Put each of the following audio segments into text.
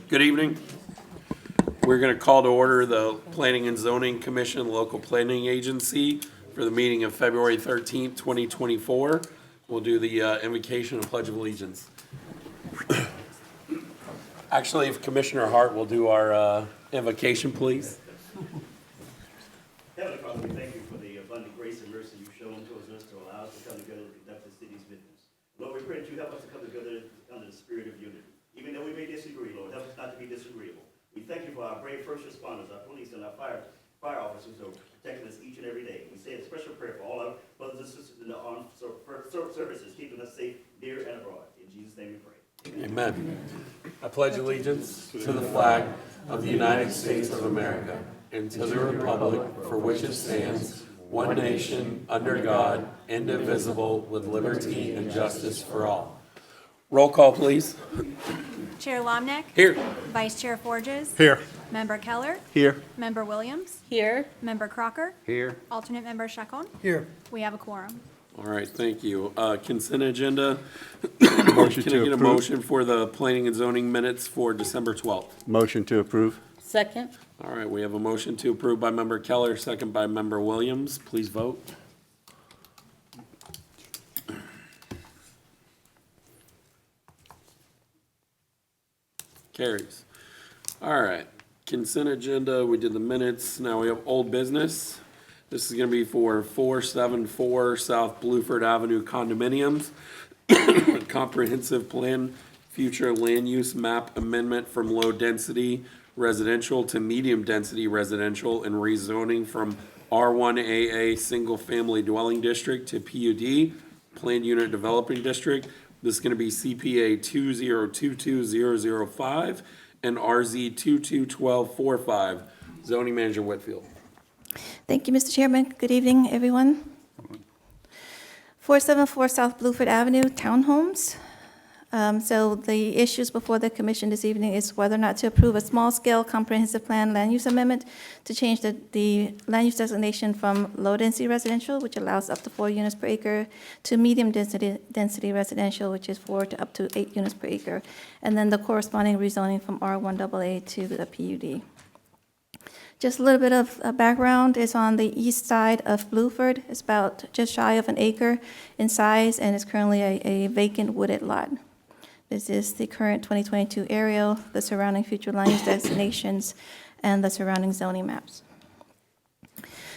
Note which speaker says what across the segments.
Speaker 1: Good evening. We're going to call to order the Planning and Zoning Commission Local Planning Agency for the meeting of February 13th, 2024. We'll do the invocation and pledge of allegiance. Actually, if Commissioner Hart will do our invocation, please.
Speaker 2: Heavenly Father, we thank you for the abundant grace and mercy you've shown towards us to allow us to come together to conduct the city's business. Lord, we pray that you help us to come together under the spirit of unity. Even though we may disagree, Lord, help us not to be disagreeable. We thank you for our brave first responders, our police, and our fire officers who are protecting us each and every day. We say a special prayer for all our brothers and sisters in the armed services, keeping us safe near and abroad. In Jesus' name we pray.
Speaker 1: Amen. I pledge allegiance to the flag of the United States of America and to the republic for which it stands, one nation, under God, indivisible, with liberty and justice for all. Roll call, please.
Speaker 3: Chair Lomnick.
Speaker 1: Here.
Speaker 3: Vice Chair Forges.
Speaker 4: Here.
Speaker 3: Member Keller.
Speaker 4: Here.
Speaker 3: Member Williams.
Speaker 5: Here.
Speaker 3: Member Crocker.
Speaker 4: Here.
Speaker 3: Alternate Member Chacon.
Speaker 4: Here.
Speaker 3: We have a quorum.
Speaker 1: All right, thank you. Consent agenda.
Speaker 4: Motion
Speaker 1: Can I
Speaker 4: to
Speaker 1: get a
Speaker 4: approve.
Speaker 1: motion for the planning and zoning minutes for December 12th?
Speaker 4: Motion to approve.
Speaker 5: Second.
Speaker 1: All right, we have a motion to approve by Member Keller, second by Member Williams. Please vote. Carries. All right, consent agenda, we did the minutes. Now we have old business. This is gonna be for 474 South Bluford Avenue condominiums. Comprehensive plan, future land use map amendment from low-density residential to medium-density residential and rezoning from R1AA Single Family Dwelling District to PUD, Planned Unit Developing District. This is gonna be CPA 2022005 and RZ 221245. Zoning Manager Whitfield.
Speaker 6: Thank you, Mr. Chairman. Good evening, everyone. 474 South Bluford Avenue Townhomes. So the issues before the commission this evening is whether or not to approve a small-scale comprehensive plan land use amendment to change the land use designation from low-density residential, which allows up to 4 units per acre, to medium-density residential, which is 4 to up to 8 units per acre, and then the corresponding rezoning from R1AA to the PUD. Just a little bit of background is on the east side of Bluford. It's about just shy of an acre in size, and it's currently a vacant wooded lot. This is the current 2022 aerial, the surrounding future land use designations, and the surrounding zoning maps.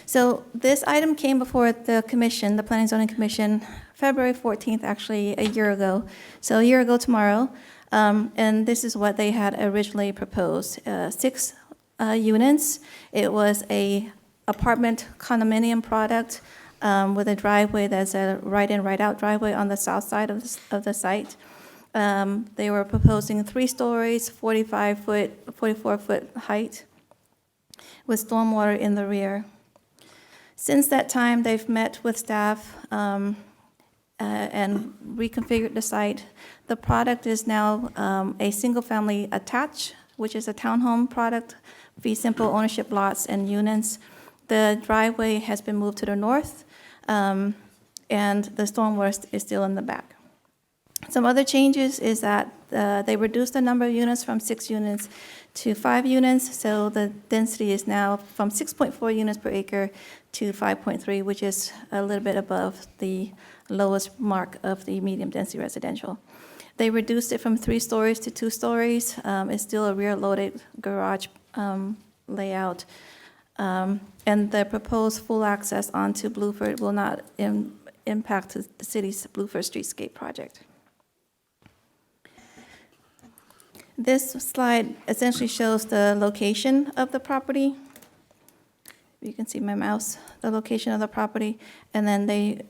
Speaker 6: So this item came before the commission, the Planning and Zoning Commission, February 14th, actually a year ago. So a year ago tomorrow, and this is what they had originally proposed. 6 units. It was a apartment condominium product with a driveway that's a right-in, right-out driveway on the south side of the site. They were proposing 3 stories, 44-foot height, with stormwater in the rear. Since that time, they've met with staff and reconfigured the site. The product is now a single-family attached, which is a townhome product, fee simple ownership lots and units. The driveway has been moved to the north, and the stormwater is still in the back. Some other changes is that they reduced the number of units from 6 units to 5 units, so the density is now from 6.4 units per acre to 5.3, which is a little bit above the lowest mark of the medium density residential. They reduced it from 3 stories to 2 stories. It's still a rear-loaded garage layout. And the proposed full access onto Bluford will not impact the city's Bluford Streetscape project. This slide essentially shows the location of the property. You can see my mouse, the location of the property, and then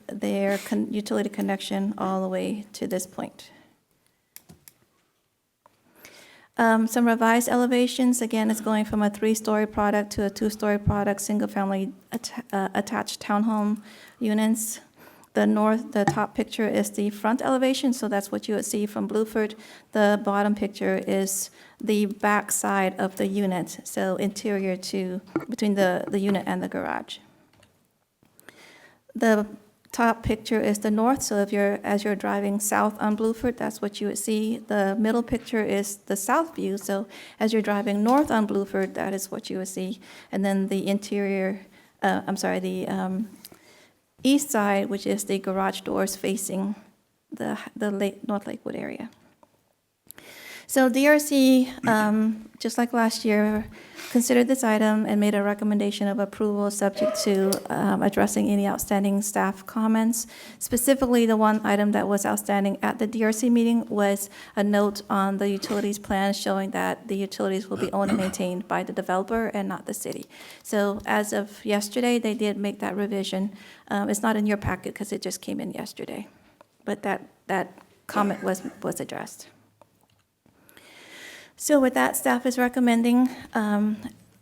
Speaker 6: their utility connection all the way to this point. Some revised elevations. Again, it's going from a 3-story product to a 2-story product, single-family attached townhome units. The top picture is the front elevation, so that's what you would see from Bluford. The bottom picture is the back side of the unit, so interior to between the unit and the garage. The top picture is the north, so as you're driving south on Blueford, that's what you would see. The middle picture is the south view, so as you're driving north on Blueford, that is what you would see. And then the east side, which is the garage doors facing the North Lakewood area. So DRC, just like last year, considered this item and made a recommendation of approval subject to addressing any outstanding staff comments. Specifically, the one item that was outstanding at the DRC meeting was a note on the utilities plan showing that the utilities will be owned and maintained by the developer and not the city. So as of yesterday, they did make that revision. It's not in your packet because it just came in yesterday, but that comment was addressed. So with that, staff is recommending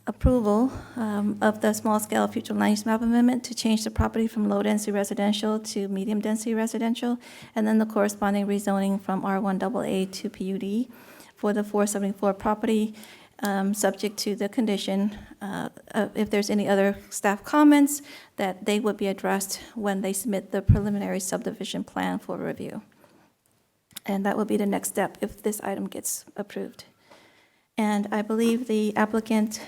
Speaker 6: approval of the small-scale future land use map amendment to change the property from low-density residential to medium-density residential, and then the corresponding rezoning from R1AA to PUD for the 474 property, subject to the condition, if there's any other staff comments, that they would be addressed when they submit the preliminary subdivision plan for review. And that will be the next step if this item gets approved. And I believe the applicant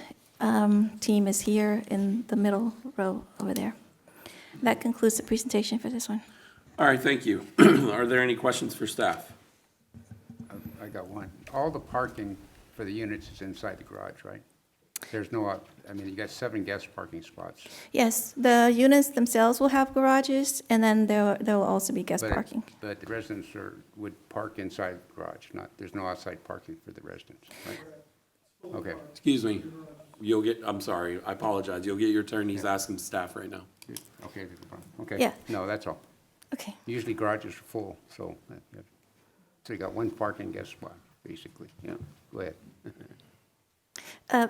Speaker 6: team is here in the middle row over there. That concludes the presentation for this one.
Speaker 1: All right, thank you. Are there any questions for staff?
Speaker 5: I got one. All the parking for the units is inside the garage, right? There's no, I mean, you got 7 guest parking spots.
Speaker 6: Yes, the units themselves will have garages, and then there will also be guest
Speaker 5: but-
Speaker 6: parking.
Speaker 5: But the residents would park inside the garage, there's no outside parking for the residents, right? Okay,
Speaker 1: Excuse me, I'm sorry, I apologize. You'll get your turn. He's asking staff right now.
Speaker 5: okay, okay.
Speaker 6: Yeah.
Speaker 5: No, that's all.
Speaker 6: Okay.
Speaker 5: Usually garages are full, so you got 1 parking guest spot, basically, yeah. Go ahead.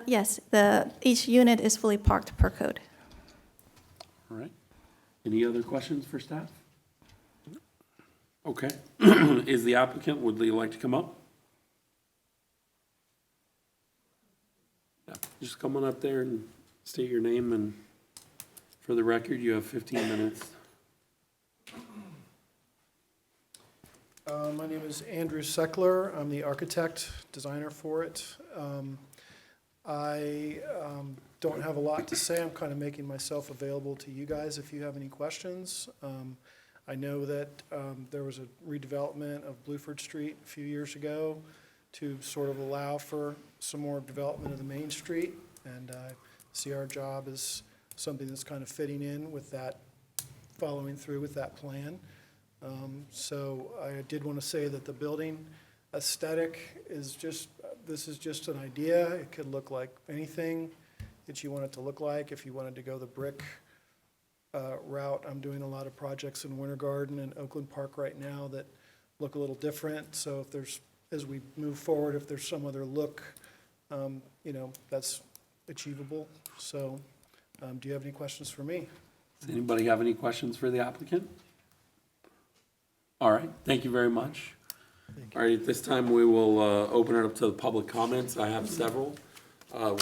Speaker 6: Yes, each unit is fully parked per code.
Speaker 1: All right. Any other questions for staff? Okay. Is the applicant, would they like to come up? Yeah, just come on up there and state your name, and for the record, you have 15 minutes.
Speaker 7: My name is Andrew Seckler. I'm the architect, designer for it. I don't have a lot to say. I'm kind of making myself available to you guys if you have any questions. I know that there was a redevelopment of Blueford Street a few years ago to sort of allow for some more development of the main street, and I see our job as something that's kind of fitting in with that, following through with that plan. So I did want to say that the building aesthetic is just, this is just an idea. It could look like anything that you want it to look like. If you wanted to go the brick route, I'm doing a lot of projects in Winter Garden and Oakland Park right now that look a little different. So if there's, as we move forward, if there's some other look, that's achievable. So do you have any questions for me?
Speaker 1: Does anybody have any questions for the applicant? All right, thank you very much. All right, at this time, we will open it up to the public comments. I have several.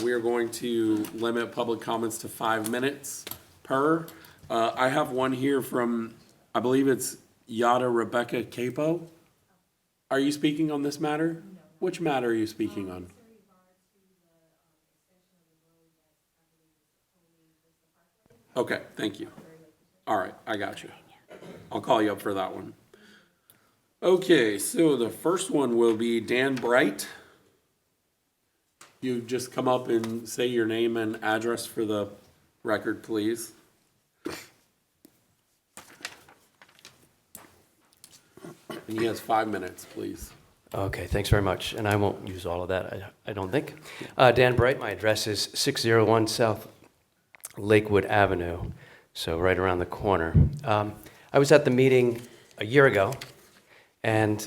Speaker 1: We are going to limit public comments to 5 minutes per. I have one here from, I believe it's Yada Rebecca Capo. Are you speaking on this matter? No. Which matter are you speaking on? Okay, thank you. All right, I got you. I'll call you up for that one. Okay, so the first one will be Dan Bright. You just come up and say your name and address for the record, please. And he has 5 minutes, please.
Speaker 8: Okay, thanks very much. And I won't use all of that, I don't think. Dan Bright, my address is 601 South Lakewood Avenue, so right around the corner. I was at the meeting a year ago, and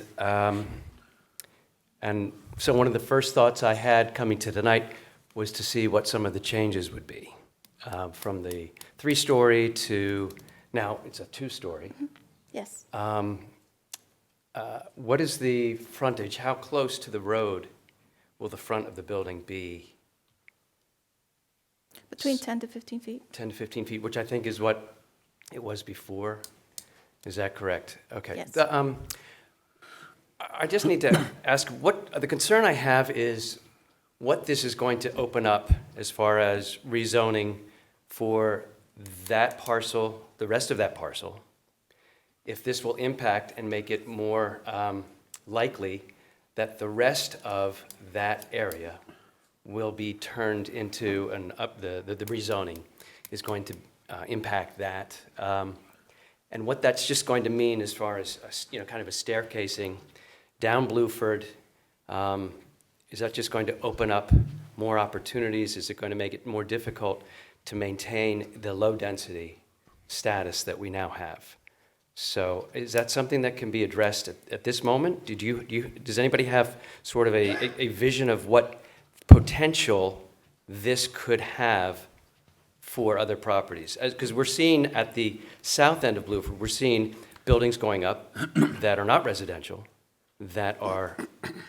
Speaker 8: so one of the first thoughts I had coming to tonight was to see what some of the changes would be. From the 3-story to, now it's a 2-story.
Speaker 6: Yes.
Speaker 8: What is the frontage? How close to the road will the front of the building be?
Speaker 6: Between 10 to 15 feet.
Speaker 8: 10 to 15 feet, which I think is what it was before. Is that correct? Okay.
Speaker 6: Yes.
Speaker 8: I just need to ask, the concern I have is what this is going to open up as far as rezoning for that parcel, the rest of that parcel, if this will impact and make it more likely that the rest of that area will be turned into the rezoning is going to impact that. And what that's just going to mean as far as, kind of a staircasing down Bluford, is that just going to open up more opportunities? Is it going to make it more difficult to maintain the low-density status that we now have? So is that something that can be addressed at this moment? Does anybody have sort of a vision of what potential this could have for other properties? Because we're seeing at the south end of Bluford, we're seeing buildings going up that are not residential, that are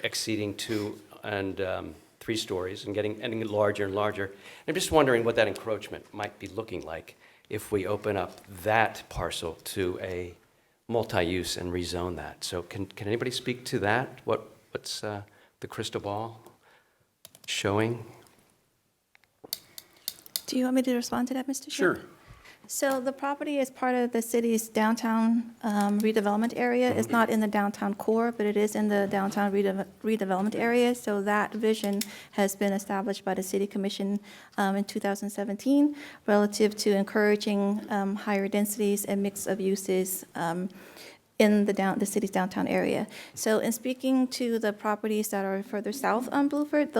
Speaker 8: exceeding 2 and 3 stories and getting larger and larger. I'm just wondering what that encroachment might be looking like if we open up that parcel to a multi-use and rezone that. So can anybody speak to that? What's the crystal ball showing?
Speaker 6: Do you want me to respond to that, Mr. Chair?
Speaker 1: Sure.
Speaker 6: So the property is part of the city's downtown redevelopment area. It's not in the downtown core, but it is in the downtown redevelopment area. So that vision has been established by the city commission in 2017 relative to encouraging higher densities and mix of uses in the city's downtown area. So in speaking to the properties that are further south on Bluford,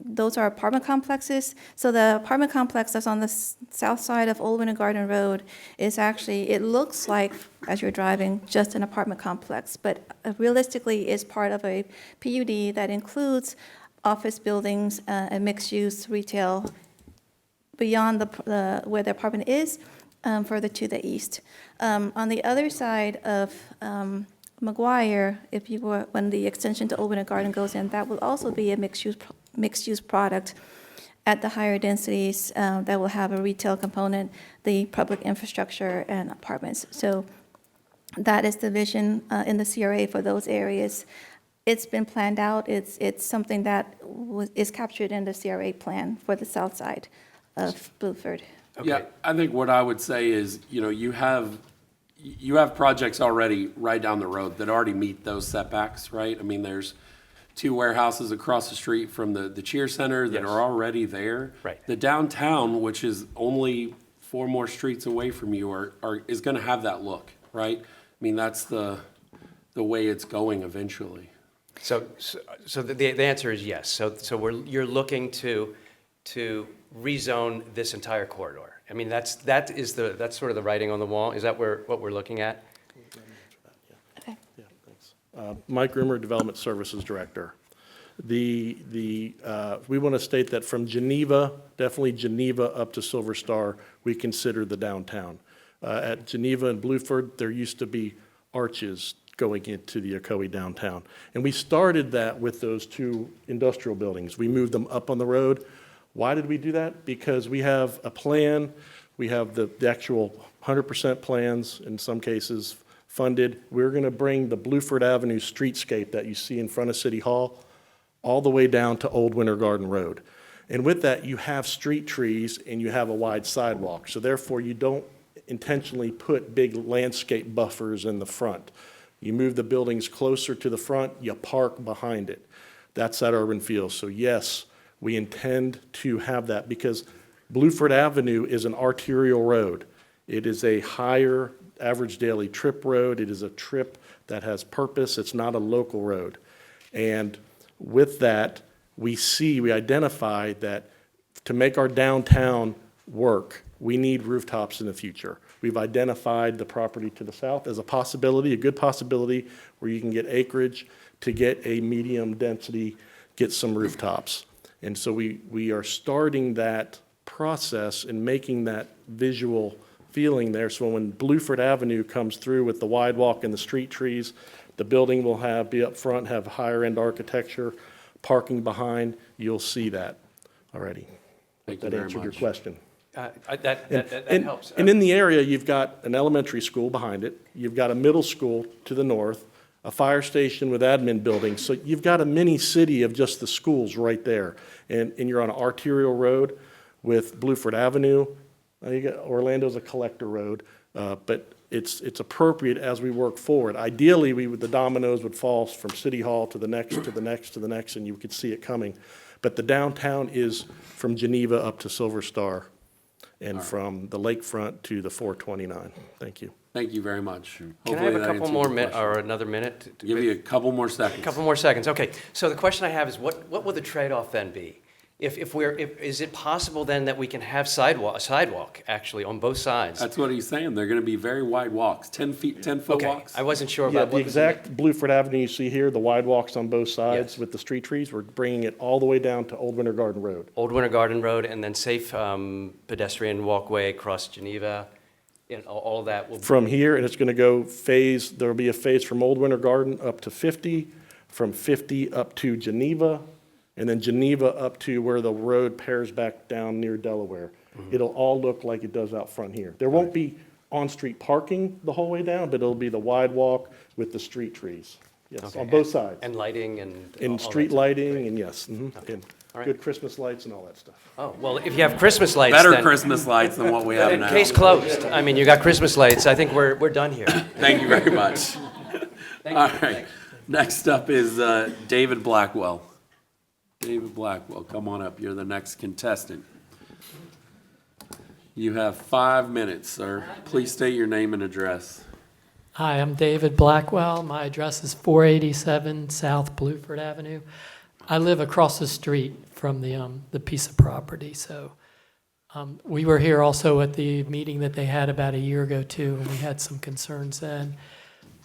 Speaker 6: those are apartment complexes. So the apartment complex that's on the south side of Old Winter Garden Road is actually, it looks like, as you're driving, just an apartment complex, but realistically is part of a PUD that includes office buildings and mixed-use retail beyond where the apartment is, further to the east. On the other side of McGuire, when the extension to Old Winter Garden goes in, that will also be a mixed-use product at the higher densities that will have a retail component, the public infrastructure, and apartments. So that is the vision in the CRA for those areas. It's been planned out. It's something that is captured in the CRA plan for the south side of Bluford.
Speaker 8: Okay.
Speaker 1: Yeah, I think what I would say is, you have projects already right down the road that already meet those setbacks, right? I mean, there's 2 warehouses across the street from the Cheer Center that
Speaker 8: Yes.
Speaker 1: are already there.
Speaker 8: Right.
Speaker 1: The downtown, which is only 4 more streets away from you, is gonna have that look, right? I mean, that's the way it's going eventually.
Speaker 8: So the answer is yes. So you're looking to rezone this entire corridor. I mean, that's sort of the writing on the wall. Is that what we're looking at?
Speaker 6: Okay.
Speaker 9: Yeah, thanks. Mike Rimmer, Development Services Director. We want to state that from Geneva, definitely Geneva up to Silver Star, we consider the downtown. At Geneva and Bluford, there used to be arches going into the Ocoee downtown. And we started that with those 2 industrial buildings. We moved them up on the road. Why did we do that? Because we have a plan, we have the actual 100% plans, in some cases funded. We're going to bring the Bluford Avenue streetscape that you see in front of City Hall all the way down to Old Winter Garden Road. And with that, you have street trees and you have a wide sidewalk. So therefore, you don't intentionally put big landscape buffers in the front. You move the buildings closer to the front, you park behind it. That's that urban feel. So yes, we intend to have that because Bluford Avenue is an arterial road. It is a higher average daily trip road. It is a trip that has purpose. It's not a local road. And with that, we identify that to make our downtown work, we need rooftops in the future. We've identified the property to the south as a possibility, a good possibility, where you can get acreage to get a medium density, get some rooftops. And so we are starting that process and making that visual feeling there. So when Bluford Avenue comes through with the wide walk and the street trees, the building will be up front, have higher end architecture, parking behind, you'll see that already.
Speaker 1: Thank you
Speaker 9: That
Speaker 1: very
Speaker 9: answered your
Speaker 1: much.
Speaker 9: question.
Speaker 8: That
Speaker 9: And-
Speaker 8: helps.
Speaker 9: And in the area, you've got an elementary school behind it, you've got a middle school to the north, a fire station with admin buildings, so you've got a mini city of just the schools right there. And you're on an arterial road with Bluford Avenue, you got, Orlando's a collector road, but it's appropriate as we work forward. Ideally, the dominoes would fall from City Hall to the next, to the next, to the next, and you could see it coming. But the downtown is from Geneva up to Silver Star, and from the lakefront to the 429. Thank you.
Speaker 1: Thank you very much.
Speaker 8: Can I
Speaker 1: Hopefully
Speaker 8: have a
Speaker 1: that
Speaker 8: couple
Speaker 1: answers
Speaker 8: more
Speaker 1: your
Speaker 8: minutes,
Speaker 1: question.
Speaker 8: or another minute?
Speaker 1: Give you a couple more seconds.
Speaker 8: A couple more seconds, okay. So the question I have is, what will the trade-off then be? Is it possible then that we can have a sidewalk, actually, on both sides?
Speaker 1: That's what he's saying. They're gonna be very wide walks, 10-foot
Speaker 8: Okay,
Speaker 1: walks.
Speaker 8: I wasn't sure
Speaker 9: Yeah,
Speaker 8: about
Speaker 9: the
Speaker 8: what was in
Speaker 9: exact Bluford Avenue you see here, the wide walks on both sides
Speaker 8: Yes.
Speaker 9: with the street trees, we're bringing it all the way down to Old Winter Garden Road.
Speaker 8: Old Winter Garden Road, and then safe pedestrian walkway across Geneva, and all of that will.
Speaker 9: From here, and it's going to go there'll be a phase from Old Winter Garden up to 50, from 50 up to Geneva, and then Geneva up to where the road pairs back down near Delaware. It'll all look like it does out front here. There won't be on-street parking the whole way down, but it'll be the wide walk with the street trees. Yes,
Speaker 8: Okay,
Speaker 9: on both sides.
Speaker 8: And lighting and.
Speaker 9: And
Speaker 8: all
Speaker 9: street
Speaker 8: that.
Speaker 9: lighting, and yes, and
Speaker 8: All right.
Speaker 9: good Christmas lights and all that stuff.
Speaker 8: Oh, well, if you have Christmas lights,
Speaker 1: Better
Speaker 8: then.
Speaker 1: Christmas lights than what we have
Speaker 8: Then
Speaker 1: now.
Speaker 8: case closed. I mean, you got Christmas lights. I think we're done here.
Speaker 1: Thank you very much. All right. Next up is David Blackwell. David Blackwell, come on up. You're the next contestant. You have 5 minutes, sir. Please state your name and address.
Speaker 10: Hi, I'm David Blackwell. My address is 487 South Bluford Avenue. I live across the street from the piece of property, so we were here also at the meeting that they had about a year ago too, and we had some concerns then.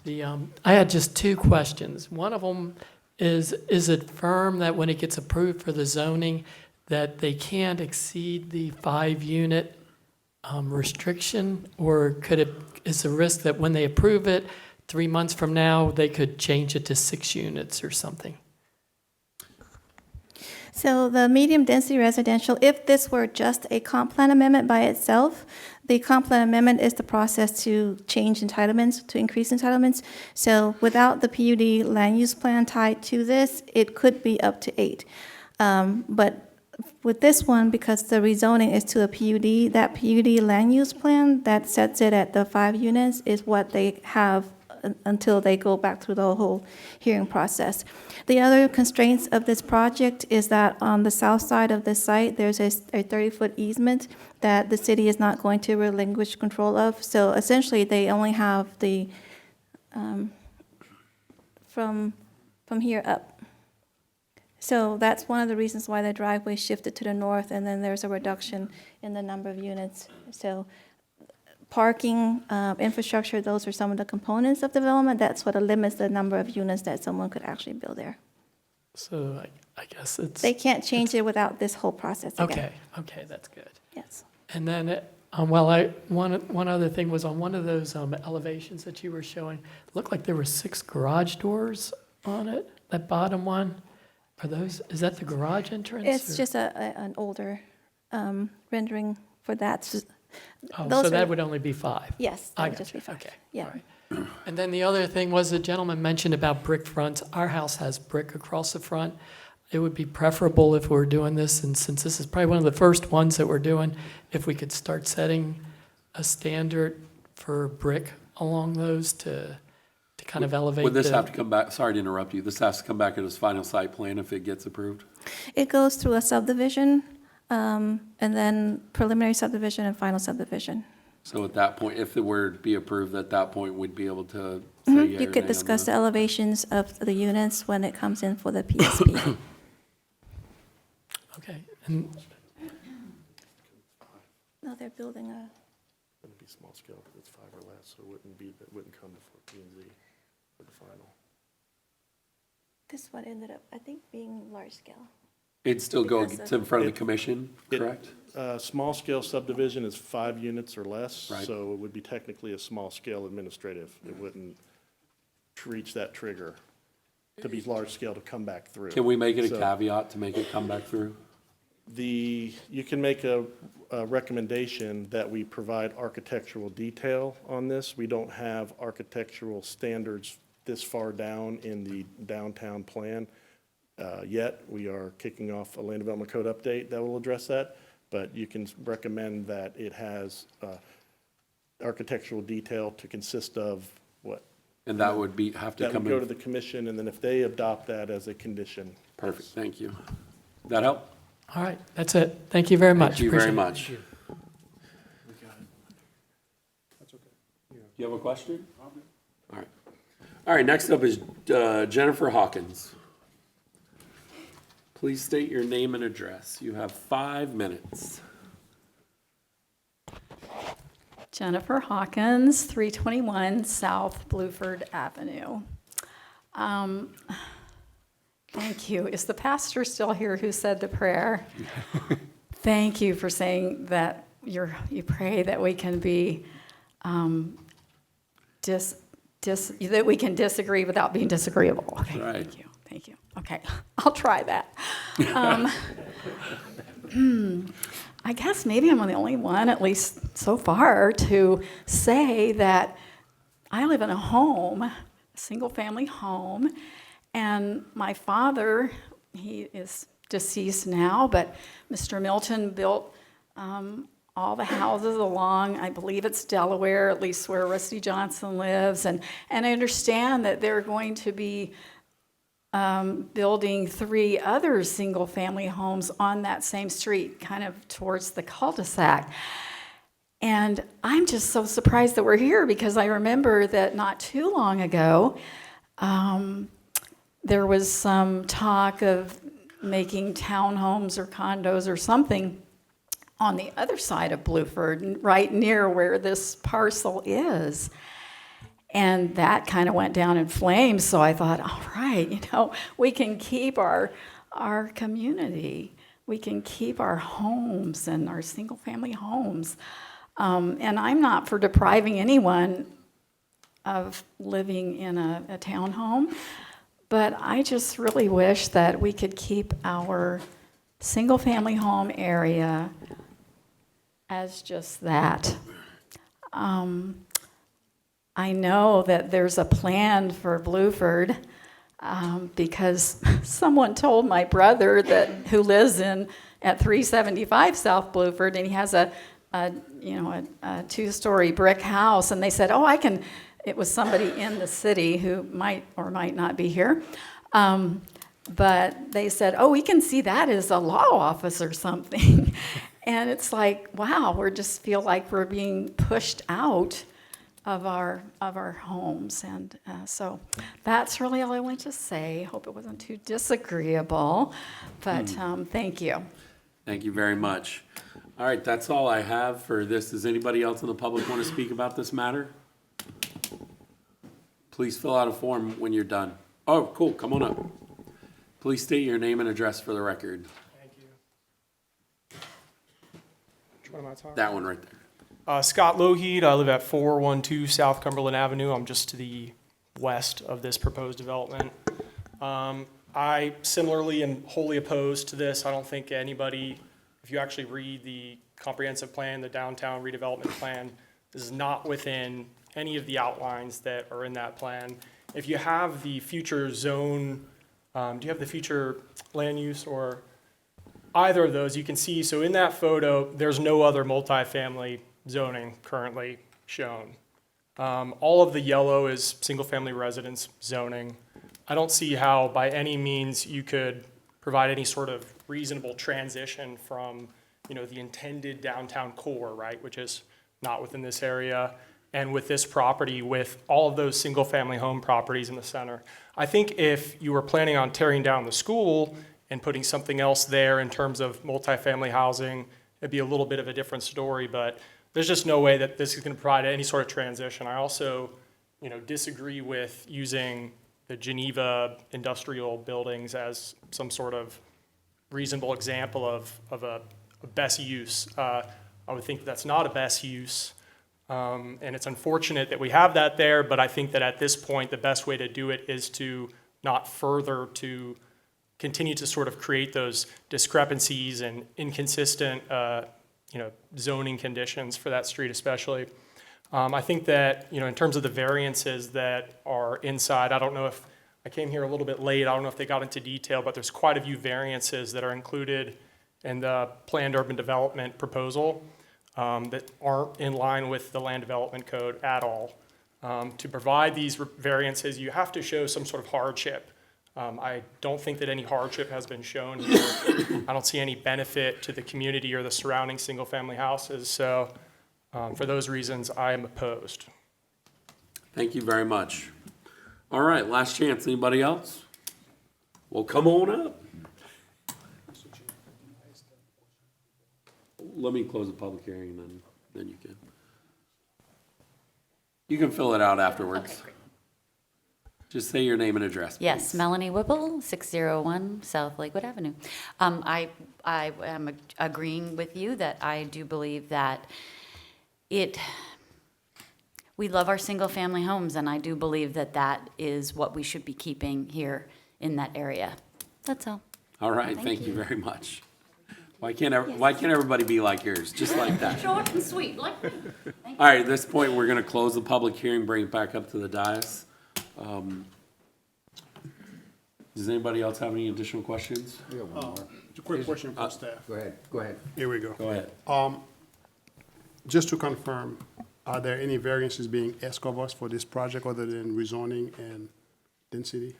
Speaker 10: I had just two questions. One of them is it firm that when it gets approved for the zoning, that they can't exceed the 5-unit restriction, or is the risk that when they approve it, 3 months from now, they could change it to 6 units or something?
Speaker 6: So the medium-density residential, if this were just a comp plan amendment by itself, the comp plan amendment is the process to change entitlements, to increase entitlements. So without the PUD land use plan tied to this, it could be up to 8. But with this one, because the rezoning is to a PUD, that PUD land use plan that sets it at the 5 units is what they have until they go back through the whole hearing process. The other constraints of this project is that on the south side of the site, there's a 30-foot easement that the city is not going to relinquish control of. So essentially, they only have the, from here up. So that's one of the reasons why the driveway shifted to the north, and then there's a reduction in the number of units. So parking, infrastructure, those are some of the components of development. That's what limits the number of units that someone could actually build there.
Speaker 10: So I guess it's.
Speaker 6: They can't change it without this whole process again.
Speaker 10: Okay, that's good.
Speaker 6: Yes.
Speaker 10: And then, one other thing was on one of those elevations that you were showing, it looked like there were 6 garage doors on it, that bottom one. Is that the garage entrance?
Speaker 6: It's
Speaker 10: or-
Speaker 6: just an older rendering for that.
Speaker 10: Oh,
Speaker 6: those
Speaker 10: so
Speaker 6: are-
Speaker 10: that would only be 5?
Speaker 6: Yes, that
Speaker 10: I
Speaker 6: would just
Speaker 10: got
Speaker 6: be
Speaker 10: you.
Speaker 6: 5.
Speaker 10: Okay.
Speaker 6: Yeah.
Speaker 10: All right. And then the other thing was the gentleman mentioned about brick fronts. Our house has brick across the front. It would be preferable if we're doing this, and since this is probably one of the first ones that we're doing, if we could start setting a standard for brick along those to kind of elevate.
Speaker 1: Would this have to come back, sorry to interrupt you, this has to come back at his final site plan if it gets approved?
Speaker 6: It goes through a subdivision, and then preliminary subdivision and final subdivision.
Speaker 1: So at that point, if it were to be approved, at that point, we'd be able to say yea or
Speaker 6: You
Speaker 1: nay
Speaker 6: could
Speaker 1: on
Speaker 6: discuss the
Speaker 1: that?
Speaker 6: elevations of the units when it comes in for the PSP.
Speaker 10: Okay, and
Speaker 6: No, they're building a,
Speaker 9: It'd be small scale, but it's 5 or less, so it wouldn't come before P and Z for the final.
Speaker 6: this one ended up, I think, being large scale.
Speaker 1: It'd still go
Speaker 6: Because of-
Speaker 1: to in front of the commission,
Speaker 9: It-
Speaker 1: correct?
Speaker 9: Small scale subdivision is 5 units or less,
Speaker 1: Right.
Speaker 9: so it would be technically a small scale administrative. It wouldn't reach that trigger to be large scale to come back through.
Speaker 1: Can we make it a
Speaker 9: So
Speaker 1: caveat to make it come back through?
Speaker 9: you can make a a recommendation that we provide architectural detail on this. We don't have architectural standards this far down in the downtown plan yet. We are kicking off a land development code update that will address that, but you can recommend that it has architectural detail to consist of what?
Speaker 1: And that would be, have to
Speaker 9: That
Speaker 1: come
Speaker 9: would go to
Speaker 1: in.
Speaker 9: the commission, and then if they adopt that as a condition.
Speaker 1: Perfect, thank you. That help?
Speaker 10: All right, that's it. Thank you very much.
Speaker 1: Thank you very
Speaker 10: Appreciate it.
Speaker 1: much. Do you have a question? All right. All right, next up is Jennifer Hawkins. Please state your name and address. You have 5 minutes.
Speaker 11: Jennifer Hawkins, 321 South Bluford Avenue. Thank you. Is the pastor still here who said the prayer? Thank you for saying that you pray that we can be that we can disagree without being disagreeable. Okay,
Speaker 1: Right.
Speaker 11: thank you. Thank you. Okay, I'll try that. I guess maybe I'm the only one, at least so far, to say that I live in a home, a single-family home, and my father, he is deceased now, but Mr. Milton built all the houses along, I believe it's Delaware, at least where Rusty Johnson lives, and I understand that they're going to be building 3 other single-family homes on that same street, kind of towards the cul-de-sac. And I'm just so surprised that we're here, because I remember that not too long ago, there was some talk of making townhomes or condos or something on the other side of Bluford, right near where this parcel is. And that kind of went down in flames, so I thought, all right, we can keep our community. We can keep our homes and our single-family homes. And I'm not for depriving anyone of living in a townhome, but I just really wish that we could keep our single-family home area as just that. I know that there's a plan for Bluford because someone told my brother who lives at 375 South Bluford, and he has a 2-story brick house, and they said, it was somebody in the city who might or might not be here, but they said, we can see that as a law office or something. And it's like, wow, we just feel like we're being pushed out of our homes, and so that's really all I want to say. Hope it wasn't too disagreeable, but thank you.
Speaker 1: Thank you very much. All right, that's all I have for this. Does anybody else in the public want to speak about this matter? Please fill out a form when you're done. Oh, cool, come on up. Please state your name and address for the record.
Speaker 12: Thank you. Which one am I talking?
Speaker 1: That one right there.
Speaker 12: Scott Lougheed. I live at 412 South Cumberland Avenue. I'm just to the west of this proposed development. I similarly am wholly opposed to this. I don't think anybody, if you actually read the comprehensive plan, the downtown redevelopment plan, this is not within any of the outlines that are in that plan. If you have the future zone, do you have the future land use or either of those? You can see, so in that photo, there's no other multifamily zoning currently shown. All of the yellow is single-family residence zoning. I don't see how by any means you could provide any sort of reasonable transition from, the intended downtown core, right, which is not within this area, and with this property, with all of those single-family home properties in the center. I think if you were planning on tearing down the school and putting something else there in terms of multifamily housing, it'd be a little bit of a different story, but there's just no way that this is going to provide any sort of transition. I also, disagree with using the Geneva industrial buildings as some sort of reasonable example of a best use. I would think that's not a best use, and it's unfortunate that we have that there, but I think that at this point, the best way to do it is to not further to continue to sort of create those discrepancies and inconsistent zoning conditions for that street especially. I think that, in terms of the variances that are inside, I don't know if, I came here a little bit late, I don't know if they got into detail, but there's quite a few variances that are included in the planned urban development proposal that aren't in line with the land development code at all. To provide these variances, you have to show some sort of hardship. I don't think that any hardship has been shown here. I don't see any benefit to the community or the surrounding single-family houses. So for those reasons, I am opposed.
Speaker 1: Thank you very much. All right, last chance. Anybody else? Well, come on up. Let me close the public hearing and then you can. You can fill it out afterwards.
Speaker 13: Okay, great.
Speaker 1: Just say your name and address, please.
Speaker 13: Yes, Melanie Whipple, 601 South Lakewood Avenue. I am agreeing with you that I do believe that we love our single-family homes, and I do believe that that is what we should be keeping here in that area. That's all.
Speaker 1: All right, thank you very much. Why can't everybody be like yours, just like that?
Speaker 13: Short and sweet, like me.
Speaker 1: All right, at this point, we're gonna close the public hearing, bring it back up to the dais. Does anybody else have any additional questions?
Speaker 14: Just a quick question for staff.
Speaker 5: Go ahead.
Speaker 14: Here we go.
Speaker 1: Go ahead.
Speaker 14: Just to confirm, are there any variances being asked of us for this project other than rezoning and density?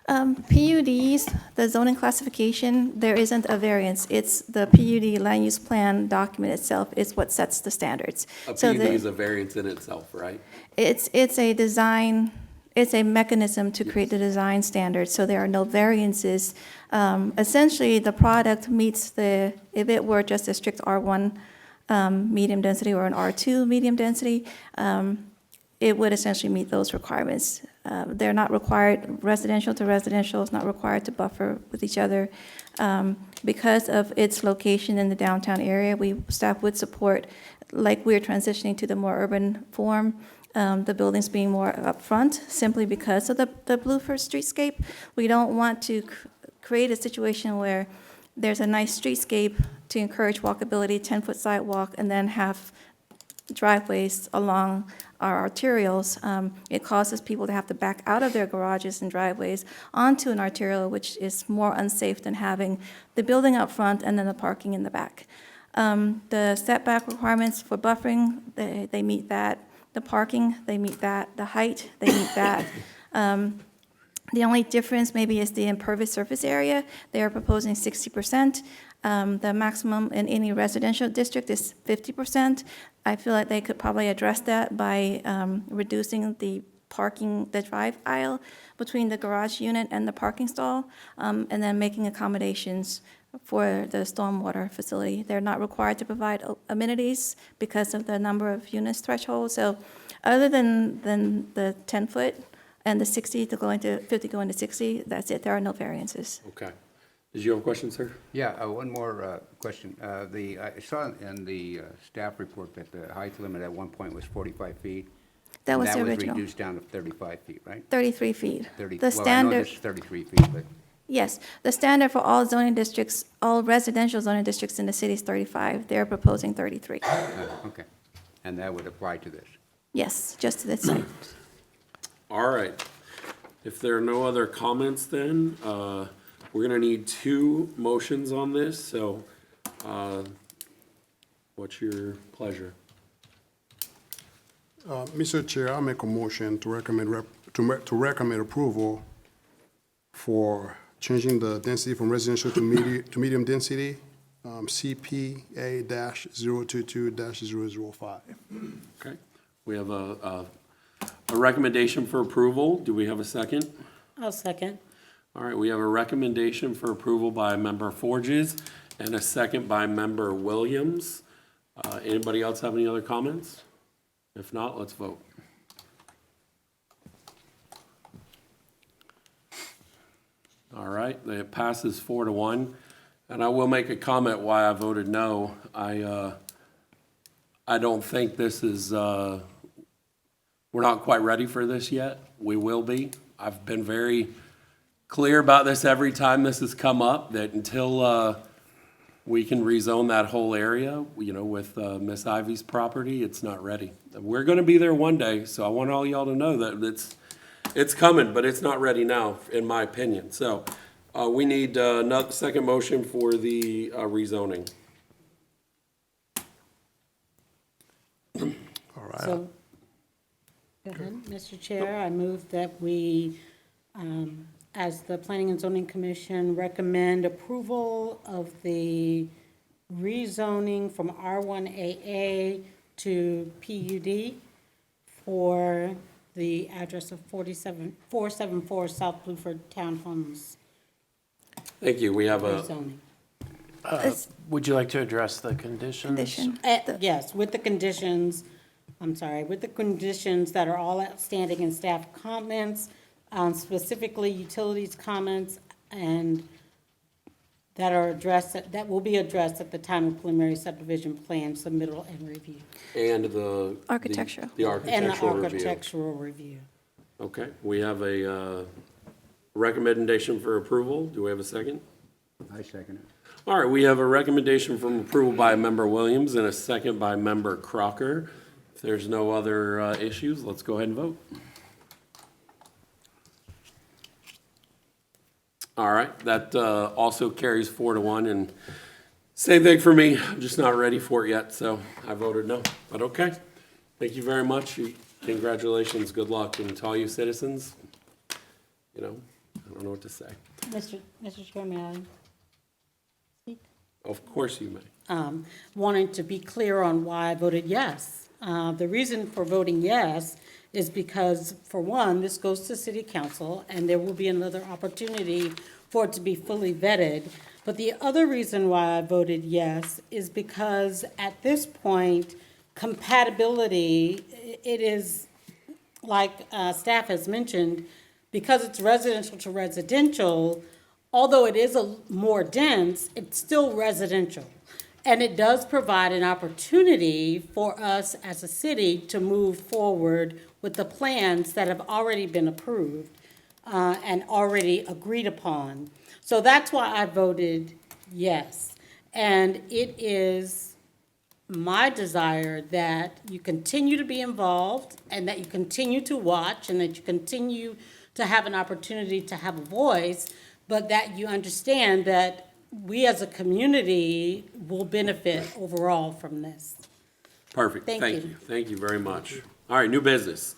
Speaker 6: PUDs, the zoning classification, there isn't a variance. It's the PUD land use plan document itself is what sets the standards.
Speaker 1: A
Speaker 6: So
Speaker 1: PUD
Speaker 6: the-
Speaker 1: is a variance in itself, right?
Speaker 6: It's a design, it's a mechanism to create the design standards, so there are no variances. Essentially, the product meets if it were just a strict R1 medium density or an R2 medium density, it would essentially meet those requirements. They're not required, residential to residential is not required to buffer with each other. Because of its location in the downtown area, staff would support, like we're transitioning to the more urban form, the buildings being more upfront, simply because of the Blueford streetscape. We don't want to create a situation where there's a nice streetscape to encourage walkability, 10-foot sidewalk, and then have driveways along our arterials. It causes people to have to back out of their garages and driveways onto an arterial, which is more unsafe than having the building up front and then the parking in the back. The setback requirements for buffering, they meet that. The parking, they meet that. The height, they meet that. The only difference maybe is the impervious surface area. They are proposing 60%. The maximum in any residential district is 50%. I feel like they could probably address that by reducing the drive aisle between the garage unit and the parking stall, and then making accommodations for the stormwater facility. They're not required to provide amenities because of the number of units threshold. So other than the 10-foot and the 50 going to 60, that's it. There are no variances.
Speaker 1: Okay. Did you have a question, sir?
Speaker 5: Yeah, one more question. I saw in the staff report that the height limit at one point was 45 feet.
Speaker 6: That was the
Speaker 5: And that
Speaker 6: original.
Speaker 5: was reduced down to 35 feet, right?
Speaker 6: 33 feet.
Speaker 5: 30,
Speaker 6: The
Speaker 5: well, I know
Speaker 6: standard,
Speaker 5: this is 33 feet, but,
Speaker 6: yes, the standard for all zoning districts, all residential zoning districts in the city is 35. They're proposing 33.
Speaker 5: okay. And that would apply to this?
Speaker 6: Yes, just to this site.
Speaker 1: All right. If there are no other comments then, we're gonna need 2 motions on this, so, what's your pleasure?
Speaker 14: Mr. Chair, I'll make a motion to recommend approval for changing the density from residential to medium density, CPA-022-005.
Speaker 1: Okay. We have a recommendation for approval. Do we have a second?
Speaker 13: I'll second.
Speaker 1: All right, we have a recommendation for approval by Member Forges and a second by Member Williams. Anybody else have any other comments? If not, let's vote. All right, it passes 4-1. And I will make a comment why I voted no. I don't think this is, we're not quite ready for this yet. We will be. I've been very clear about this every time this has come up, that until we can rezone that whole area, you know, with Miss Ivy's property. It's not ready. We're gonna be there one day, so I want all y'all to know that it's coming, but it's not ready now, in my opinion. So we need another second motion for the rezoning.
Speaker 14: All right.
Speaker 15: So, go ahead, Mr. Chair, I move that we, as the Planning and Zoning Commission, recommend approval of the rezoning from R1AA to PUD for the address of 474 South Bluford Townhomes
Speaker 1: Thank you. We have a,
Speaker 15: rezoning.
Speaker 8: Would you like to address the conditions?
Speaker 6: Condition.
Speaker 15: Yes, with the conditions, with the conditions that are all outstanding in staff comments, specifically utilities comments, and that are addressed, that will be addressed at the time of preliminary subdivision plan submittal and review.
Speaker 1: and the.
Speaker 6: Architectural.
Speaker 1: The
Speaker 15: And the
Speaker 1: architectural review.
Speaker 15: architectural review.
Speaker 1: Okay, we have a recommendation for approval. Do we have a second?
Speaker 5: I second it.
Speaker 1: All right, we have a recommendation from approval by Member Williams and a second by Member Crocker. If there's no other issues, let's go ahead and vote. All right, that also carries 4-1, and same thing for me. I'm just not ready for it yet, so I voted no. But okay, thank you very much. Congratulations, good luck, and to all you citizens, you know, I don't know what to say.
Speaker 15: Mr. Chair, may I speak?
Speaker 1: Of course you may.
Speaker 15: Wanted to be clear on why I voted yes. The reason for voting yes is because, for one, this goes to City Council, and there will be another opportunity for it to be fully vetted. But the other reason why I voted yes is because at this point, compatibility, it is, like staff has mentioned, because it's residential to residential, although it is more dense, it's still residential. And it does provide an opportunity for us as a city to move forward with the plans that have already been approved and already agreed upon. So that's why I voted yes. And it is my desire that you continue to be involved and that you continue to watch and that you continue to have an opportunity to have a voice, but that you understand that we as a community will benefit overall from this.
Speaker 1: Perfect,
Speaker 15: Thank
Speaker 1: thank
Speaker 15: you.
Speaker 1: you, thank you very much. All right, new business.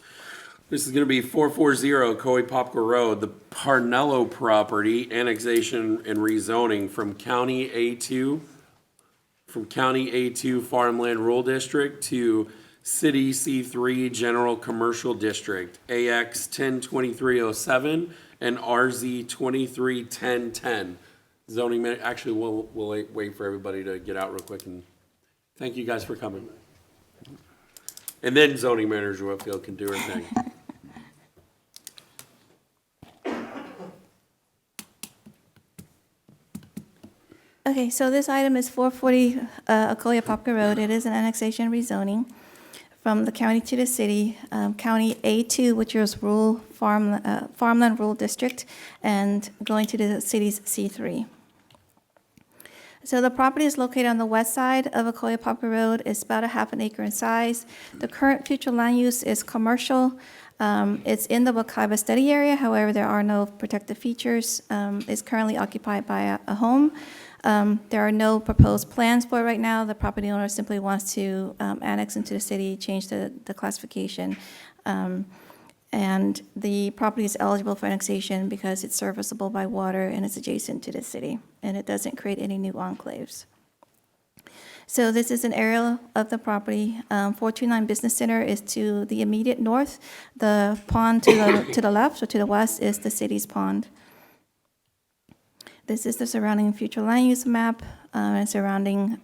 Speaker 1: This is gonna be 440 Ocoee Poplar Road, the Parnello property, annexation and rezoning from County A2 Farmland Rural District to City C3 General Commercial District, AX 102307 and RZ 231010. Zoning, actually, we'll wait for everybody to get out real quick, and thank you guys for coming. And then zoning manager Whitfield can do her thing.
Speaker 6: Okay, so this item is 440 Ocoee Poplar Road. It is an annexation rezoning from the county to the city. County A2, which is farmland rural district, and going to the city's C3. So the property is located on the west side of Ocoee Poplar Road. It's about a half an acre in size. The current future land use is commercial. It's in the Wakaiba study area, however, there are no protected features. It's currently occupied by a home. There are no proposed plans for it right now. The property owner simply wants to annex into the city, change the classification. And the property is eligible for annexation because it's serviceable by water and it's adjacent to the city, and it doesn't create any new enclaves. So this is an aerial of the property. 429 Business Center is to the immediate north. The pond to the left or to the west is the city's pond. This is the surrounding future land use map and surrounding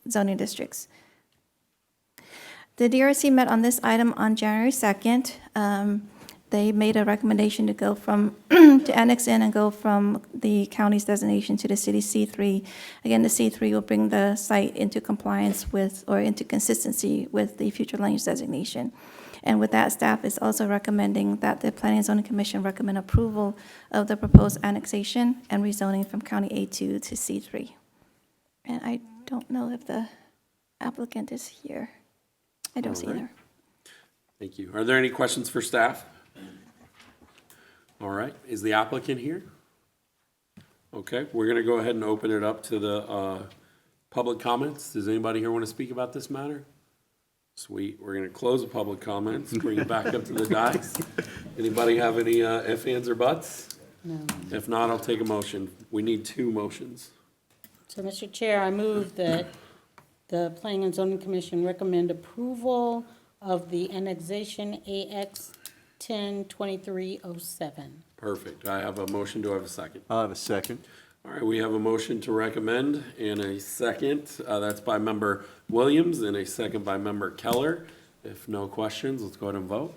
Speaker 6: zoning districts. The DRC met on this item on January 2nd. They made a recommendation to go from, to annex in and go from the county's designation to the city's C3. Again, the C3 will bring the site into compliance with, or into consistency with the future land use designation. And with that, staff is also recommending that the Planning and Zoning Commission recommend approval of the proposed annexation and rezoning from County A2 to C3. And I don't know if the applicant is here. I don't see
Speaker 1: All right.
Speaker 6: her.
Speaker 1: Thank you. Are there any questions for staff? All right, is the applicant here? Okay, we're gonna go ahead and open it up to the public comments. Does anybody here want to speak about this matter? Sweet, we're gonna close the public comments, bring it back up to the dais. Anybody have any ifs, ands, or buts?
Speaker 15: No.
Speaker 1: If not, I'll take a motion. We need 2 motions.
Speaker 15: So, Mr. Chair, I move that the Planning and Zoning Commission recommend approval of the annexation AX 102307.
Speaker 1: Perfect, I have a motion, do I have a second?
Speaker 4: I'll have a second.
Speaker 1: All right, we have a motion to recommend and a second. That's by member Williams and a second by member Keller. If no questions, let's go ahead and vote.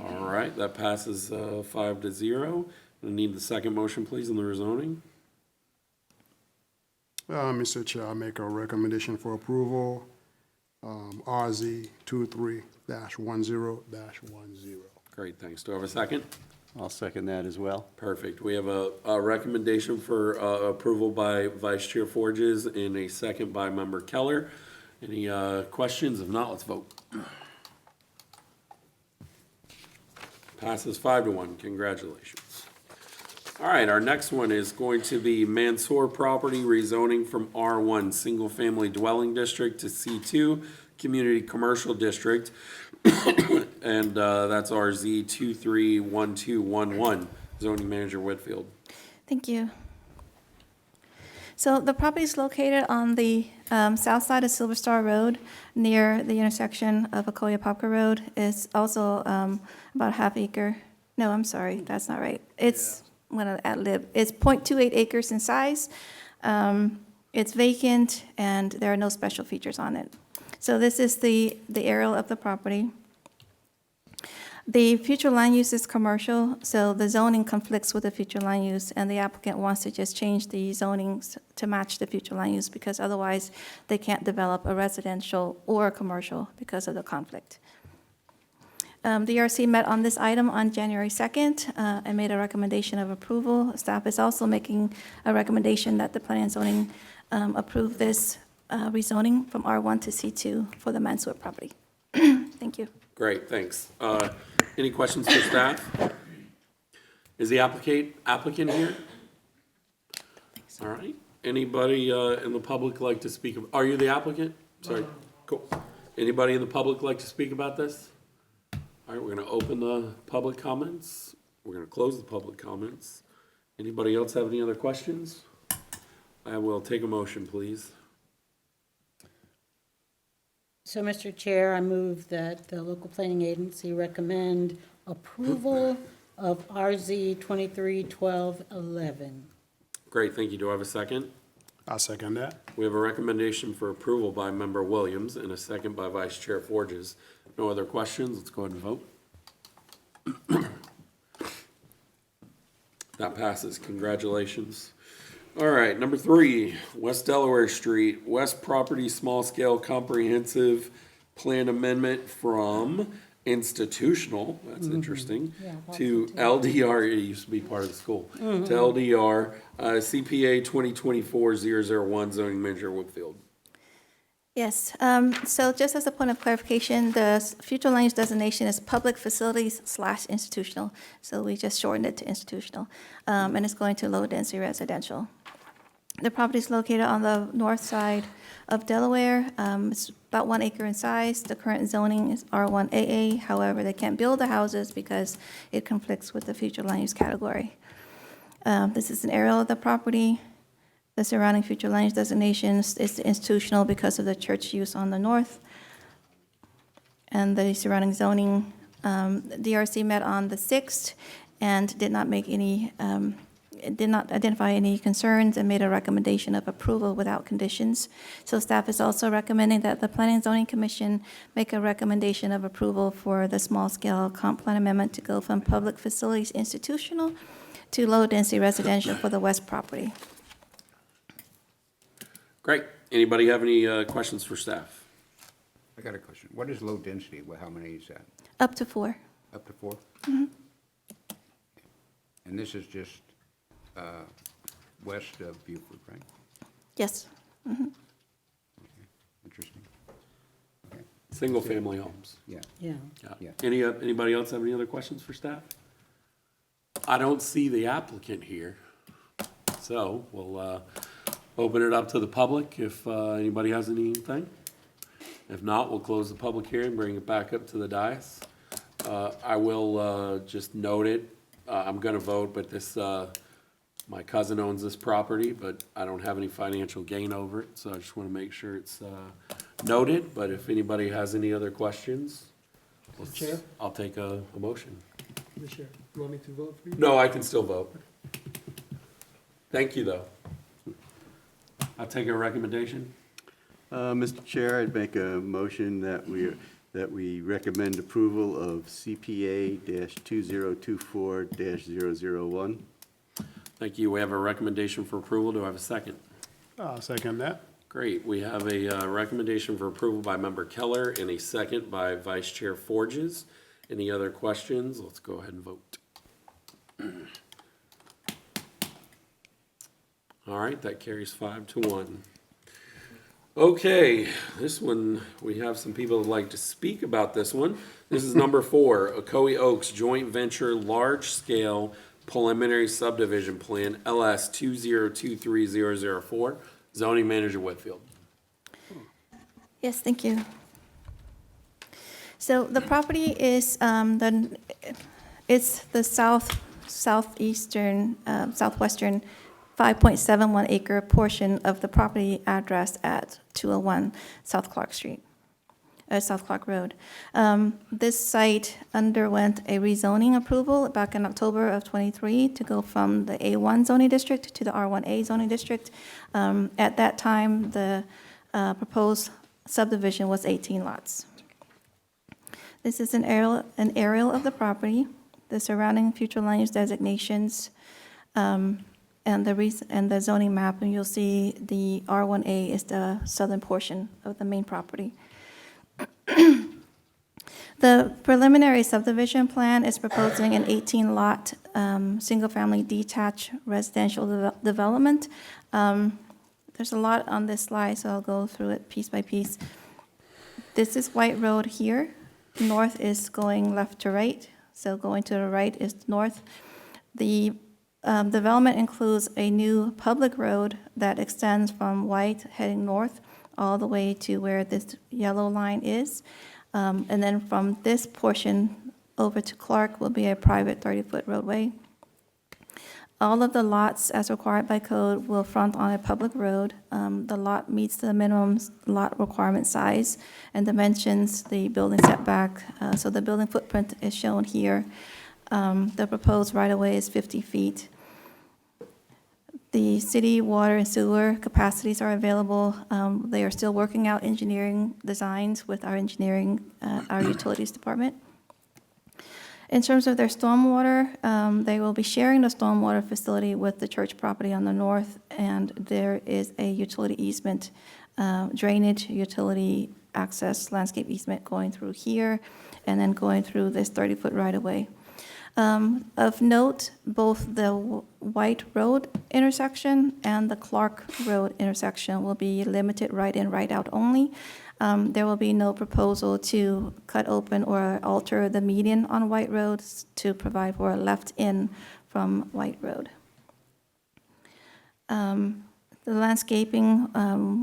Speaker 1: All right, that passes 5-0. I need the second motion, please, on the rezoning.
Speaker 14: Mr. Chair, I make a recommendation for approval, RZ 23-10-10.
Speaker 1: Great, thanks. Do I have a second?
Speaker 4: I'll second that as well.
Speaker 1: Perfect. We have a recommendation for approval by Vice Chair Forges and a second by member Keller. Any questions? If not, let's vote. Passes 5-1. Congratulations. All right, our next one is going to be Mansour property rezoning from R1 Single Family Dwelling District to C2 Community Commercial District. And that's RZ 231211. Zoning Manager Whitfield.
Speaker 6: Thank you. So the property is located on the south side of Silver Star Road, near the intersection of Ocoee and Popka Road. It's also about half acre. No, I'm sorry, that's not right. It's, I'm gonna ad-lib. It's 0.28 acres in size. It's vacant, and there are no special features on it. So this is the aerial of the property. The future land use is commercial, so the zoning conflicts with the future land use, and the applicant wants to just change the zoning to match the future land use, because otherwise they can't develop a residential or a commercial because of the conflict. The ERC met on this item on January 2nd and made a recommendation of approval. Staff is also making a recommendation that the Planning and Zoning approve this rezoning from R1 to C2 for the Mansour property. Thank you.
Speaker 1: Great, thanks. Any questions for staff? Is the applicant here? All right. Anybody in the public like to speak? Are you the applicant? Sorry. Cool. Anybody in the public like to speak about this? All right, we're going to open the public comments. We're going to close the public comments. Anybody else have any other questions? I will take a motion, please.
Speaker 15: So, Mr. Chair, I move that the local planning agency recommend approval of RZ 231211.
Speaker 1: Great, thank you. Do I have a second?
Speaker 14: I second that.
Speaker 1: We have a recommendation for approval by member Williams and a second by Vice Chair Forges. No other questions? Let's go ahead and vote. That passes. Congratulations. All right, number 3, West Delaware Street, West Property Small Scale Comprehensive Plan Amendment from institutional, that's interesting, to LDR, it used to be part of the school, to LDR, CPA 2024-001, Zoning Manager Whitfield.
Speaker 6: Yes, so just as a point of clarification, the future land use designation is public facilities / institutional. So we just shortened it to institutional, and it's going to low density residential. The property is located on the north side of Delaware. It's about 1 acre in size. The current zoning is R1AA. However, they can't build the houses because it conflicts with the future land use category. This is an aerial of the property. The surrounding future land use designations is institutional because of the church use on the north. And the surrounding zoning, DRC met on the 6th and did not make any, did not identify any concerns and made a recommendation of approval without conditions. So staff is also recommending that the Planning and Zoning Commission make a recommendation of approval for the small-scale comp plan amendment to go from public facilities institutional to low-density residential for the west property.
Speaker 1: Great. Anybody have any questions for staff?
Speaker 5: I got a question. What is low density? Well, how many is that?
Speaker 6: Up to 4.
Speaker 5: Up to 4?
Speaker 6: Mm-hmm.
Speaker 5: And this is just west of Buford, right?
Speaker 6: Yes.
Speaker 5: Interesting.
Speaker 1: Single-family homes.
Speaker 5: Yeah.
Speaker 15: Yeah.
Speaker 1: Yeah. Anybody else have any other questions for staff? I don't see the applicant here. So we'll open it up to the public if anybody has anything. If not, we'll close the public hearing, bring it back up to the dais. I will just note it. I'm going to vote, but this, my cousin owns this property, but I don't have any financial gain over it. So I just want to make sure it's noted. But if anybody has any other questions,
Speaker 10: Chair?
Speaker 1: I'll take a motion.
Speaker 10: Mr. Chair, you want me to vote for you?
Speaker 1: No, I can still vote. Thank you, though. I'll take a recommendation.
Speaker 4: Mr. Chair, I'd make a motion that we recommend approval of CPA-2024-001.
Speaker 1: Thank you. We have a recommendation for approval. Do I have a second?
Speaker 14: I'll second that.
Speaker 1: Great. We have a recommendation for approval by Member Keller and a second by Vice Chair Forges. Any other questions? Let's go ahead and vote. All right, that carries 5-1. Okay, this one, we have some people who'd like to speak about this one. This is number 4, Ocoee Oaks Joint Venture Large Scale Preliminary Subdivision Plan, LS 2023004. Zoning Manager Whitfield.
Speaker 6: Yes, thank you. So the property is it's the southwestern 5.71 acre portion of the property address at 201 South Clark Street, South Clark Road. This site underwent a rezoning approval back in October of '23 to go from the A1 zoning district to the R1A zoning district. At that time, the proposed subdivision was 18 lots. This is an aerial of the property, the surrounding future land use designations, and the zoning map, and you'll see the R1A is the southern portion of the main property. The preliminary subdivision plan is proposing an 18-lot, single-family detached residential development. There's a lot on this slide, so I'll go through it piece by piece. This is White Road here. North is going left to right, so going to the right is north. The development includes a new public road that extends from White heading north all the way to where this yellow line is. And then from this portion over to Clark will be a private 30-foot roadway. All of the lots, as required by code, will front on a public road. The lot meets the minimum lot requirement size and dimensions, the building setback. So the building footprint is shown here. The proposed right-of-way is 50 feet. The city water and sewer capacities are available. They are still working out engineering designs with our our utilities department. In terms of their stormwater, they will be sharing the stormwater facility with the church property on the north, and there is a utility easement, drainage, utility access, landscape easement going through here, and then going through this 30-foot right-of-way. Of note, both the White Road intersection and the Clark Road intersection will be limited right-in, right-out only. There will be no proposal to cut open or alter the median on White Road to provide for a left-in from White Road. The landscaping,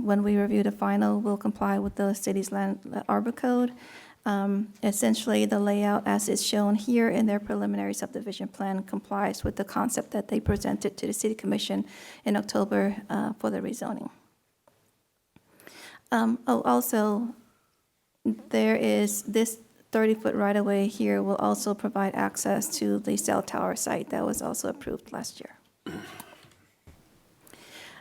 Speaker 6: when we review the final, will comply with the city's land arbor code. Essentially, the layout as is shown here in their preliminary subdivision plan complies with the concept that they presented to the City Commission in October for the rezoning. Also, there is this 30-foot right-of-way here will also provide access to the cell tower site that was also approved last year.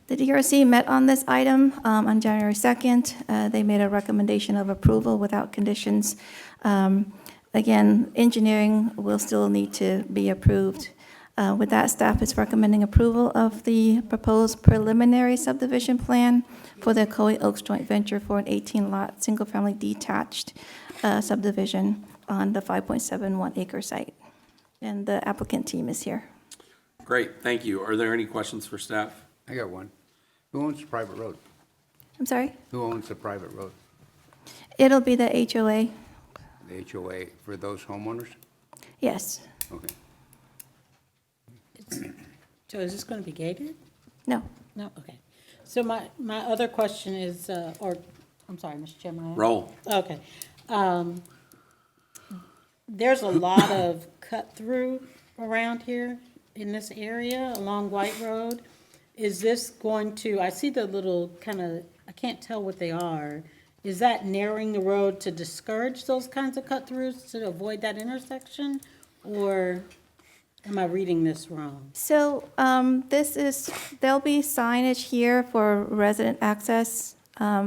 Speaker 6: The DRC met on this item on January 2nd. They made a recommendation of approval without conditions. Again, engineering will still need to be approved. With that, staff is recommending approval of the proposed preliminary subdivision plan for the Ocoee Oaks joint venture for an 18-lot, single-family detached subdivision on the 5.71 acre site. And the applicant team is here.
Speaker 1: Great, thank you. Are there any questions for staff?
Speaker 5: I got one. Who owns the private road?
Speaker 6: I'm sorry?
Speaker 5: Who owns the private road?
Speaker 6: It'll be the HOA,
Speaker 5: The HOA for those homeowners?
Speaker 6: yes.
Speaker 5: Okay.
Speaker 15: So is this going to be gated?
Speaker 6: No.
Speaker 15: No, okay. So my other question is, I'm sorry, Mr. Chairman.
Speaker 1: Roll.
Speaker 15: Okay. There's a lot of cut-through around here in this area along White Road. Is this going to, I see the little kind of, I can't tell what they are. Is that narrowing the road to discourage those kinds of cut-throughs to avoid that intersection? Or am I reading this wrong?
Speaker 6: So there'll be signage here for resident access.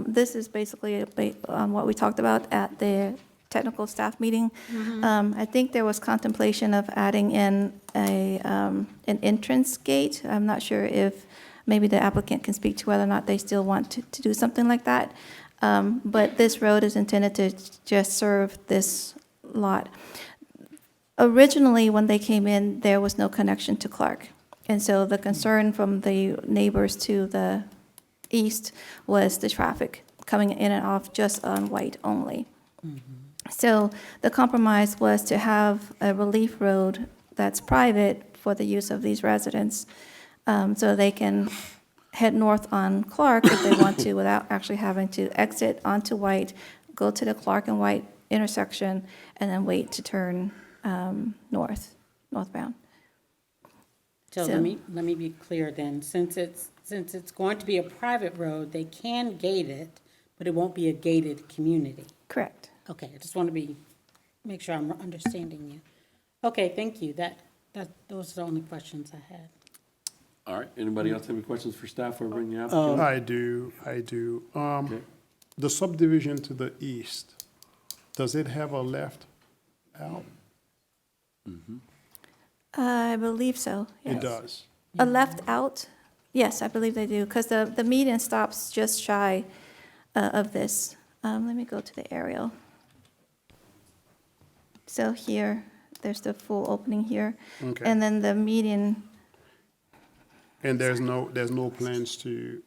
Speaker 6: This is basically on what we talked about at the technical staff meeting. I think there was contemplation of adding in an entrance gate. I'm not sure if maybe the applicant can speak to whether or not they still want to do something like that. But this road is intended to just serve this lot. Originally, when they came in, there was no connection to Clark. And so the concern from the neighbors to the east was the traffic coming in and off just on White only. So the compromise was to have a relief road that's private for the use of these residents, so they can head north on Clark if they want to without actually having to exit onto White, go to the Clark and White intersection, and then wait to turn northbound.
Speaker 15: So let me be clear then. Since it's going to be a private road, they can gate it, but it won't be a gated community.
Speaker 6: Correct.
Speaker 15: Okay, I just want to make sure I'm understanding you. Okay, thank you. Those are the only questions I had.
Speaker 1: All right, anybody else have any questions for staff or bring the applicant?
Speaker 14: I do.
Speaker 1: Okay.
Speaker 14: The subdivision to the east, does it have a left out?
Speaker 6: I believe so, yes.
Speaker 14: It does.
Speaker 6: A left out? Yes, I believe they do, because the median stops just shy of this. Let me go to the aerial. So here, there's the full opening here.
Speaker 14: Okay.
Speaker 6: And then the median,
Speaker 14: And there's no plans to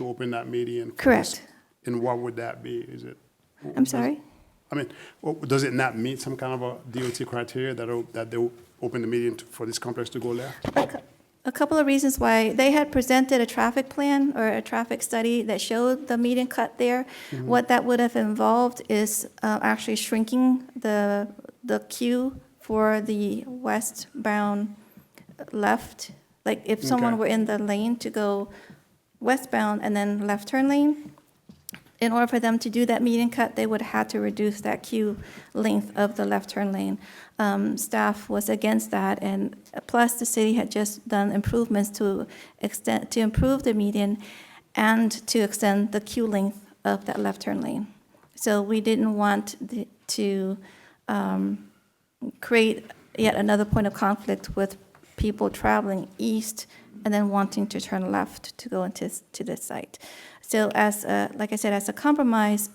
Speaker 14: open that median? for
Speaker 6: correct.
Speaker 14: this? And what would that be? Is it?
Speaker 6: I'm sorry?
Speaker 14: I mean, does it not meet some kind of a DOT criteria that they'll open the median for this complex to go left?
Speaker 6: A couple of reasons why. They had presented a traffic plan or a traffic study that showed the median cut there. What that would have involved is actually shrinking the queue for the westbound left. Like if someone
Speaker 14: Okay.
Speaker 6: were in the lane to go westbound and then left turn lane, in order for them to do that median cut, they would have had to reduce that queue length of the left turn lane. Staff was against that, and plus the city had just done improvements to improve the median and to extend the queue length of that left turn lane. So we didn't want to create yet another point of conflict with people traveling east and then wanting to turn left to go into this site. So like I said, as a compromise,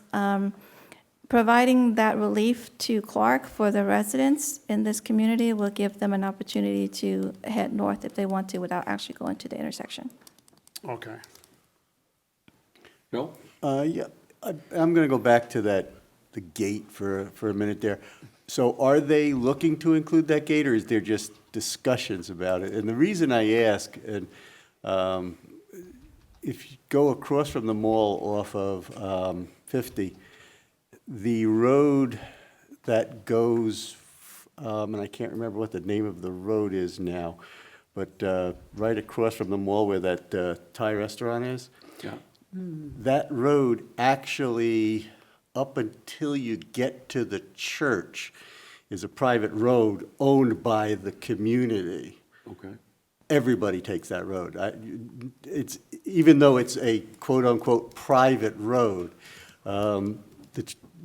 Speaker 6: providing that relief to Clark for the residents in this community will give them an opportunity to head north if they want to without actually going to the intersection.
Speaker 14: Okay.
Speaker 1: Bill?
Speaker 4: Yeah, I'm going to go back to the gate for a minute there. So are they looking to include that gate, or is there just discussions about it? And the reason I ask, and if you go across from the mall off of 50, the road that goes, and I can't remember what the name of the road is now, but right across from the mall where that Thai restaurant is,
Speaker 1: Yeah.
Speaker 4: that road actually, up until you get to the church, is a private road owned by the community.
Speaker 1: Okay.
Speaker 4: Everybody takes that road. It's, even though it's a quote-unquote private road,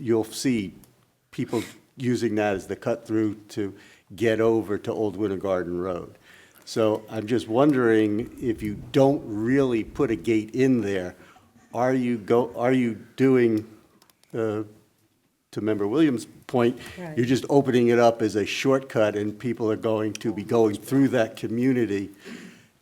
Speaker 4: you'll see people using that as the cut-through to get over to Old Winter Garden Road. So I'm just wondering, if you don't really put a gate in there, are you doing, to Member Williams' point,
Speaker 15: Right.
Speaker 4: you're just opening it up as a shortcut, and people are going to be going through that community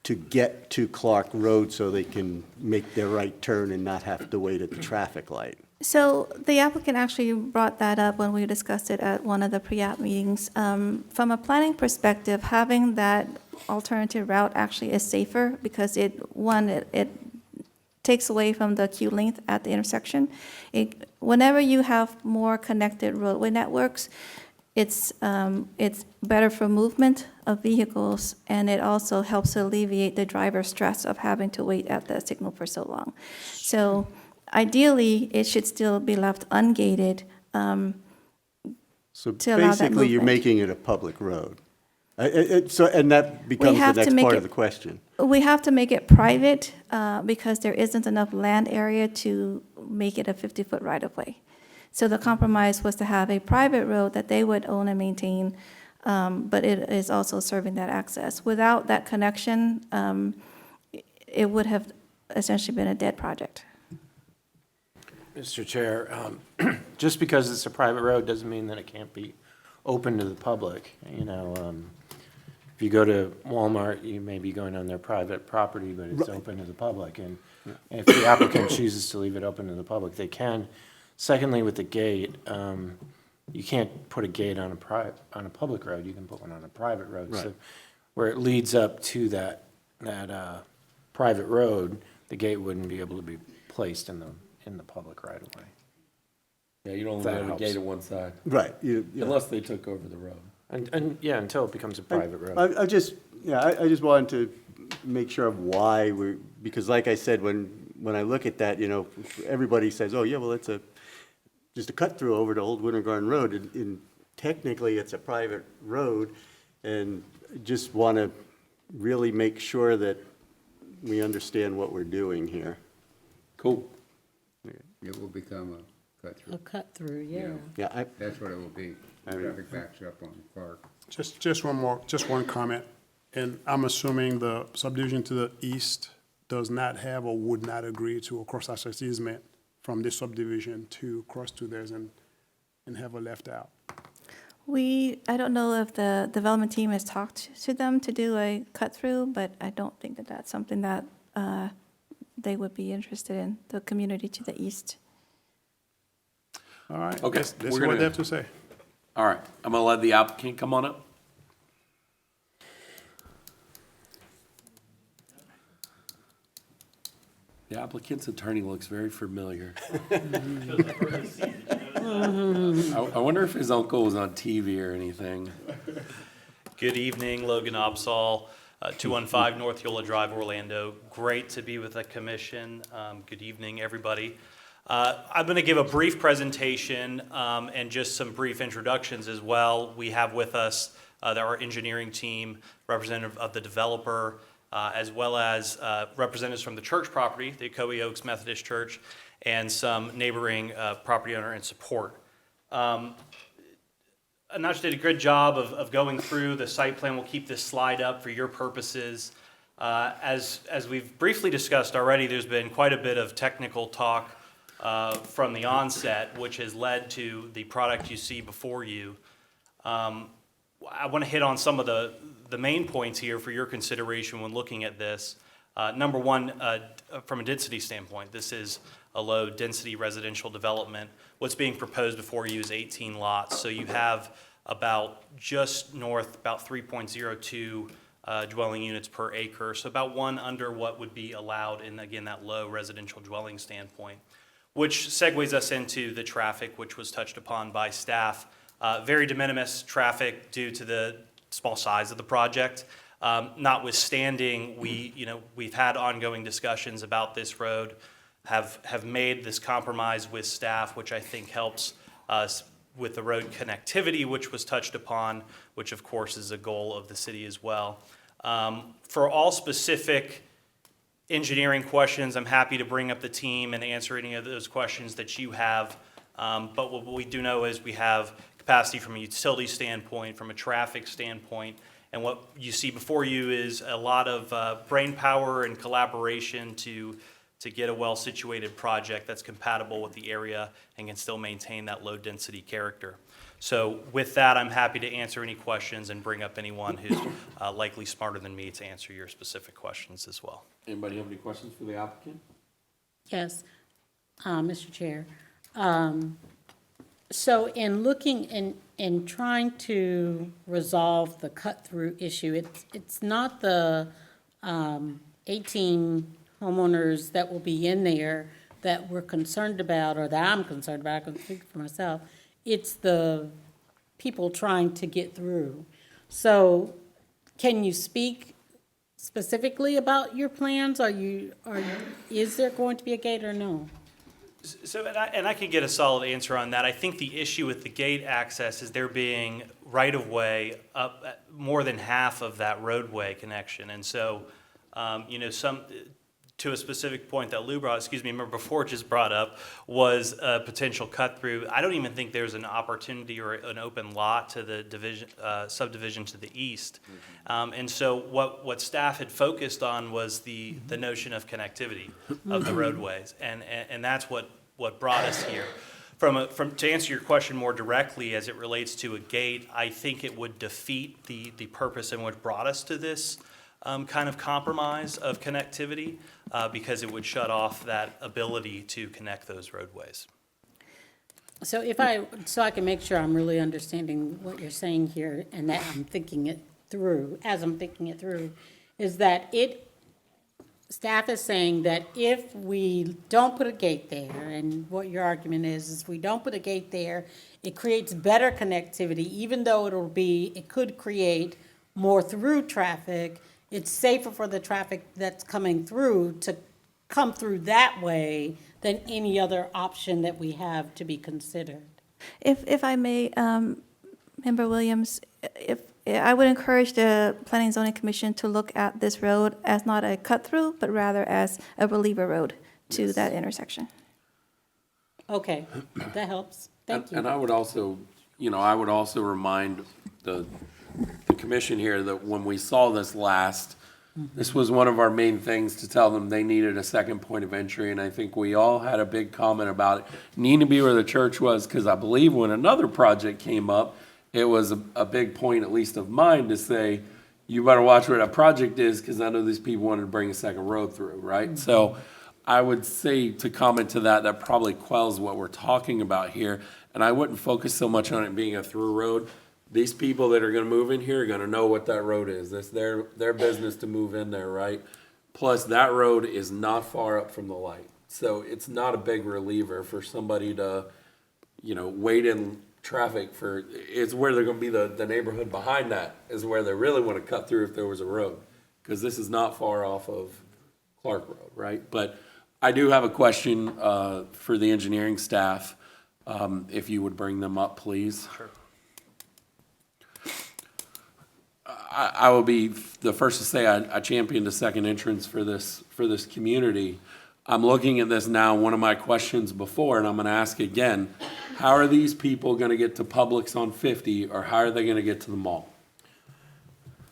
Speaker 4: to get to Clark Road so they can make their right turn and not have to wait at the traffic light?
Speaker 6: So the applicant actually brought that up when we discussed it at one of the pre-app meetings. From a planning perspective, having that alternative route actually is safer because it takes away from the queue length at the intersection. Whenever you have more connected roadway networks, it's better for movement of vehicles, and it also helps alleviate the driver's stress of having to wait at the signal for so long. So ideally, it should still be left ungated
Speaker 4: So
Speaker 6: to allow that
Speaker 4: basically, you're
Speaker 6: movement.
Speaker 4: making it a public road. And that becomes the
Speaker 6: have to
Speaker 4: next
Speaker 6: make
Speaker 4: part
Speaker 6: it-
Speaker 4: of the question.
Speaker 6: We have to make it private because there isn't enough land area to make it a 50-foot right-of-way. So the compromise was to have a private road that they would own and maintain, but it is also serving that access. Without that connection, it would have essentially been a dead project.
Speaker 16: Mr. Chair, just because it's a private road doesn't mean that it can't be open to the public. You know, if you go to Walmart, you may be going on their private property, but it's open to the public. And if the applicant chooses to leave it open to the public, they can. Secondly, with the gate, you can't put a gate on a public road. You can put one on a private road.
Speaker 4: Right.
Speaker 16: So where it leads up to that private road, the gate wouldn't be able to be placed in the public right of way.
Speaker 1: Yeah, you don't
Speaker 16: That
Speaker 1: have a
Speaker 16: helps.
Speaker 1: gate at one side,
Speaker 4: Right.
Speaker 1: unless they took over the road.
Speaker 16: And yeah, until it becomes a private road.
Speaker 4: I just wanted to make sure of why because like I said, when I look at that, everybody says, oh, yeah, well, it's just a cut through over to Old Winter Garden Road, and technically it's a private road, and just want to really make sure that we understand what we're doing here.
Speaker 1: Cool.
Speaker 5: It will become a cut-through.
Speaker 15: A cut-through, yeah.
Speaker 4: Yeah,
Speaker 5: That's what it will be. Traffic backs up on Clark.
Speaker 14: Just one comment, and I'm assuming the subdivision to the east does not have or would not agree to a cross-access easement from this subdivision to cross to theirs and have a left out.
Speaker 6: I don't know if the development team has talked to them to do a cut-through, but I don't think that that's something that they would be interested in, the community to the east.
Speaker 14: All right.
Speaker 1: Okay,
Speaker 14: Let's
Speaker 1: we're
Speaker 14: see
Speaker 1: gonna-
Speaker 14: what they have to say.
Speaker 1: All right, I'm gonna let the applicant come on up. The applicant's attorney looks very familiar. I wonder if his uncle was on TV or anything.
Speaker 17: Good evening, Logan Opsahl, 215 North Yola Drive, Orlando. Great to be with the commission. Good evening, everybody. I'm going to give a brief presentation and just some brief introductions as well. We have with us our engineering team, representative of the developer, as well as representatives from the church property, the Ocoee Oaks Methodist Church, and some neighboring property owner and support. Anaj did a good job of going through the site plan. We'll keep this slide up for your purposes. As we've briefly discussed already, there's been quite a bit of technical talk from the onset, which has led to the product you see before you. I want to hit on some of the main points here for your consideration when looking at this. Number one, from a density standpoint, this is a low-density residential development. What's being proposed before you is 18 lots. So you have about just north, about 3.02 dwelling units per acre. So about one under what would be allowed in, again, that low residential dwelling standpoint, which segues us into the traffic, which was touched upon by staff. Very de minimis traffic due to the small size of the project. Notwithstanding, we've had ongoing discussions about this road, have made this compromise with staff, which I think helps us with the road connectivity, which was touched upon, which of course is a goal of the city as well. For all specific engineering questions, I'm happy to bring up the team and answer any of those questions that you have. But what we do know is we have capacity from a utility standpoint, from a traffic standpoint, and what you see before you is a lot of brain power and collaboration to get a well-situated project that's compatible with the area and can still maintain that low-density character. So with that, I'm happy to answer any questions and bring up anyone who's likely smarter than me to answer your specific questions as well.
Speaker 1: Anybody have any questions for the applicant?
Speaker 15: Yes, Mr. Chair. So in looking, in trying to resolve the cut-through issue, it's not the 18 homeowners that will be in there that we're concerned about, or that I'm concerned about, I can speak for myself. It's the people trying to get through. So can you speak specifically about your plans? Is there going to be a gate or no?
Speaker 17: So, and I can get a solid answer on that. I think the issue with the gate access is there being right-of-way up more than half of that roadway connection. And so, to a specific point that Lou brought, remember before just brought up, was a potential cut-through. I don't even think there's an opportunity or an open lot to the subdivision to the east. And so what staff had focused on was the notion of connectivity of the roadways. And that's what brought us here. To answer your question more directly as it relates to a gate, I think it would defeat the purpose and what brought us to this kind of compromise of connectivity because it would shut off that ability to connect those roadways.
Speaker 15: So I can make sure I'm really understanding what you're saying here and that I'm thinking it through, is that staff is saying that if we don't put a gate there, and what your argument is we don't put a gate there, it creates better connectivity, even though it could create more through traffic. It's safer for the traffic that's coming through to come through that way than any other option that we have to be considered.
Speaker 6: If I may, Member Williams, I would encourage the Planning and Zoning Commission to look at this road as not a cut-through, but rather as a reliever road to that intersection.
Speaker 15: Okay, that helps. Thank you.
Speaker 1: And I would also, remind the commission here that when we saw this last, this was one of our main things to tell them they needed a second point of entry, and I think we all had a big comment about it needing to be where the church was, because I believe when another project came up, it was a big point, at least of mine, to say, you better watch where that project is, because I know these people wanted to bring a second road through, right? So I would say to comment to that probably quells what we're talking about here, and I wouldn't focus so much on it being a through road. These people that are gonna move in here are gonna know what that road is. That's their business to move in there, right? Plus, that road is not far up from the light. So it's not a big reliever for somebody to, wait in traffic it's where they're gonna be the neighborhood behind that is where they really wanna cut through if there was a road. Because this is not far off of Clark Road, right? But I do have a question, for the engineering staff, if you would bring them up, please.
Speaker 17: Sure.
Speaker 1: I will be the first to say I championed a second entrance for this community. I'm looking at this now, one of my questions before, and I'm gonna ask again, how are these people gonna get to Publix on 50, or how are they gonna get to the mall?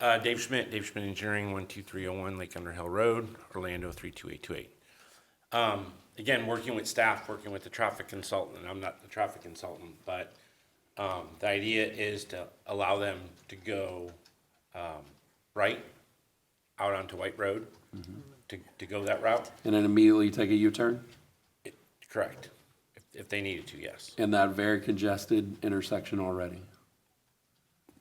Speaker 18: Dave Schmidt Engineering, 12301 Lake Underhill Road, Orlando 32828. Again, working with staff, working with the traffic consultant, I'm not the traffic consultant, but the idea is to allow them to go right out onto White Road to go that route.
Speaker 1: And then immediately take a U-turn?
Speaker 18: Correct. If they needed to, yes.
Speaker 1: In that very congested intersection already?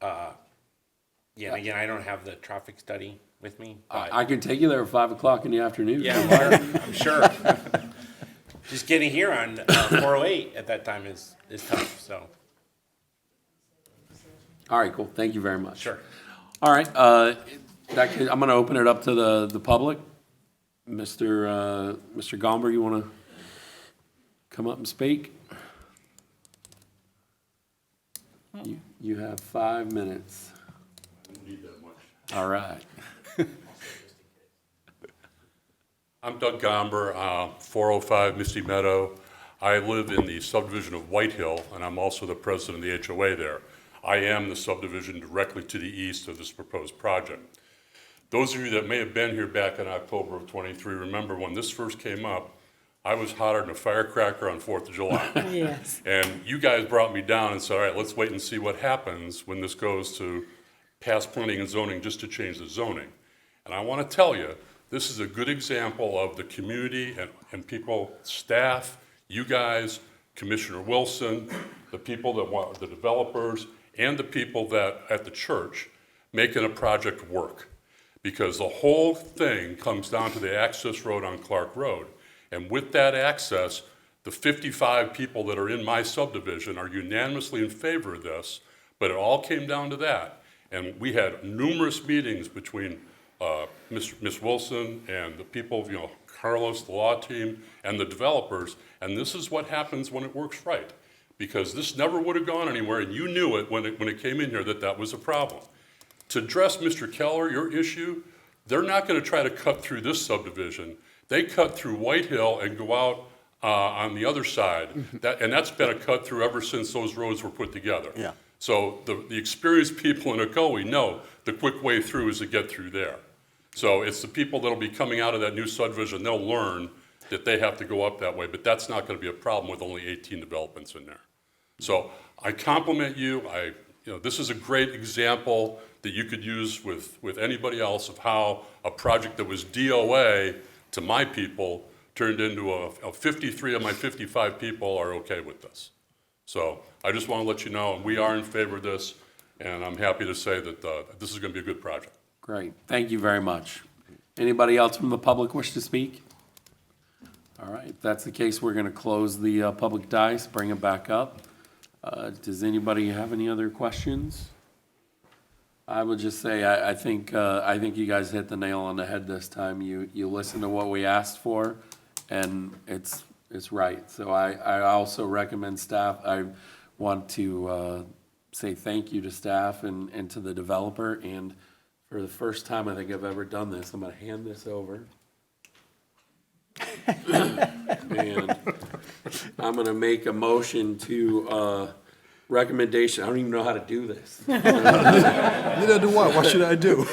Speaker 18: Yeah, again, I don't have the traffic study with me. But
Speaker 1: I can take you there at 5 o'clock in the afternoon.
Speaker 18: yeah, I'm sure. Just getting here on 408 at that time is tough, so.
Speaker 1: All right, cool. Thank you very much.
Speaker 18: Sure.
Speaker 1: All right, I'm going to open it up to the public. Mr. Gomber, you want to come up and speak? You have 5 minutes.
Speaker 19: I don't need that much.
Speaker 1: All right.
Speaker 19: I'm Doug Gomber, 405 Misty Meadow. I live in the subdivision of White Hill, and I'm also the president of the HOA there. I am the subdivision directly to the east of this proposed project. Those of you that may have been here back in October of '23 remember when this first came up, I was hotter than a firecracker on 4th of July.
Speaker 15: Yes.
Speaker 19: And you guys brought me down and said, all right, let's wait and see what happens when this goes to past planning and zoning just to change the zoning. And I want to tell you, this is a good example of the community and people, staff, you guys, Commissioner Wilson, the people that want, the developers, and the people that at the church making a project work. Because the whole thing comes down to the access road on Clark Road. And with that access, the 55 people that are in my subdivision are unanimously in favor of this, but it all came down to that. And we had numerous meetings between Ms. Wilson and the people, you know, Carlos, the law team, and the developers, and this is what happens when it works right. Because this never would have gone anywhere, and you knew it when it came in here that that was a problem. To address Mr. Keller, your issue, they're not going to try to cut through this subdivision. They cut through White Hill and go out on the other side. And that's been a cut through ever since those roads were put together.
Speaker 4: Yeah.
Speaker 19: So the experienced people in Ocoee know the quick way through is to get through there. So it's the people that'll be coming out of that new subdivision, they'll learn that they have to go up that way, but that's not going to be a problem with only 18 developments in there. So I compliment you. This is a great example that you could use with anybody else of how a project that was DOA to my people turned into a 53 of my 55 people are okay with this. So I just want to let you know, we are in favor of this, and I'm happy to say that this is going to be a good project.
Speaker 1: Great, thank you very much. Anybody else from the public wish to speak? All right, if that's the case, we're going to close the public dice, bring it back up. Does anybody have any other questions? I would just say, I think you guys hit the nail on the head this time. You listened to what we asked for, and it's right. So I also recommend staff, I want to say thank you to staff and to the developer, and for the first time I think I've ever done this, I'm gonna hand this over. And I'm gonna make a motion to, recommendation, I don't even know how to do this.
Speaker 14: You gotta do what? What should I do?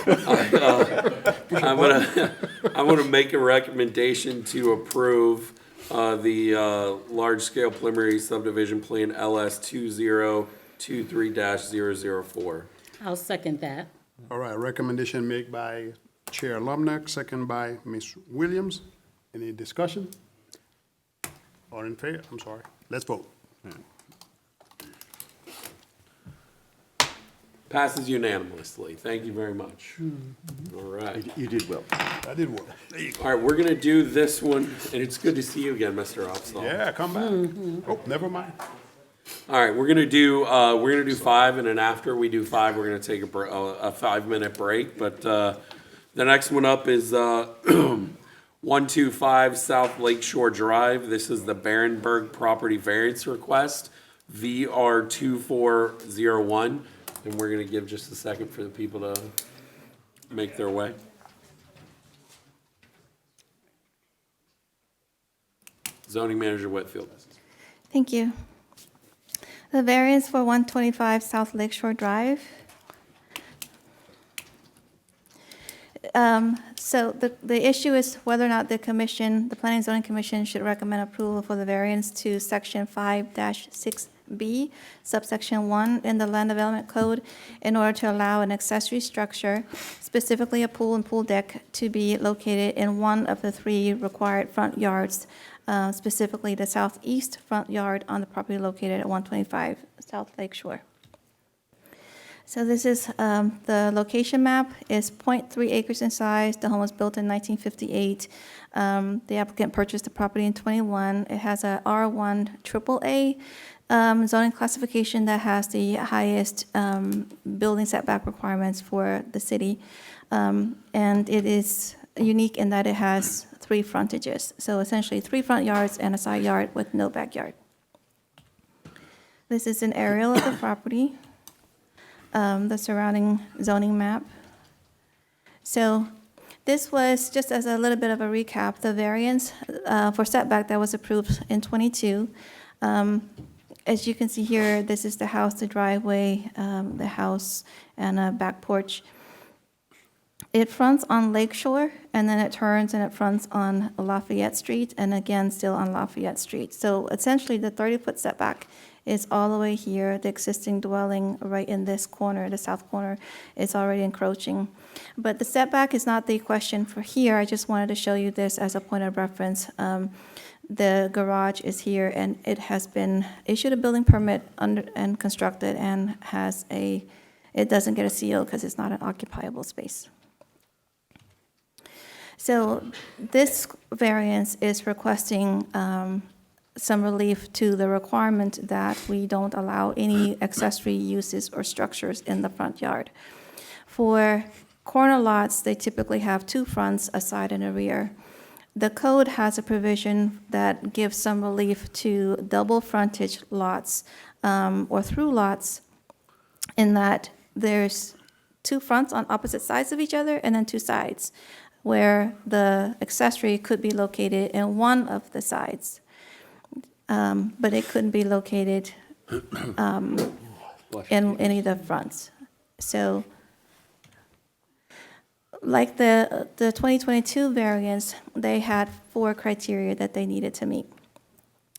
Speaker 1: I'm gonna make a recommendation to approve the large-scale preliminary subdivision plan LS 2023-004.
Speaker 15: I'll second that.
Speaker 14: All right, recommendation made by Chair Lumnack, second by Ms. Williams. Any discussion? All in favor? I'm sorry. Let's vote.
Speaker 1: Passes unanimously. Thank you very much. All right.
Speaker 4: You did well.
Speaker 14: I did well. There you go.
Speaker 1: All right, we're gonna do this one, and it's good to see you again, Mr. Opsahl.
Speaker 14: Yeah, come back. Oh, never mind.
Speaker 1: All right, we're gonna do 5, and then after we do 5, we're gonna take a 5-minute break. But the next one up is 125 South Lakeshore Drive. This is the Barenberg property variance request, VR 2401. And we're gonna give just a second for the people to make their way. Zoning Manager Whitfield.
Speaker 6: Thank you. The variance for 125 South Lakeshore Drive. So the issue is whether or not the commission, the Planning and Zoning Commission, should recommend approval for the variance to Section 5-6B, subsection 1 in the Land Development Code in order to allow an accessory structure, specifically a pool and pool deck, to be located in one of the 3 required front yards, specifically the southeast front yard on the property located at 125 South Lakeshore. So this is, the location map is 0.3 acres in size. The home was built in 1958. The applicant purchased the property in 21. It has a R1 AAA zoning classification that has the highest building setback requirements for the city. And it is unique in that it has 3 frontages. So essentially 3 front yards and a side yard with no backyard. This is an aerial of the property. The surrounding zoning map. So this was, just as a little bit of a recap, the variance for setback that was approved in 22. As you can see here, this is the house, the driveway, the house, and a back porch. It fronts on Lake Shore, and then it turns and it fronts on Lafayette Street, and again, still on Lafayette Street. So essentially, the 30-foot setback is all the way here. The existing dwelling right in this corner, the south corner, is already encroaching. But the setback is not the question for here. I just wanted to show you this as a point of reference. The garage is here, and it has been issued a building permit and constructed, and it doesn't get a CO because it's not an occupiable space. So this variance is requesting some relief to the requirement that we don't allow any accessory uses or structures in the front yard. For corner lots, they typically have two fronts, a side and a rear. The code has a provision that gives some relief to double frontage lots or through lots, in that there's two fronts on opposite sides of each other and then two sides, where the accessory could be located in one of the sides, but it couldn't be located in any of the fronts. So, like the 2022 variance, they had 4 criteria that they needed to meet.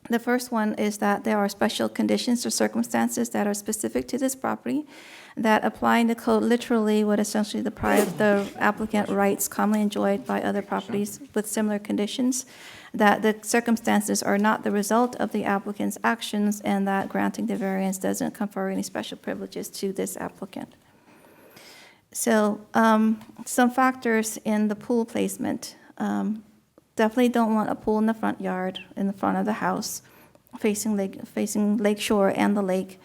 Speaker 6: The first one is that there are special conditions or circumstances that are specific to this property that, applying the code literally, would essentially deprive the applicant rights commonly enjoyed by other properties with similar conditions, that the circumstances are not the result of the applicant's actions, and that granting the variance doesn't confer any special privileges to this applicant. So some factors in the pool placement. Definitely don't want a pool in the front yard, in the front of the house, facing Lake Shore and the lake.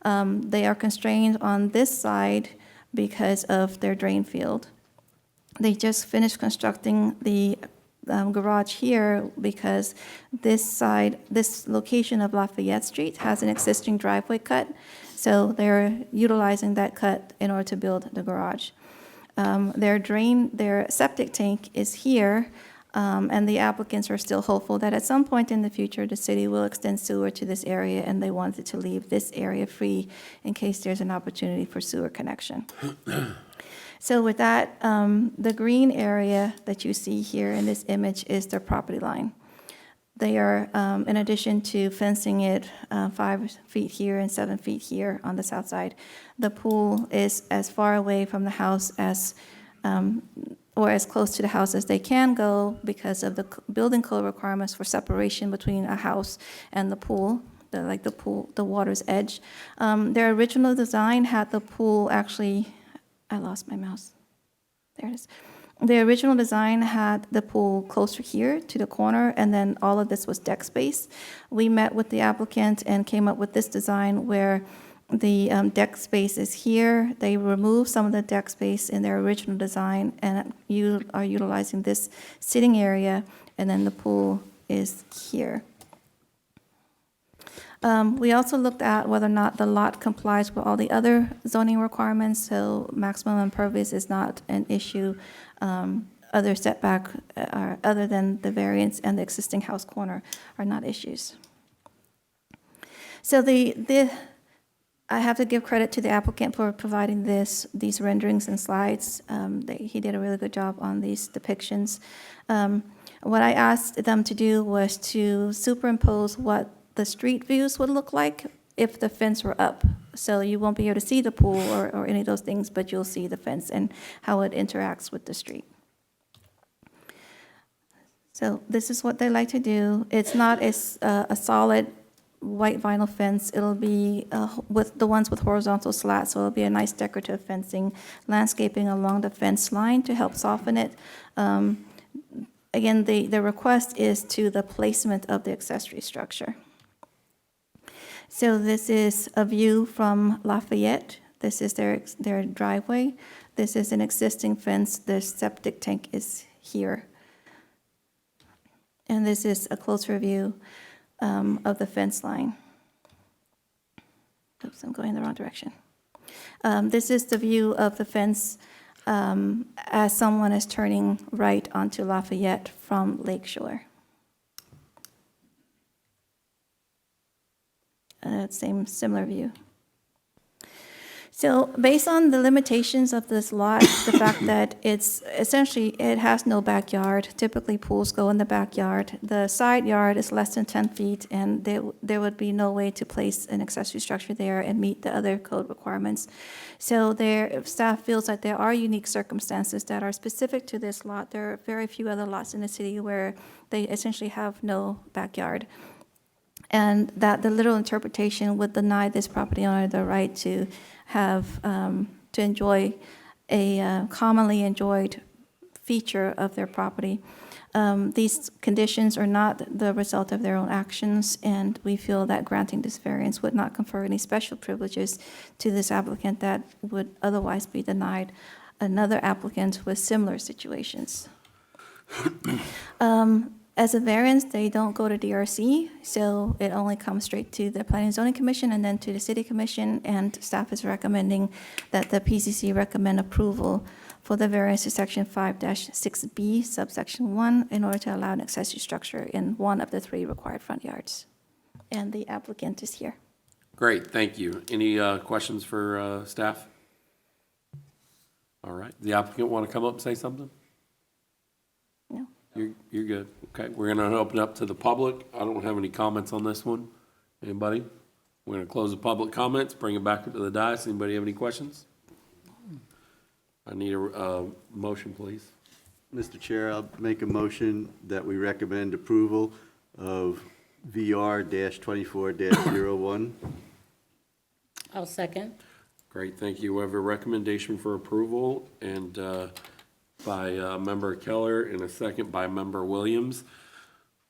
Speaker 6: They are constrained on this side because of their drain field. They just finished constructing the garage here because this location of Lafayette Street has an existing driveway cut, so they're utilizing that cut in order to build the garage. Their septic tank is here, and the applicants are still hopeful that at some point in the future, the city will extend sewer to this area, and they wanted to leave this area free in case there's an opportunity for sewer connection. So with that, the green area that you see here in this image is their property line. They are, in addition to fencing it 5 feet here and 7 feet here on the south side, the pool is as far away from the house as, or as close to the house as they can go because of the building code requirements for separation between a house and the pool, the water's edge. Their original design had the pool actually, I lost my mouse. There it is. The original design had the pool closer here to the corner, and then all of this was deck space. We met with the applicant and came up with this design where the deck space is here. They removed some of the deck space in their original design and you are utilizing this sitting area, and then the pool is here. We also looked at whether or not the lot complies with all the other zoning requirements, so maximum impervious is not an issue. Other setback, other than the variance and the existing house corner, are not issues. So I have to give credit to the applicant for providing these renderings and slides. He did a really good job on these depictions. What I asked them to do was to superimpose what the street views would look like if the fence were up. So you won't be able to see the pool or any of those things, but you'll see the fence and how it interacts with the street. So this is what they like to do. It's not a solid white vinyl fence. It'll be with the ones with horizontal slats, so it'll be a nice decorative fencing, landscaping along the fence line to help soften it. Again, the request is to the placement of the accessory structure. So this is a view from Lafayette. This is their driveway. This is an existing fence. The septic tank is here. And this is a closer view of the fence line. Oops, I'm going in the wrong direction. This is the view of the fence as someone is turning right onto Lafayette from Lakeshore. Similar view. So based on the limitations of this lot, the fact that it's essentially, it has no backyard. Typically pools go in the backyard. The side yard is less than 10 feet and there would be no way to place an accessory structure there and meet the other code requirements. So staff feels that there are unique circumstances that are specific to this lot. There are very few other lots in the city where they essentially have no backyard. And that the literal interpretation would deny this property owner the right to have, to enjoy a commonly enjoyed feature of their property. These conditions are not the result of their own actions, and we feel that granting this variance would not confer any special privileges to this applicant that would otherwise be denied another applicant with similar situations. As a variance, they don't go to DRC, so it only comes straight to the Planning and Zoning Commission and then to the City Commission, and staff is recommending that the PCC recommend approval for the variance to Section 5-6B, subsection 1, in order to allow an accessory structure in one of the 3 required front yards. And the applicant is here.
Speaker 1: Great, thank you. Any questions for staff? All right, the applicant want to come up and say something?
Speaker 6: No.
Speaker 1: You're good. Okay, we're going to open up to the public. I don't have any comments on this one. Anybody? We're going to close the public comments, bring it back up to the dais. Anybody have any questions? I need a motion, please.
Speaker 4: Mr. Chair, I'll make a motion that we recommend approval of VR-24-01.
Speaker 15: I'll second.
Speaker 1: Great, thank you. We have a recommendation for approval and by Member Keller and a second by Member Williams.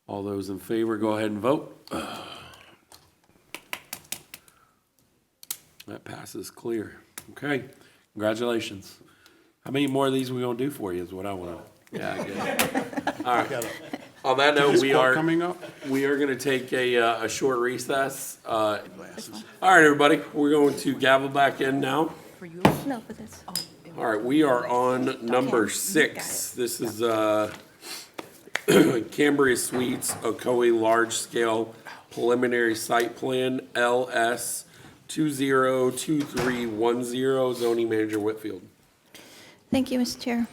Speaker 1: All those in favor, go ahead and vote. That passes clear. Okay, congratulations. How many more of these we gonna do for you is what I want to. Yeah, I get it. All right. On that note, we are
Speaker 14: coming up.
Speaker 1: We are going to take a short recess. All right, everybody, we're going to gavel back in now.
Speaker 6: No, for this.
Speaker 1: All right, we are on number 6. This is Cambria Suites, Ocoee Large Scale Preliminary Site Plan, LS 202310, Zoning Manager Whitfield.
Speaker 6: Thank you, Mr. Chair.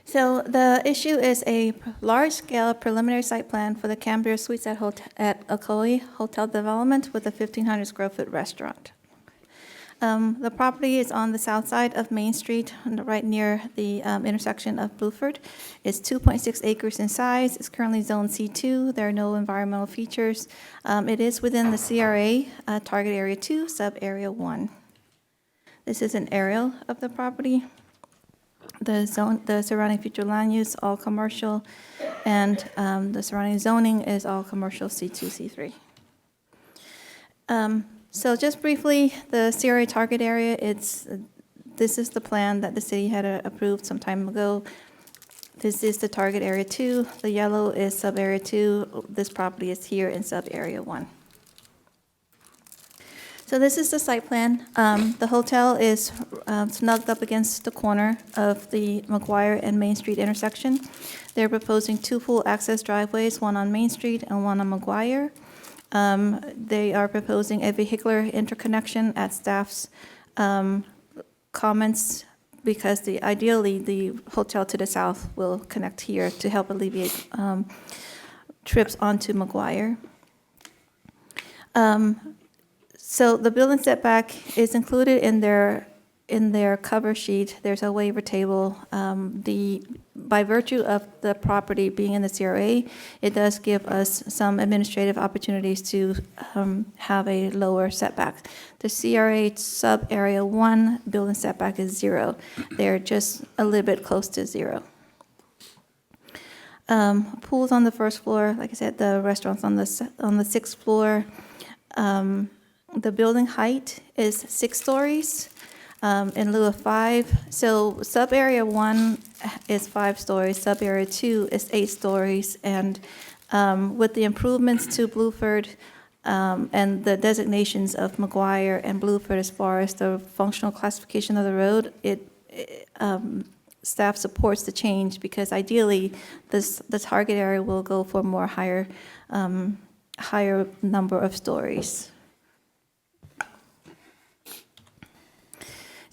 Speaker 6: So the issue is a large-scale preliminary site plan for the Cambria Suites at Ocoee Hotel Development with a 1,500 square foot restaurant. The property is on the south side of Main Street, right near the intersection of Bluford. It's 2.6 acres in size. It's currently Zone C2. There are no environmental features. It is within the CRA Target Area 2, Sub Area 1. This is an aerial of the property. The surrounding future land use, all commercial, and the surrounding zoning is all commercial C2, C3. So just briefly, the CRA target area, this is the plan that the city had approved some time ago. This is the target area 2. The yellow is sub area 2. This property is here in sub area 1. So this is the site plan. The hotel is snugged up against the corner of the McGuire and Main Street intersection. They're proposing 2 full access driveways, one on Main Street and one on McGuire. They are proposing a vehicular interconnection at staff's comments because ideally the hotel to the south will connect here to help alleviate trips onto McGuire. So the building setback is included in their cover sheet. There's a waiver table. By virtue of the property being in the CRA, it does give us some administrative opportunities to have a lower setback. The CRA sub area 1 building setback is 0. They're just a little bit close to 0. Pools on the first floor. Like I said, the restaurant's on the 6th floor. The building height is 6 stories in lieu of 5. So sub area 1 is 5 stories, sub area 2 is 8 stories, and with the improvements to Bluford and the designations of McGuire and Bluford as far as the functional classification of the road, staff supports the change because ideally the target area will go for more higher number of stories.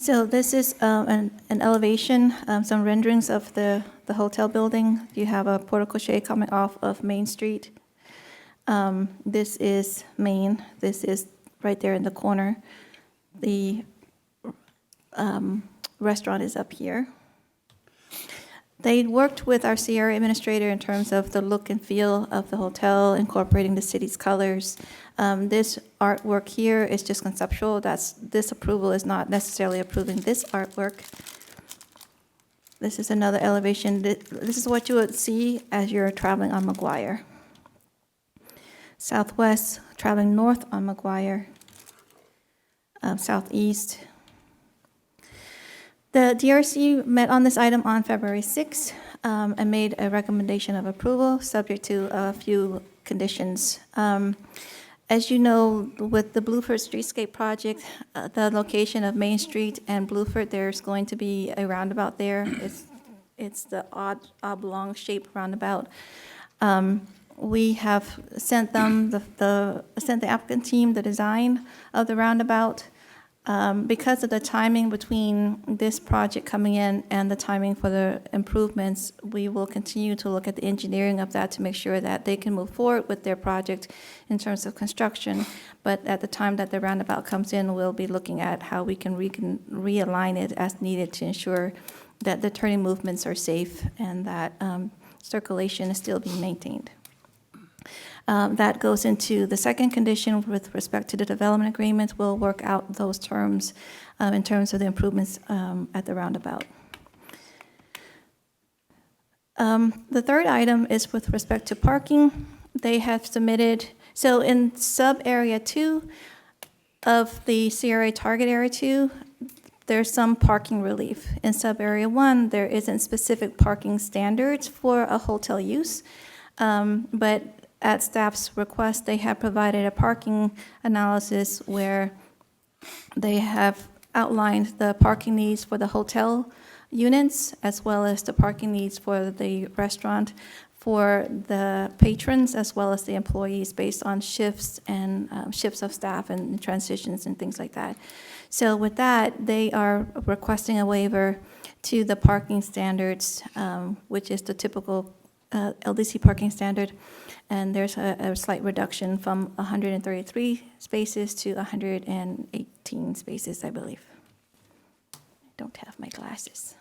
Speaker 6: So this is an elevation, some renderings of the hotel building. You have a porte-cochere coming off of Main Street. This is Main. This is right there in the corner. The restaurant is up here. They worked with our CRA administrator in terms of the look and feel of the hotel, incorporating the city's colors. This artwork here is just conceptual. This approval is not necessarily approving this artwork. This is another elevation. This is what you would see as you're traveling on McGuire. Southwest, traveling north on McGuire. Southeast. The DRC met on this item on February 6th and made a recommendation of approval, subject to a few conditions. As you know, with the Blueford Streetscape project, the location of Main Street and Blueford, there's going to be a roundabout there. It's the oblong-shaped roundabout. We have sent them sent the applicant team the design of the roundabout. Because of the timing between this project coming in and the timing for the improvements, we will continue to look at the engineering of that to make sure that they can move forward with their project in terms of construction. But at the time that the roundabout comes in, we'll be looking at how we can realign it as needed to ensure that the turning movements are safe and that circulation is still being maintained. That goes into the second condition with respect to the development agreement. We'll work out those terms in terms of the improvements at the roundabout. The third item is with respect to parking. They have submitted, so in sub-area 2 of the CRA target area 2, there's some parking relief. In sub-area 1, there isn't specific parking standards for a hotel use, but at staff's request, they have provided a parking analysis where they have outlined the parking needs for the hotel units as well as the parking needs for the restaurant, for the patrons as well as the employees based on shifts and shifts of staff and transitions and things like that. So with that, they are requesting a waiver to the parking standards, which is the typical LDC parking standard. And there's a slight reduction from 133 spaces to 118 spaces, I believe. I don't have my glasses.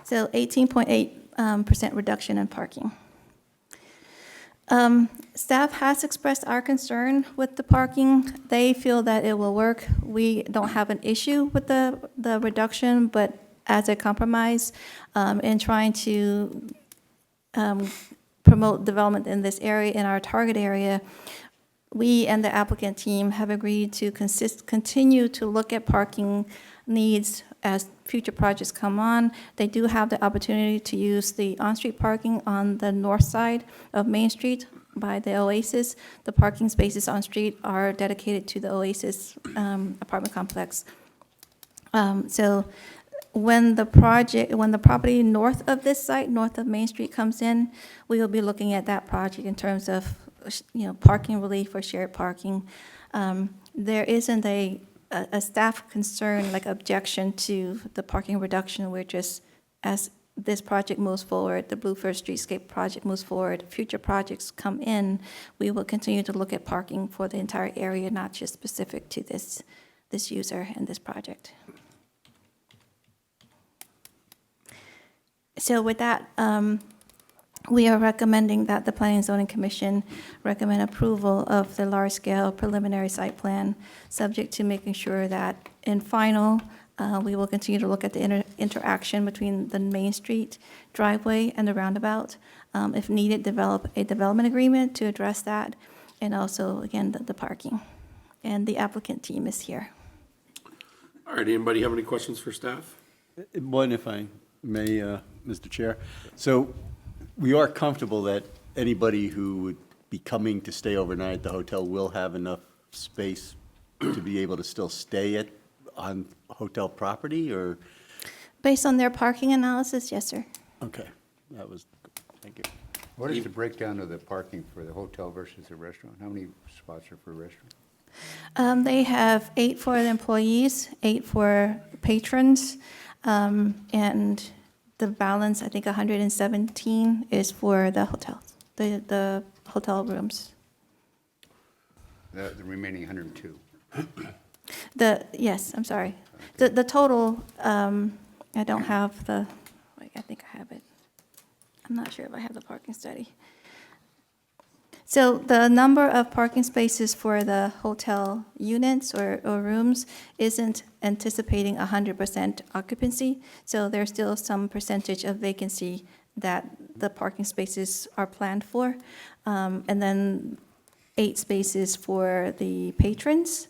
Speaker 6: So 18.8% reduction in parking. Staff has expressed our concern with the parking. They feel that it will work. We don't have an issue with the reduction, but as a compromise in trying to promote development in this area, in our target area, we and the applicant team have agreed to continue to look at parking needs as future projects come on. They do have the opportunity to use the on-street parking on the north side of Main Street by the Oasis. The parking spaces on street are dedicated to the Oasis apartment complex. So when the property north of this site, north of Main Street comes in, we will be looking at that project in terms of, parking relief or shared parking. There isn't a staff concern, like objection to the parking reduction. We're just, as this project moves forward, the Blueford Streetscape project moves forward, future projects come in, we will continue to look at parking for the entire area, not just specific to this user and this project. So with that, we are recommending that the Planning and Zoning Commission recommend approval of the large-scale preliminary site plan, subject to making sure that in final, we will continue to look at the interaction between the Main Street driveway and the roundabout. If needed, develop a development agreement to address that, and also, again, the parking. And the applicant team is here.
Speaker 1: All right, anybody have any questions for staff?
Speaker 4: One, if I may, Mr. Chair. So we are comfortable that anybody who would be coming to stay overnight at the hotel will have enough space to be able to still stay on hotel property, or?
Speaker 6: Based on their parking analysis, yes, sir.
Speaker 4: Okay, thank you.
Speaker 5: What is the breakdown of the parking for the hotel versus the restaurant? How many spots are for a restaurant?
Speaker 6: They have 8 for the employees, 8 for patrons, and the balance, I think 117, is for the hotels, the hotel rooms.
Speaker 5: The remaining 102.
Speaker 6: Yes, I'm sorry. The total, I don't have the, wait, I think I have it. I'm not sure if I have the parking study. So the number of parking spaces for the hotel units or rooms isn't anticipating 100% occupancy. So there's still some percentage of vacancy that the parking spaces are planned for. And then 8 spaces for the patrons,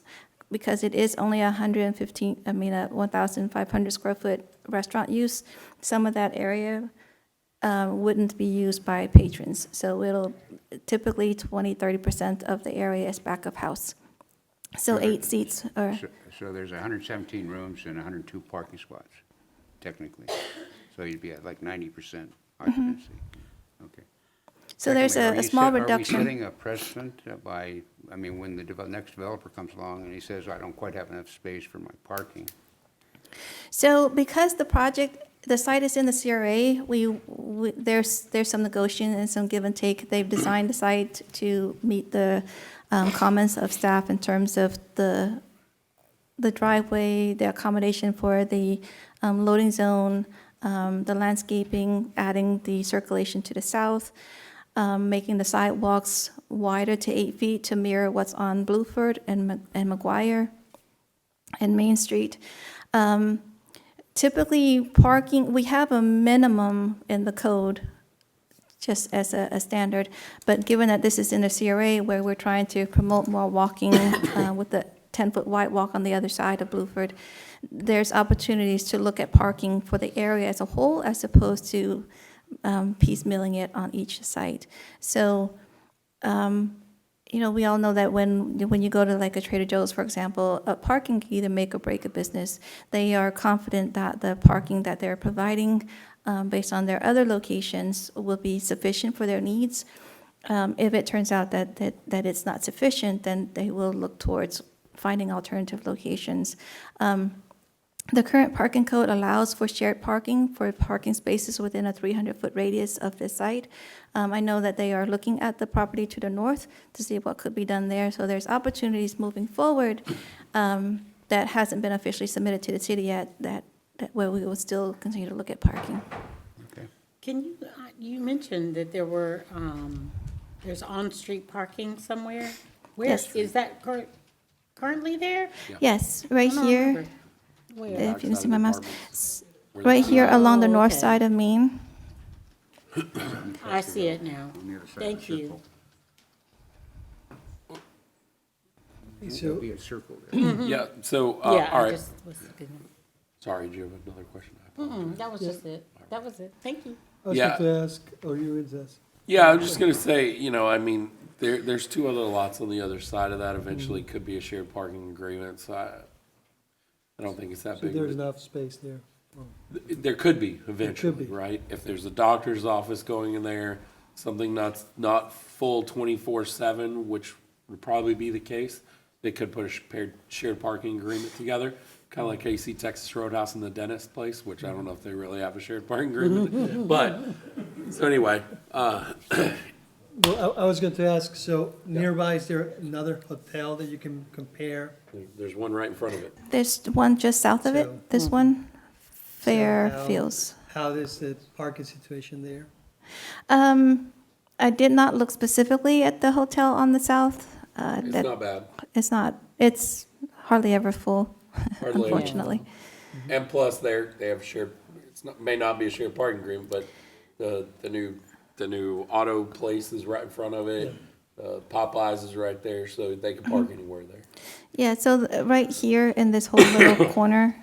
Speaker 6: because it is only 1,500 square foot restaurant use. Some of that area wouldn't be used by patrons. So it'll typically 20-30% of the area is back of house. So 8 seats are,
Speaker 5: So there's 117 rooms and 102 parking spots, technically. So you'd be at like 90% occupancy. Okay.
Speaker 6: so there's
Speaker 5: Secondly,
Speaker 6: a small
Speaker 5: Are we
Speaker 6: reduction.
Speaker 5: setting a precedent by, I mean, when the next developer comes along and he says, I don't quite have enough space for my parking?
Speaker 6: So because the site is in the CRA, there's some negotiation and some give and take. They've designed the site to meet the comments of staff in terms of the driveway, the accommodation for the loading zone, the landscaping, adding the circulation to the south, making the sidewalks wider to 8 feet to mirror what's on Blueford and McGuire and Main Street. Typically, parking, we have a minimum in the code, just as a standard, but given that this is in a CRA where we're trying to promote more walking with the 10-foot wide walk on the other side of Blueford, there's opportunities to look at parking for the area as a whole as opposed to piecemealing it on each site. So, we all know that when you go to like a Trader Joe's, for example, parking can either make or break a business. They are confident that the parking that they're providing based on their other locations will be sufficient for their needs. If it turns out that it's not sufficient, then they will look towards finding alternative locations. The current parking code allows for shared parking for parking spaces within a 300-foot radius of the site. I know that they are looking at the property to the north to see what could be done there. So there's opportunities moving forward that hasn't been officially submitted to the city yet, that where we will still continue to look at parking.
Speaker 5: Okay.
Speaker 15: Can you mentioned that there's on-street parking somewhere? Where,
Speaker 6: Yes.
Speaker 15: is that currently there?
Speaker 6: Yes, right
Speaker 15: I don't
Speaker 6: here.
Speaker 15: remember. Where?
Speaker 6: If you can see my mouse,
Speaker 1: Where
Speaker 6: right
Speaker 1: the-
Speaker 6: here along the
Speaker 15: Oh,
Speaker 6: north
Speaker 15: okay.
Speaker 6: side of Main.
Speaker 15: I see it now. Thank you.
Speaker 5: There'll be a circle there.
Speaker 1: Yeah, so,
Speaker 15: Yeah,
Speaker 1: all
Speaker 15: I
Speaker 1: right.
Speaker 15: just was thinking.
Speaker 1: Sorry, do you have another question? I apologize.
Speaker 15: That was just it. That was it. Thank you.
Speaker 20: I was
Speaker 1: Yeah.
Speaker 20: going to ask, or you would ask?
Speaker 1: Yeah, I was just gonna say, I mean, there's 2 other lots on the other side of that, eventually could be a shared parking agreement, so I don't think it's that
Speaker 20: So
Speaker 1: big.
Speaker 20: there's
Speaker 1: of a-
Speaker 20: enough space there.
Speaker 1: There could be eventually,
Speaker 20: be.
Speaker 1: right? If there's a doctor's office going in there, something that's not full 24/7, which would probably be the case, they could put a shared parking agreement together, kind of like how you see Texas Roadhouse and the dentist place, which I don't know if they really have a shared parking agreement. But, so anyway,
Speaker 20: Well, I was going to ask, so nearby, is there another hotel that you can compare?
Speaker 1: there's one right in front of it.
Speaker 6: There's one just south of
Speaker 20: So-
Speaker 6: it, this one, Fairfields.
Speaker 20: How is the parking situation there?
Speaker 6: I did not look specifically at the hotel on the south.
Speaker 1: It's not bad.
Speaker 6: It's hardly ever full,
Speaker 1: Hardly ever.
Speaker 6: unfortunately.
Speaker 1: And plus, they have shared, may not be a shared parking agreement, but the new auto place is right in front of it. Popeyes is right there, so they can park anywhere there.
Speaker 6: Yeah, so right here in this whole little corner,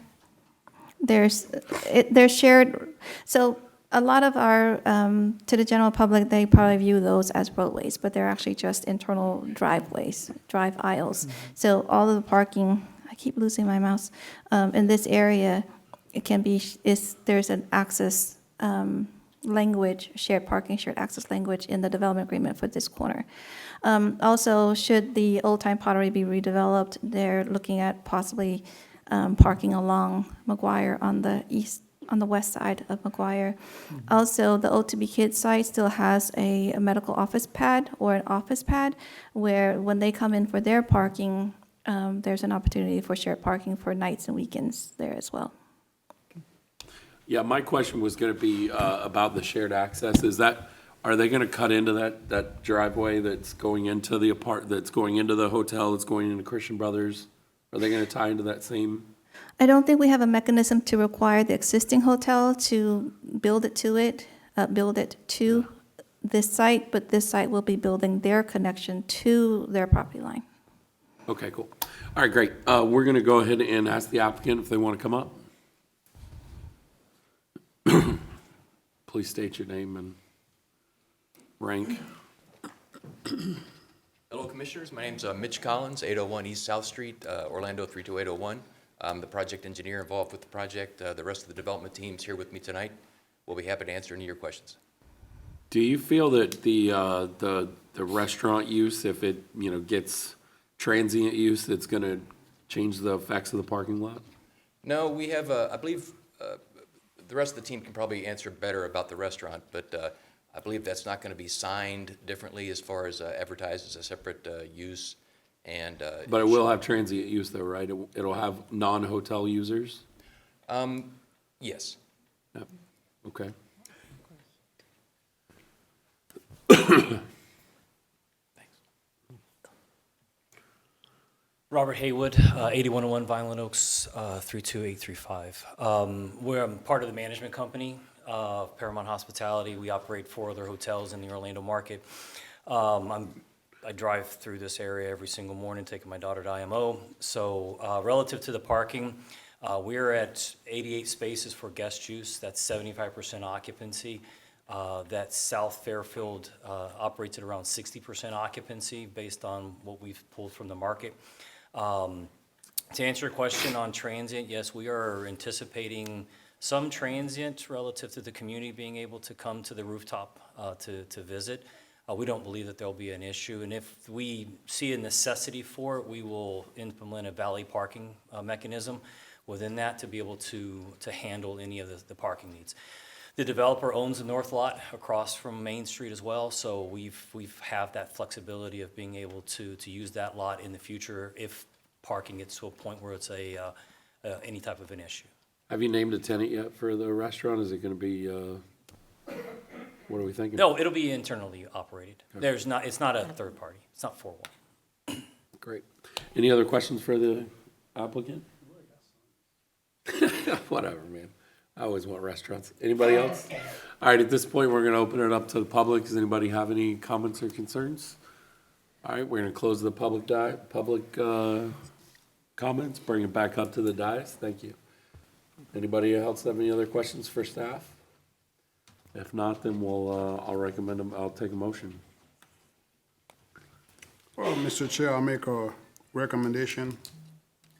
Speaker 6: there's shared, so a lot of our, to the general public, they probably view those as roadways, but they're actually just internal driveways, drive aisles. So all of the parking, I keep losing my mouse, in this area, it can be, there's an access language, shared parking, shared access language in the development agreement for this corner. Also, should the Old Time Pottery be redeveloped, they're looking at possibly parking along McGuire on the west side of McGuire. Also, the O2B Kids site still has a medical office pad or an office pad where when they come in for their parking, there's an opportunity for shared parking for nights and weekends there as well.
Speaker 1: Yeah, my question was gonna be, about the shared access. Are they gonna cut into that driveway that's going into that's going into the hotel, that's going into Christian Brothers? Are they gonna tie into that same?
Speaker 6: I don't think we have a mechanism to require the existing hotel to build it to this site, but this site will be building their connection to their property line.
Speaker 1: Okay, cool. All right, great. We're gonna go ahead and ask the applicant if they wanna come up. Please state your name and rank.
Speaker 21: Hello, Commissioners. My name's Mitch Collins, 801 East South Street, Orlando 32801. I'm the project engineer involved with the project. The rest of the development team's here with me tonight. We'll be happy to answer any of your questions.
Speaker 1: Do you feel that the restaurant use, if it, gets transient use, it's gonna change the effects of the parking lot?
Speaker 21: No, we have, I believe, the rest of the team can probably answer better about the restaurant, but I believe that's not going to be signed differently as far as advertised as a separate use. And
Speaker 1: But it will have transient use though, right? It'll have non-hotel users?
Speaker 21: Yes.
Speaker 1: Yep. Okay.
Speaker 22: Robert Haywood, 8101 Violent Oaks, 32835. We're part of the management company, Paramount Hospitality. We operate 4 other hotels in the Orlando market. I drive through this area every single morning, taking my daughter to IMO. So relative to the parking, we're at 88 spaces for guest use. That's 75% occupancy. That South Fairfield operates at around 60% occupancy based on what we've pulled from the market. To answer your question on transient, yes, we are anticipating some transient relative to the community being able to come to the rooftop to visit. We don't believe that there'll be an issue, and if we see a necessity for it, we will implement a valet parking mechanism within that to be able to handle any of the parking needs. The developer owns the north lot across from Main Street as well, so we've have that flexibility of being able to use that lot in the future if parking gets to a point where it's any type of an issue.
Speaker 1: Have you named a tenant yet for the restaurant? Is it gonna be, what are we thinking?
Speaker 22: No, it'll be internally operated.
Speaker 1: Okay.
Speaker 22: It's not a third party. It's not 4-1.
Speaker 1: Great. Any other questions for the applicant? Whatever, man. I always want restaurants. Anybody else? All right, at this point, we're gonna open it up to the public. Does anybody have any comments or concerns? All right, we're gonna close the public comments, bring it back up to the dais. Thank you. Anybody else have any other questions for staff? If not, then I'll take a motion.
Speaker 14: Well, Mr. Chair, I'll make a recommendation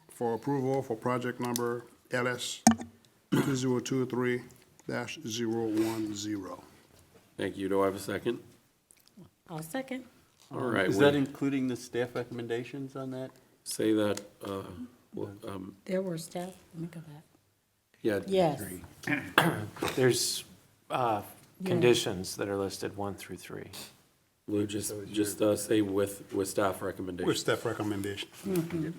Speaker 14: for approval for project number LS 2023-010.
Speaker 1: Thank you. Do I have a second?
Speaker 15: I'll second.
Speaker 1: All right.
Speaker 4: Is that including the staff recommendations on that?
Speaker 1: Say that,
Speaker 15: There were staff, let me go back.
Speaker 1: yeah.
Speaker 15: Yes.
Speaker 16: There's conditions that are listed 1 through 3.
Speaker 1: Lou, just say with staff recommendation.
Speaker 14: With staff recommendation.
Speaker 1: Okay.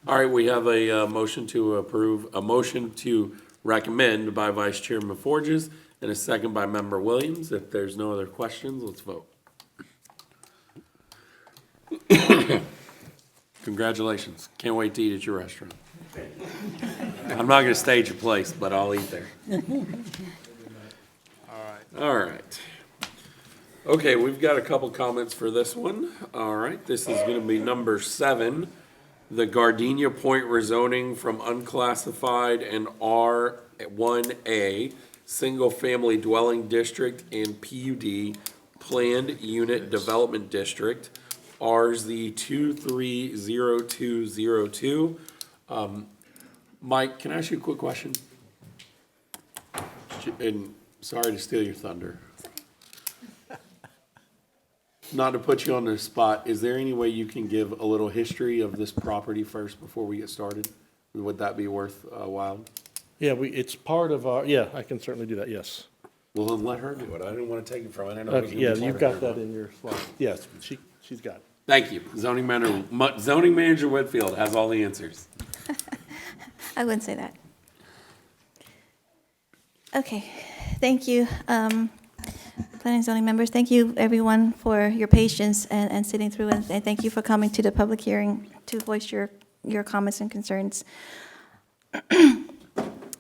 Speaker 1: All right, we have a motion to approve, a motion to recommend by Vice Chairman Forges and a second by Member Williams. If there's no other questions, let's vote. Congratulations. Can't wait to eat at your restaurant. I'm not gonna stage a place, but I'll eat there. All right. Okay, we've got a couple comments for this one. All right, this is gonna be number 7. The Gardenia Point rezoning from unclassified and R1A, single-family dwelling district and PUD, planned unit development district, RZ 230202. Mike, can I ask you a quick question? And Sorry to steal your thunder. Not to put you on the spot, is there any way you can give a little history of this property first before we get started? Would that be worth a while?
Speaker 9: Yeah, it's part of our, yeah, I can certainly do that, yes.
Speaker 1: Well, then let her do it. I didn't want to take it from her. I didn't know it was
Speaker 9: Okay,
Speaker 1: gonna
Speaker 9: yeah,
Speaker 1: be
Speaker 9: you've
Speaker 1: part of
Speaker 9: got
Speaker 1: her.
Speaker 9: that in your slide. Yes, she's got it.
Speaker 1: Thank you. Zoning Manager Whitfield has all the answers.
Speaker 6: I wouldn't say that. Okay, thank you. Planning and zoning members, thank you everyone for your patience and sitting through, and thank you for coming to the public hearing to voice your comments and concerns.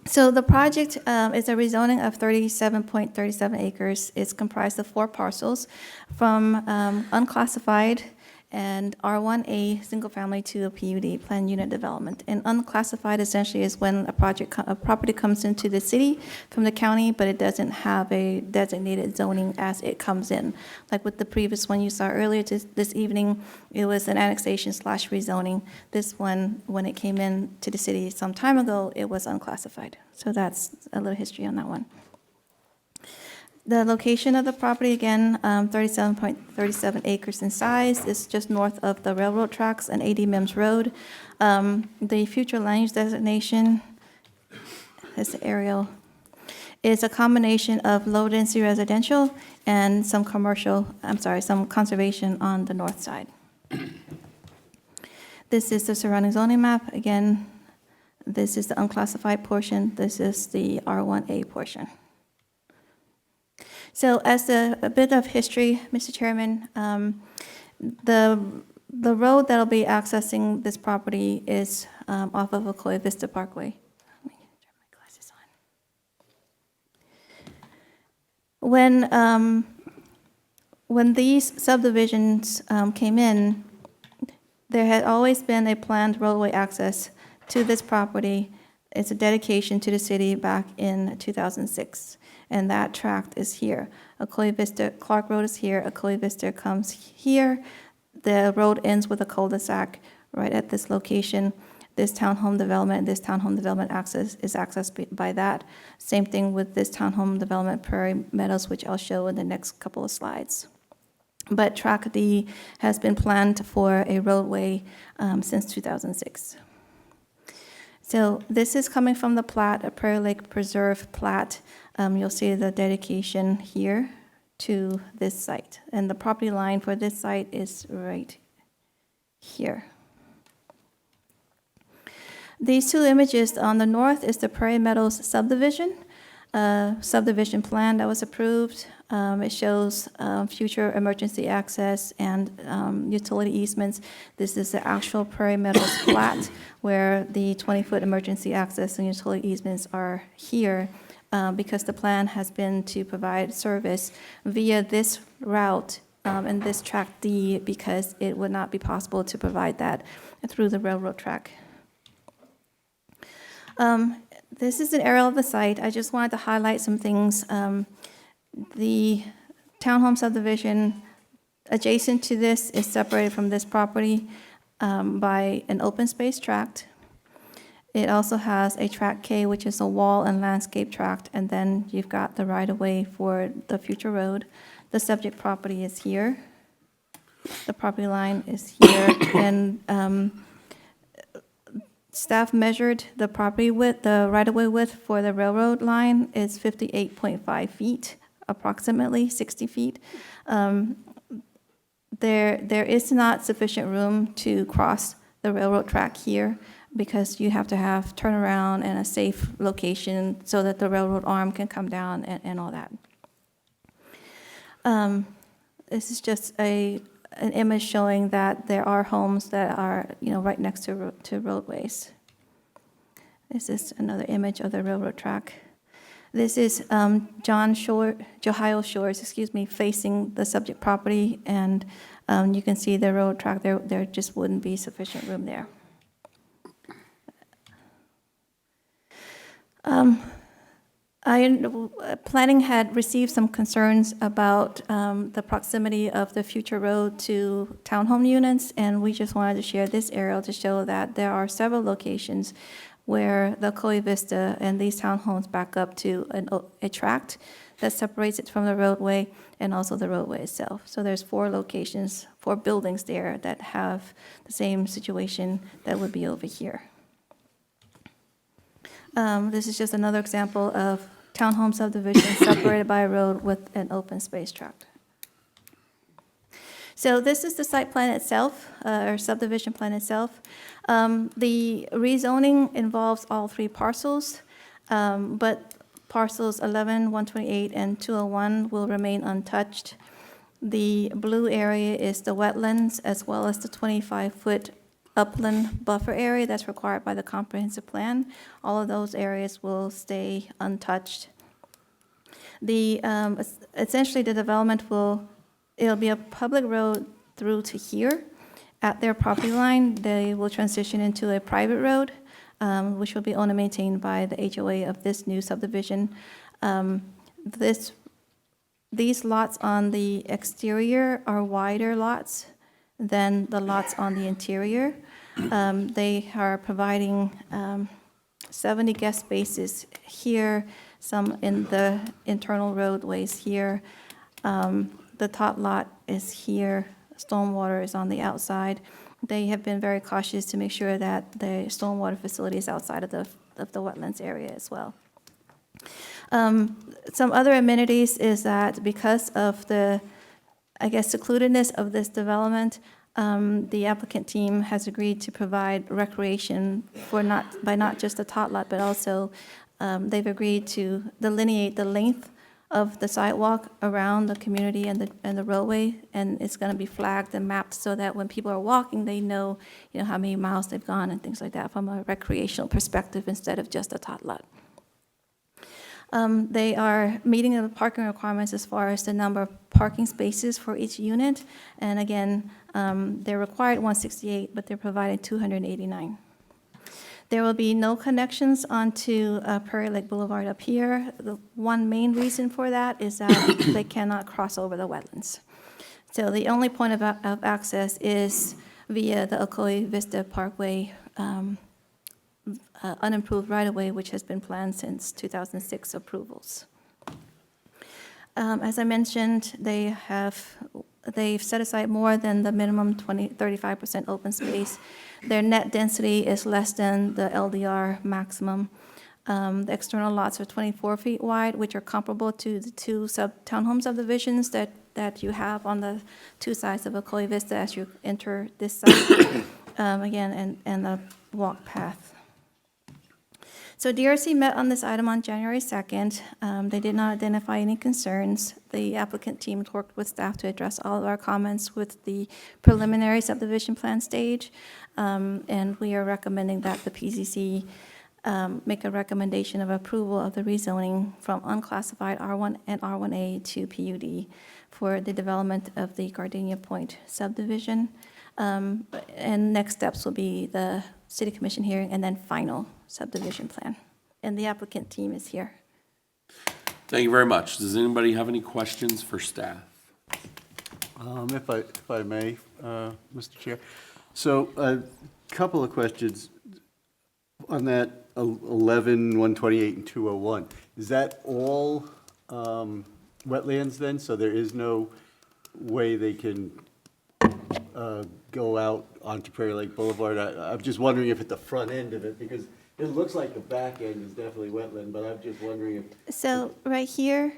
Speaker 6: So the project is a rezoning of 37.37 acres. It's comprised of 4 parcels from unclassified and R1A single family to a PUD, planned unit development. And unclassified essentially is when a property comes into the city from the county, but it doesn't have a designated zoning as it comes in. Like with the previous one you saw earlier this evening, it was an annexation / rezoning. This one, when it came in to the city some time ago, it was unclassified. So that's a little history on that one. The location of the property, again, 37.37 acres in size, is just north of the railroad tracks and 80 Mims Road. The future land use designation, this aerial, is a combination of low-density residential and some some conservation on the north side. This is the surrounding zoning map. Again, this is the unclassified portion. This is the R1A portion. So as a bit of history, Mr. Chairman, the road that'll be accessing this property is off of Ocoee Vista Parkway. Let me turn my glasses on. When these subdivisions came in, there had always been a planned roadway access to this property. It's a dedication to the city back in 2006. And that tract is here. Ocoee Vista, Clark Road is here, Ocoee Vista comes here. The road ends with a cul-de-sac right at this location. This townhome development access is accessed by that. Same thing with this townhome development, Prairie Meadows, which I'll show in the next couple of slides. But tract D has been planned for a roadway since 2006. So this is coming from the plat, a Prairie Lake Preserve plat. You'll see the dedication here to this site. And the property line for this site is right here. These 2 images on the north is the Prairie Meadows subdivision plan that was approved. It shows future emergency access and utility easements. This is the actual Prairie Meadows plat where the 20-foot emergency access and utility easements are here. Because the plan has been to provide service via this route and this tract D, because it would not be possible to provide that through the railroad track. This is an aerial of the site. I just wanted to highlight some things. The townhome subdivision adjacent to this is separated from this property by an open space tract. It also has a tract K, which is a wall and landscape tract, and then you've got the right-of-way for the future road. The subject property is here. The property line is here, and staff measured the property width, the right-of-way width for the railroad line is 58.5 feet, approximately 60 feet. There is not sufficient room to cross the railroad track here, because you have to have turnaround and a safe location so that the railroad arm can come down and all that. This is just an image showing that there are homes that are, right next to roadways. This is another image of the railroad track. This is Johio Shores, facing the subject property, and you can see the railroad track. There just wouldn't be sufficient room there. Planning had received some concerns about the proximity of the future road to townhome units, and we just wanted to share this aerial to show that there are several locations where the Ocoee Vista and these townhomes back up to a tract that separates it from the roadway and also the roadway itself. So there's 4 locations, 4 buildings there that have the same situation that would be over here. This is just another example of townhome subdivision separated by a road with an open space tract. So this is the site plan itself, or subdivision plan itself. The rezoning involves all 3 parcels, but parcels 11, 128, and 201 will remain untouched. The blue area is the wetlands, as well as the 25-foot upland buffer area that's required by the comprehensive plan. All of those areas will stay untouched. Essentially, the development it'll be a public road through to here. At their property line, they will transition into a private road, which will be owned and maintained by the HOA of this new subdivision. These lots on the exterior are wider lots than the lots on the interior. They are providing 70 guest spaces here, some in the internal roadways here. The top lot is here, stormwater is on the outside. They have been very cautious to make sure that the stormwater facility is outside of the wetlands area as well. Some other amenities is that because of the, I guess, secludedness of this development, the applicant team has agreed to provide recreation by not just the tot lot, but also they've agreed to delineate the length of the sidewalk around the community and the roadway, and it's going to be flagged and mapped so that when people are walking, they know, how many miles they've gone and things like that from a recreational perspective instead of just a tot lot. They are meeting the parking requirements as far as the number of parking spaces for each unit, and again, they're required 168, but they're provided 289. There will be no connections onto Prairie Lake Boulevard up here. The one main reason for that is that they cannot cross over the wetlands. So the only point of access is via the Ocoee Vista Parkway unimproved right-of-way, which has been planned since 2006 approvals. As I mentioned, they've set aside more than the minimum 35% open space. Their net density is less than the LDR maximum. The external lots are 24 feet wide, which are comparable to the 2 townhome subdivisions that you have on the 2 sides of Ocoee Vista as you enter this site. Again, and the walk path. So DRC met on this item on January 2nd. They did not identify any concerns. The applicant team worked with staff to address all of our comments with the preliminary subdivision plan stage. And we are recommending that the PCC make a recommendation of approval of the rezoning from unclassified R1 and R1A to PUD for the development of the Gardenia Point subdivision. And next steps will be the City Commission hearing and then final subdivision plan. And the applicant team is here.
Speaker 1: Thank you very much. Does anybody have any questions for staff?
Speaker 4: If I may, Mr. Chair. So a couple of questions on that 11, 128, and 201. Is that all wetlands then? So there is no way they can go out onto Prairie Lake Boulevard? I'm just wondering if at the front end of it, because it looks like the back end is definitely wetland, but I'm just wondering if...
Speaker 6: So right here,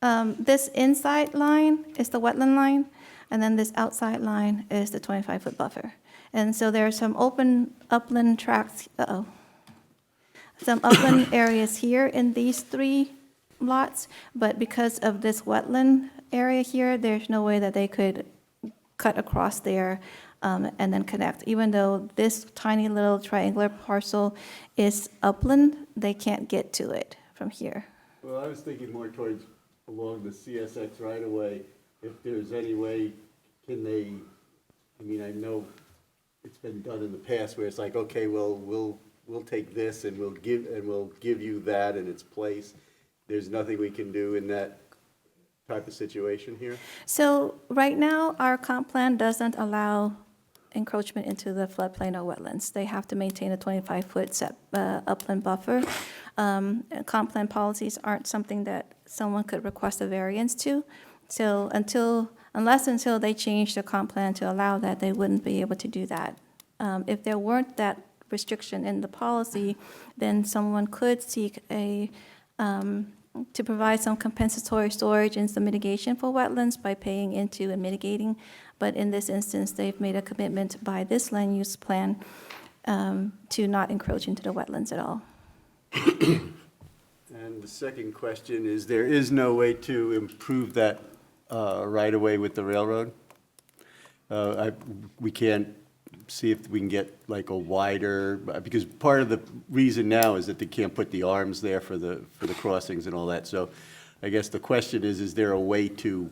Speaker 6: this inside line is the wetland line, and then this outside line is the 25-foot buffer. And so there are some open upland tracts, some upland areas here in these 3 lots, but because of this wetland area here, there's no way that they could cut across there and then connect. Even though this tiny little triangular parcel is upland, they can't get to it from here.
Speaker 4: Well, I was thinking more towards along the CSX right-of-way. If there's any way, can they, I mean, I know it's been done in the past where it's like, okay, well, we'll take this and we'll give you that in its place. There's nothing we can do in that type of situation here?
Speaker 6: So right now, our comp plan doesn't allow encroachment into the floodplain or wetlands. They have to maintain a 25-foot upland buffer. Comp plan policies aren't something that someone could request a variance to. So unless they change the comp plan to allow that, they wouldn't be able to do that. If there weren't that restriction in the policy, then someone could seek to provide some compensatory storage and some mitigation for wetlands by paying into and mitigating. But in this instance, they've made a commitment by this land use plan to not encroach into the wetlands at all.
Speaker 4: And the second question is, there is no way to improve that right-of-way with the railroad? We can't see if we can get like a wider, because part of the reason now is that they can't put the arms there for the crossings and all that. So I guess the question is there a way to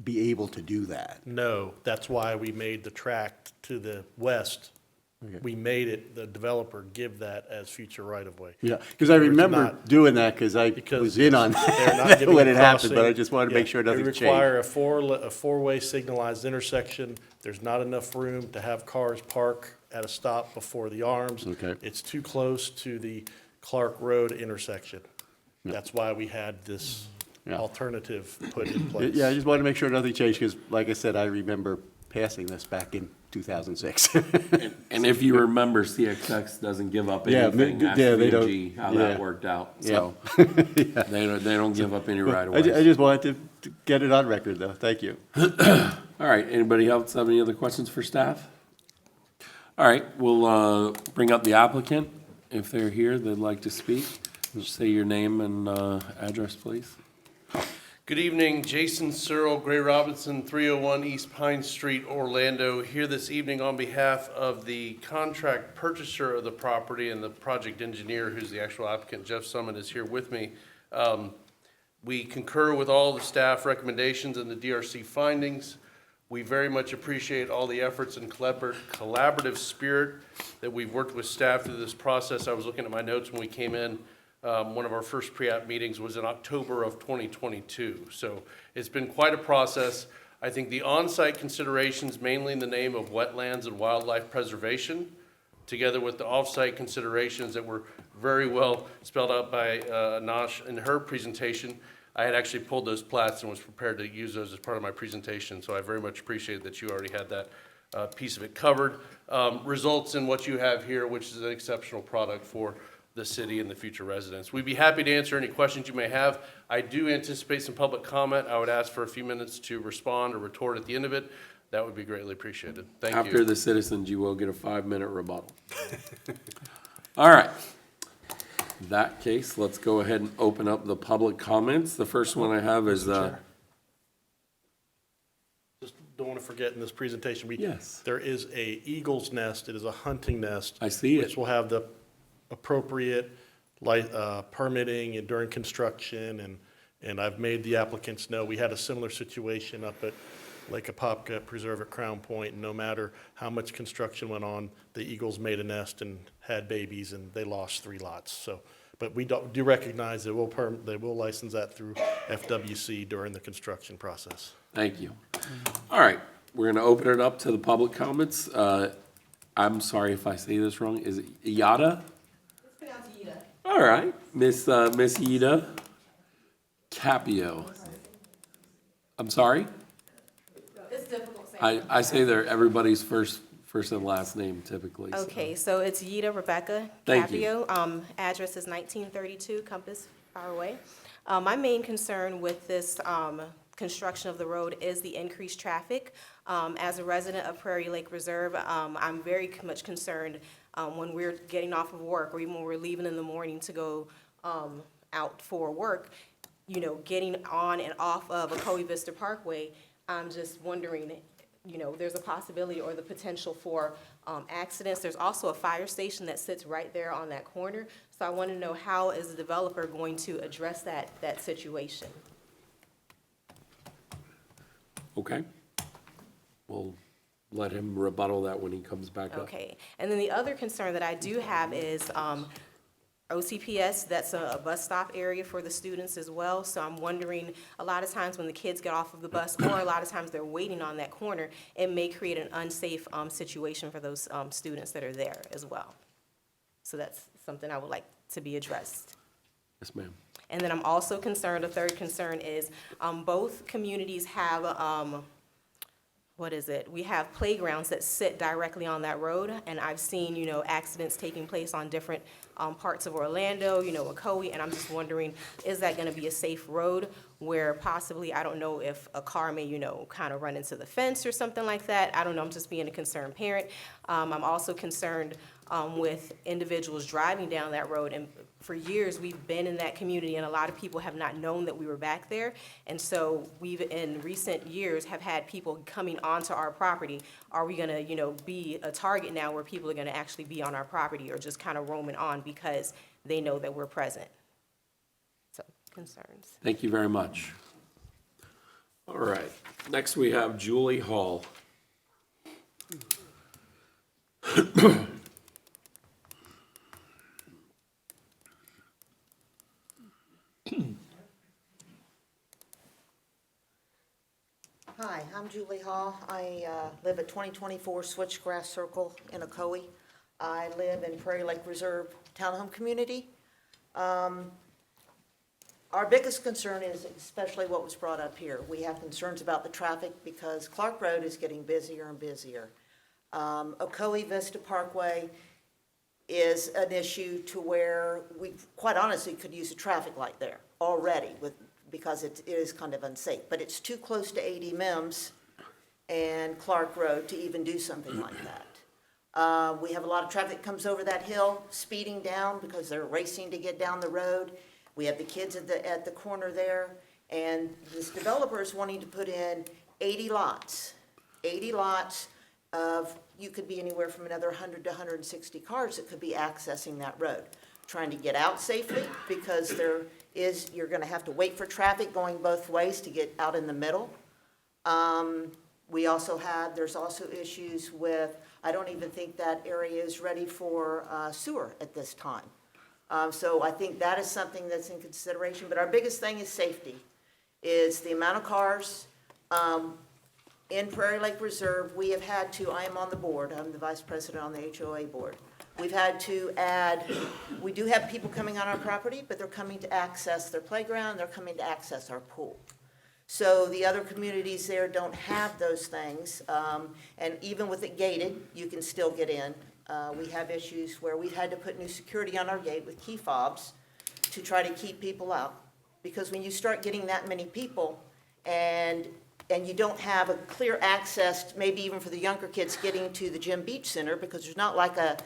Speaker 4: be able to do that?
Speaker 9: No, that's why we made the tract to the west.
Speaker 4: Okay.
Speaker 9: We made it, the developer give that as future right-of-way.
Speaker 4: Yeah, because I remember doing that because I was in on
Speaker 9: They're not
Speaker 4: that
Speaker 9: giving
Speaker 4: when
Speaker 9: a
Speaker 4: it happened, but I
Speaker 9: crossing.
Speaker 4: just wanted to make sure
Speaker 9: Yeah,
Speaker 4: nothing
Speaker 9: They
Speaker 4: changed.
Speaker 9: require a four-way signalized intersection. There's not enough room to have cars park at a stop before the arms.
Speaker 4: Okay.
Speaker 9: It's too close to the Clark Road intersection. That's why we had this alternative put in place.
Speaker 4: Yeah, I just wanted to make sure nothing changed because, like I said, I remember passing this back in 2006.
Speaker 1: And if you remember, CXX doesn't give up
Speaker 4: Yeah,
Speaker 1: anything. Ask
Speaker 4: yeah, they don't-
Speaker 1: VNG how
Speaker 4: yeah.
Speaker 1: that worked out. So
Speaker 4: Yeah.
Speaker 1: they don't give up any right
Speaker 4: I
Speaker 1: away.
Speaker 4: just wanted to get it on record, though. Thank you.
Speaker 1: All right, anybody else have any other questions for staff? All right, we'll bring up the applicant. If they're here, they'd like to speak. Just say your name and address, please.
Speaker 2: Good evening, Jason Searle, Gray Robinson, 301 East Pine Street, Orlando, here this evening on behalf of the contract purchaser of the property and the project engineer, who's the actual applicant, Jeff Summit, is here with me. We concur with all the staff recommendations and the DRC findings. We very much appreciate all the efforts and collaborative spirit that we've worked with staff through this process. I was looking at my notes when we came in. One of our first pre-app meetings was in October of 2022. So it's been quite a process. I think the on-site considerations, mainly in the name of wetlands and wildlife preservation, together with the off-site considerations that were very well spelled out by Nash in her presentation. I had actually pulled those plats and was prepared to use those as part of my presentation. So I very much appreciate that you already had that piece of it covered. Results in what you have here, which is an exceptional product for the city and the future residents. We'd be happy to answer any questions you may have. I do anticipate some public comment. I would ask for a few minutes to respond or retort at the end of it. That would be greatly appreciated. Thank you.
Speaker 1: After the citizens, you will get a 5-minute rebuttal. All right. In that case, let's go ahead and open up the public comments. The first one I have is,
Speaker 9: Just don't want to forget in this presentation,
Speaker 1: Yes.
Speaker 9: there is a eagle's nest. It is a hunting nest.
Speaker 1: I see it.
Speaker 9: Which will have the appropriate permitting and during construction, and I've made the applicants know. We had a similar situation up at Lake Apopka Preserve at Crown Point, and no matter how much construction went on, the eagles made a nest and had babies, and they lost 3 lots. So, but we do recognize that they will license that through FWC during the construction process.
Speaker 1: thank you. All right, we're going to open it up to the public comments. I'm sorry if I say this wrong. Is it Yada? All right, Miss Yida Capio. I'm sorry?
Speaker 3: It's difficult saying.
Speaker 1: I say they're everybody's first and last name typically. so.
Speaker 3: Okay, so it's Yida Rebecca
Speaker 1: Thank you.
Speaker 3: Capio. Address is 1932 Compass Fireway. My main concern with this construction of the road is the increased traffic. As a resident of Prairie Lake Reserve, I'm very much concerned when we're getting off of work or even when we're leaving in the morning to go out for work, you know, getting on and off of Ocoee Vista Parkway. I'm just wondering, you know, there's a possibility or the potential for accidents. There's also a fire station that sits right there on that corner. So I want to know, how is the developer going to address that situation?
Speaker 1: Okay. We'll let him rebuttal that when he comes back up.
Speaker 3: Okay, and then the other concern that I do have is OCPS, that's a bus stop area for the students as well. So I'm wondering, a lot of times when the kids get off of the bus, or a lot of times they're waiting on that corner, it may create an unsafe situation for those students that are there as well. So that's something I would like to be addressed.
Speaker 1: Yes, ma'am.
Speaker 3: And then I'm also concerned, a third concern is, both communities have, we have playgrounds that sit directly on that road, and I've seen, accidents taking place on different parts of Orlando, Ocoee, and I'm just wondering, is that gonna be a safe road where possibly, I don't know if a car may, kind of run into the fence or something like that. I don't know, I'm just being a concerned parent. I'm also concerned with individuals driving down that road, and for years, we've been in that community, and a lot of people have not known that we were back there. And so we've, in recent years, have had people coming onto our property. Are we gonna, be a target now where people are gonna actually be on our property or just kind of roaming on because they know that we're present? So, concerns.
Speaker 1: Thank you very much. All right, next we have Julie Hall.
Speaker 7: Hi, I'm Julie Hall. I live at 2024 Switchgrass Circle in Ocoee. I live in Prairie Lake Reserve Townhome Community. Our biggest concern is especially what was brought up here. We have concerns about the traffic because Clark Road is getting busier and busier. Ocoee Vista Parkway is an issue to where we, quite honestly, could use a traffic light there already because it is kind of unsafe. But it's too close to 80 Mims and Clark Road to even do something like that. We have a lot of traffic comes over that hill, speeding down because they're racing to get down the road. We have the kids at the corner there, and this developer is wanting to put in 80 lots. 80 lots of, you could be anywhere from another 100 to 160 cars that could be accessing that road. Trying to get out safely because you're gonna have to wait for traffic going both ways to get out in the middle. There's also issues with, I don't even think that area is ready for sewer at this time. So I think that is something that's in consideration, but our biggest thing is safety, is the amount of cars. In Prairie Lake Reserve, we have had to, I am on the board, I'm the vice president on the HOA board. We've had to add, we do have people coming on our property, but they're coming to access their playground, they're coming to access our pool. So the other communities there don't have those things, and even with it gated, you can still get in. We have issues where we've had to put new security on our gate with key fobs to try to keep people out. Because when you start getting that many people and you don't have a clear access, maybe even for the younger kids getting to the Gym Beach Center, because there's not like a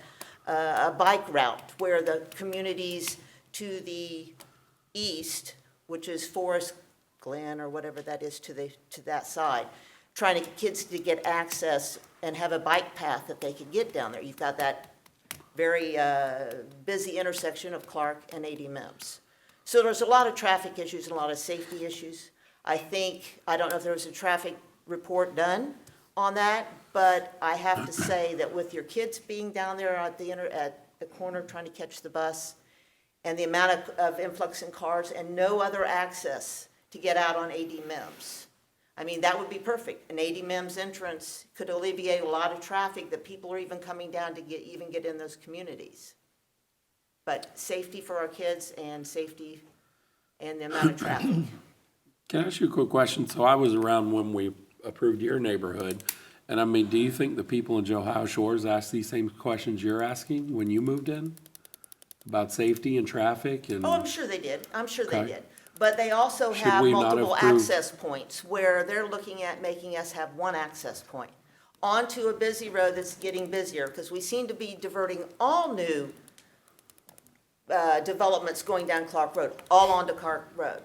Speaker 7: bike route where the communities to the east, which is Forest Glen or whatever that is to that side, trying to get kids to get access and have a bike path that they can get down there. You've got that very busy intersection of Clark and 80 Mims. So there's a lot of traffic issues and a lot of safety issues. I don't know if there was a traffic report done on that, but I have to say that with your kids being down there at the corner trying to catch the bus, and the amount of influx in cars and no other access to get out on 80 Mims, I mean, that would be perfect. An 80 Mims entrance could alleviate a lot of traffic that people are even coming down to get in those communities. But safety for our kids and safety and the amount of traffic.
Speaker 1: Can I ask you a quick question? So I was around when we approved your neighborhood, and I mean, do you think the people in Ohio Shores asked these same questions you're asking when you moved in? About safety and traffic and?
Speaker 7: Oh, I'm sure they did. I'm sure they
Speaker 1: Okay.
Speaker 7: did. But they also
Speaker 1: Should
Speaker 7: have
Speaker 1: we not
Speaker 7: multiple
Speaker 1: approve-
Speaker 7: access points where they're looking at making us have one access point onto a busy road that's getting busier, because we seem to be diverting all new developments going down Clark Road, all onto Clark Road.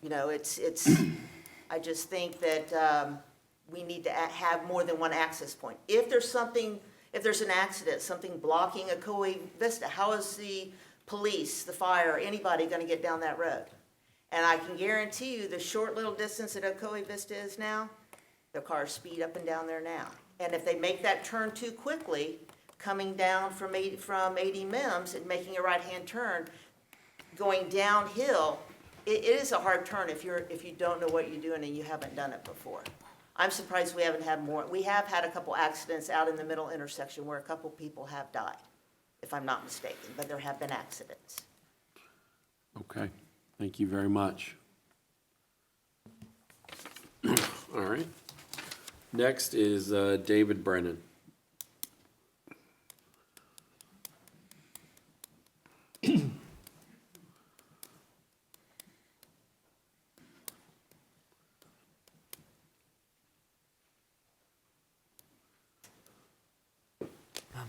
Speaker 7: You know, I just think that we need to have more than one access point. If there's an accident, something blocking Ocoee Vista, how is the police, the fire, anybody going to get down that road? And I can guarantee you the short little distance that Ocoee Vista is now, the cars speed up and down there now. And if they make that turn too quickly, coming down from 80 Mims and making a right-hand turn, going downhill, it is a hard turn if you don't know what you're doing and you haven't done it before. I'm surprised we haven't had more. We have had a couple accidents out in the middle intersection where a couple people have died, if I'm not mistaken, but there have been accidents.
Speaker 1: Okay, thank you very much. All right. Next is David Brennan.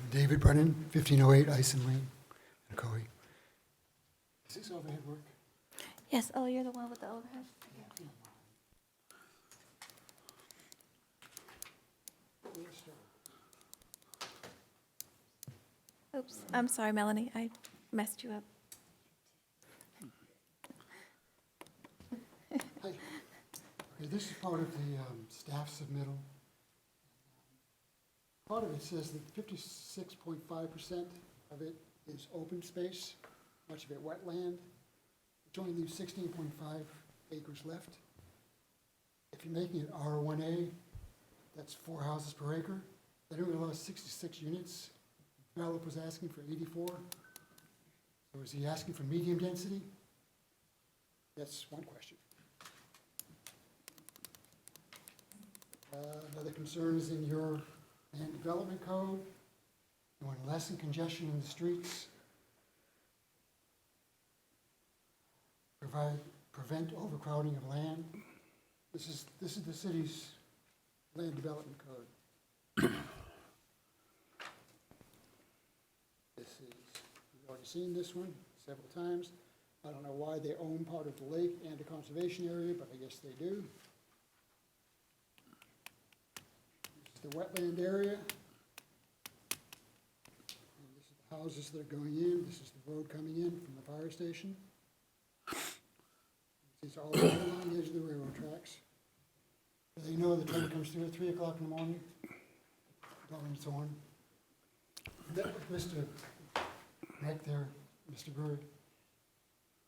Speaker 11: David Brennan, 1508 Ison Lane, Ocoee. Is this overhead work?
Speaker 6: Yes, oh, you're the one with the overhead? Oops, I'm sorry, Melanie, I messed you up.
Speaker 11: Hi. Okay, this is part of the staff submittal. Part of it says that 56.5% of it is open space, much of it wetland, which only leaves 16.5 acres left. If you're making it R1A, that's 4 houses per acre. That only allows 66 units. The developer was asking for 84. So is he asking for medium density? That's one question. Another concern is in your land development code. You want to lessen congestion in the streets. Prevent overcrowding of land. This is the city's land development code. You've already seen this one several times. I don't know why they own part of the lake and a conservation area, but I guess they do. The wetland area. And this is the houses that are going in. This is the road coming in from the fire station. These are all right along the edge of the railroad tracks. They know the train comes through at 3 o'clock in the morning. And so on. That was Mr. Right there, Mr. Bird.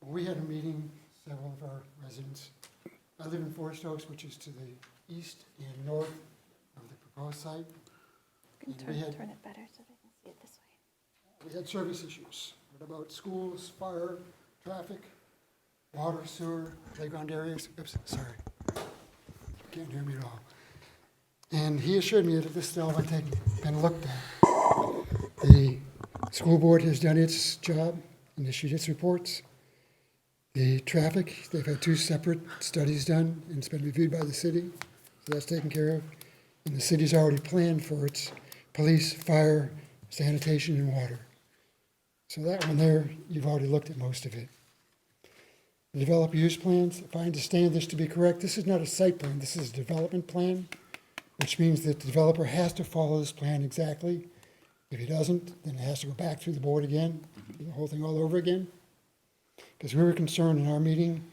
Speaker 11: We had a meeting, several of our residents. I live in Forest Oaks, which is to the east and north of the proposed site.
Speaker 6: You can turn it better so they can see it this way.
Speaker 11: We had service issues. What about schools, fire, traffic, water, sewer, playground areas? Oops, sorry. Can't hear me at all. And he assured me that this has all been looked at. The school board has done its job and issued its reports. The traffic, they've had 2 separate studies done, and it's been reviewed by the city, so that's taken care of. And the city's already planned for its police, fire, sanitation, and water. So that one there, you've already looked at most of it. The developer use plans, if I understand this to be correct, this is not a site plan, this is a development plan, which means that the developer has to follow this plan exactly. If he doesn't, then it has to go back through the board again, do the whole thing all over again. Because we were concerned in our meeting,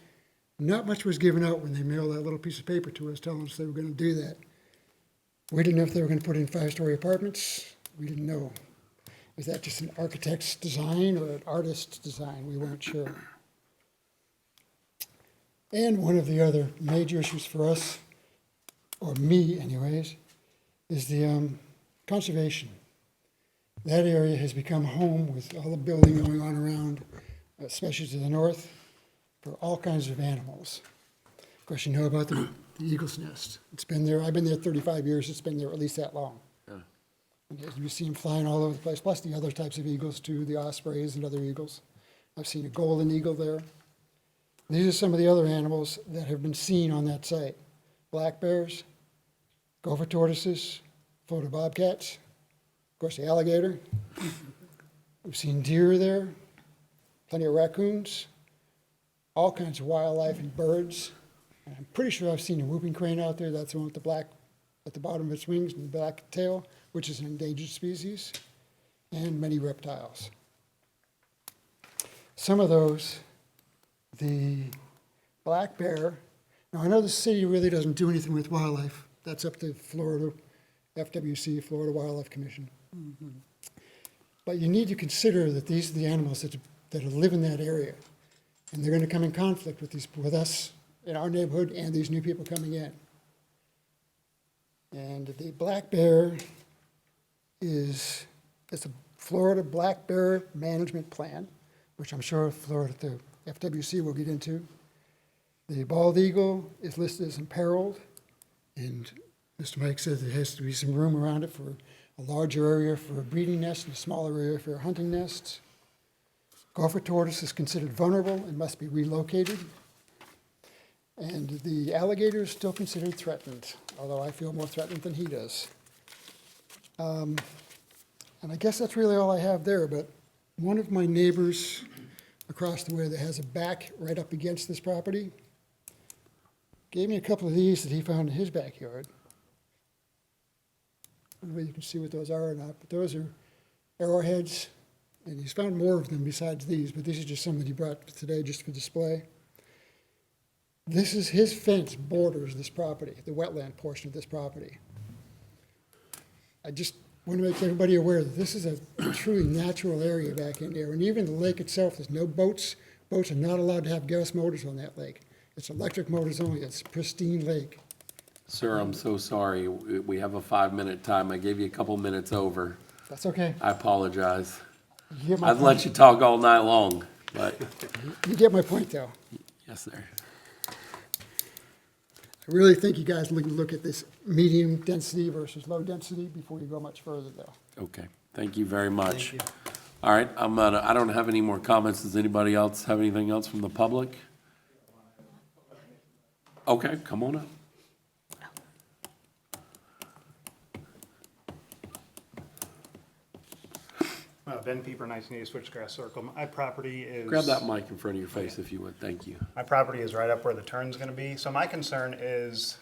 Speaker 11: not much was given out when they mailed that little piece of paper to us telling us they were going to do that. We didn't know if they were going to put in 5-story apartments. We didn't know. Was that just an architect's design or an artist's design? We weren't sure. And one of the other major issues for us, or me anyways, is the conservation. That area has become home with all the building going on around, especially to the north, for all kinds of animals. Of course, you know about the eagle's nest. It's been there, I've been there 35 years, it's been there at least that long.
Speaker 1: Yeah.
Speaker 11: And you see them flying all over the place, plus the other types of eagles too, the ospreys and other eagles. I've seen a golden eagle there. These are some of the other animals that have been seen on that site. Black bears, gopher tortoises, photo bobcats, of course the alligator. We've seen deer there, plenty of raccoons, all kinds of wildlife and birds. And I'm pretty sure I've seen a whooping crane out there. That's the one with the black at the bottom of its wings and the black tail, which is an endangered species, and many reptiles. Some of those, the black bear, now I know the city really doesn't do anything with wildlife. That's up to Florida, FWC, Florida Wildlife Commission. But you need to consider that these are the animals that live in that area. And they're gonna come in conflict with us in our neighborhood and these new people coming in. And the black bear it's a Florida black bear management plan, which I'm sure the FWC will get into. The bald eagle is listed as imperiled, and Mr. Mike says there has to be some room around it for a larger area for a breeding nest and a smaller area for a hunting nest. Gopher tortoise is considered vulnerable and must be relocated. And the alligator is still considered threatened, although I feel more threatened than he does. And I guess that's really all I have there, but one of my neighbors across the way that has a back right up against this property gave me a couple of these that he found in his backyard. I don't know if you can see what those are or not, but those are arrowheads, and he's found more of them besides these, but these are just some that he brought today just for display. This is his fence borders this property, the wetland portion of this property. I just want to make everybody aware that this is a truly natural area back in there, and even the lake itself, there's no boats. Boats are not allowed to have gas motors on that lake. It's electric motors only. It's a pristine lake.
Speaker 1: Sir, I'm so sorry. We have a 5-minute time. I gave you a couple minutes over.
Speaker 11: That's okay.
Speaker 1: I apologize.
Speaker 11: You get my
Speaker 1: I'd let
Speaker 11: point.
Speaker 1: you talk all night long, but
Speaker 11: You get my point, though.
Speaker 1: yes, sir.
Speaker 11: I really think you guys need to look at this medium density versus low density before you go much further, though.
Speaker 1: Okay, thank you very much. All right, I don't have any more comments. Does anybody else have anything else from the public? Okay, come on up.
Speaker 12: Ben Pieper, 1980 Switchgrass Circle. My property is...
Speaker 1: Grab that mic in front of your face if you would, thank you.
Speaker 12: My property is right up where the turn's going to be. So my concern is,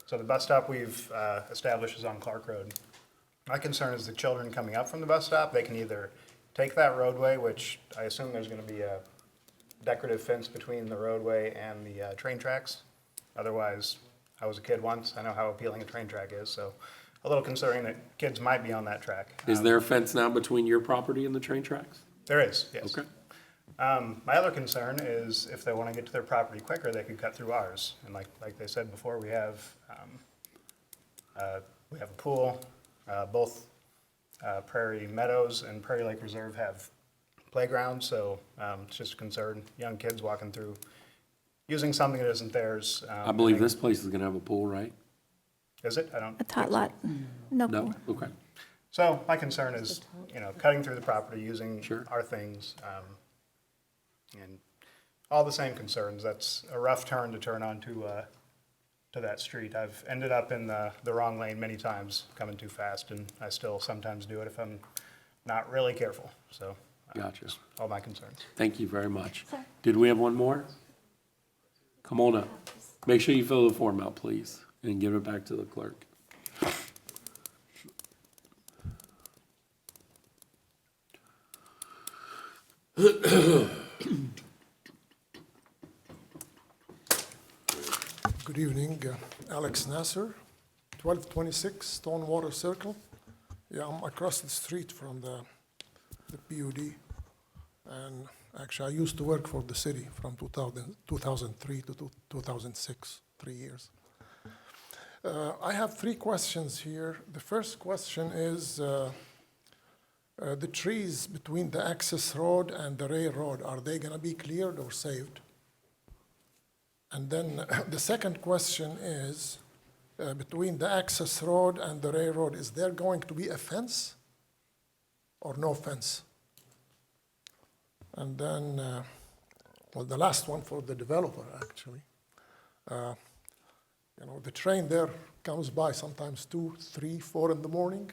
Speaker 12: so the bus stop we've established is on Clark Road. My concern is the children coming up from the bus stop, they can either take that roadway, which I assume there's going to be a decorative fence between the roadway and the train tracks. Otherwise, I was a kid once, I know how appealing a train track is, so a little concerning that kids might be on that track.
Speaker 1: Is there a fence now between your property and the train tracks?
Speaker 12: There is, yes.
Speaker 1: Okay.
Speaker 12: My other concern is if they want to get to their property quicker, they could cut through ours. And like they said before, we have a pool. Both Prairie Meadows and Prairie Lake Reserve have playgrounds, so it's just a concern. Young kids walking through, using something that isn't theirs.
Speaker 1: I believe this place is gonna have a pool, right?
Speaker 12: Is it? I don't.
Speaker 6: A tot lot, no
Speaker 1: No?
Speaker 6: pool.
Speaker 1: Okay.
Speaker 12: So my concern is, cutting through the property, using our things, and all the same concerns. That's a rough turn to turn onto to that street. I've ended up in the wrong lane many times, coming too fast, and I still sometimes do it if I'm not really careful. So,
Speaker 1: Gotcha.
Speaker 12: all my concerns.
Speaker 1: Thank you very much. Did we have one more? Come on up. Make sure you fill the form out, please, and give it back to the clerk.
Speaker 13: Good evening, Alex Nasser, 1226 Stonewater Circle. Yeah, I'm across the street from the PUD. And actually, I used to work for the city from 2003 to 2006, 3 years. I have 3 questions here. The first question is, the trees between the access road and the railroad, are they gonna be cleared or saved? And then the second question is, between the access road and the railroad, is there going to be a fence or no fence? And then, well, the last one for the developer, actually. The train there comes by sometimes 2, 3, 4 in the morning.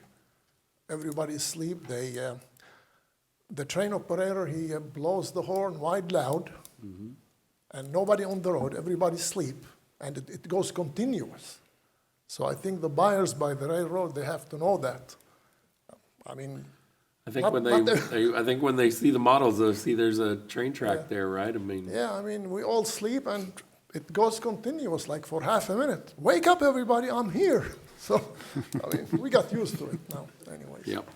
Speaker 13: Everybody's asleep. The train operator, he blows the horn wide loud. Mm-hmm. And nobody on the road, everybody sleep, and it goes continuous. So I think the buyers by the railroad, they have to know that. I mean,
Speaker 1: I think when they see the models, they'll see there's a train track there, right? I mean.
Speaker 13: Yeah, I mean, we all sleep and it goes continuous, like for half a minute. Wake up, everybody, I'm here. So, I mean, we got used to it now, anyways.
Speaker 1: Yep.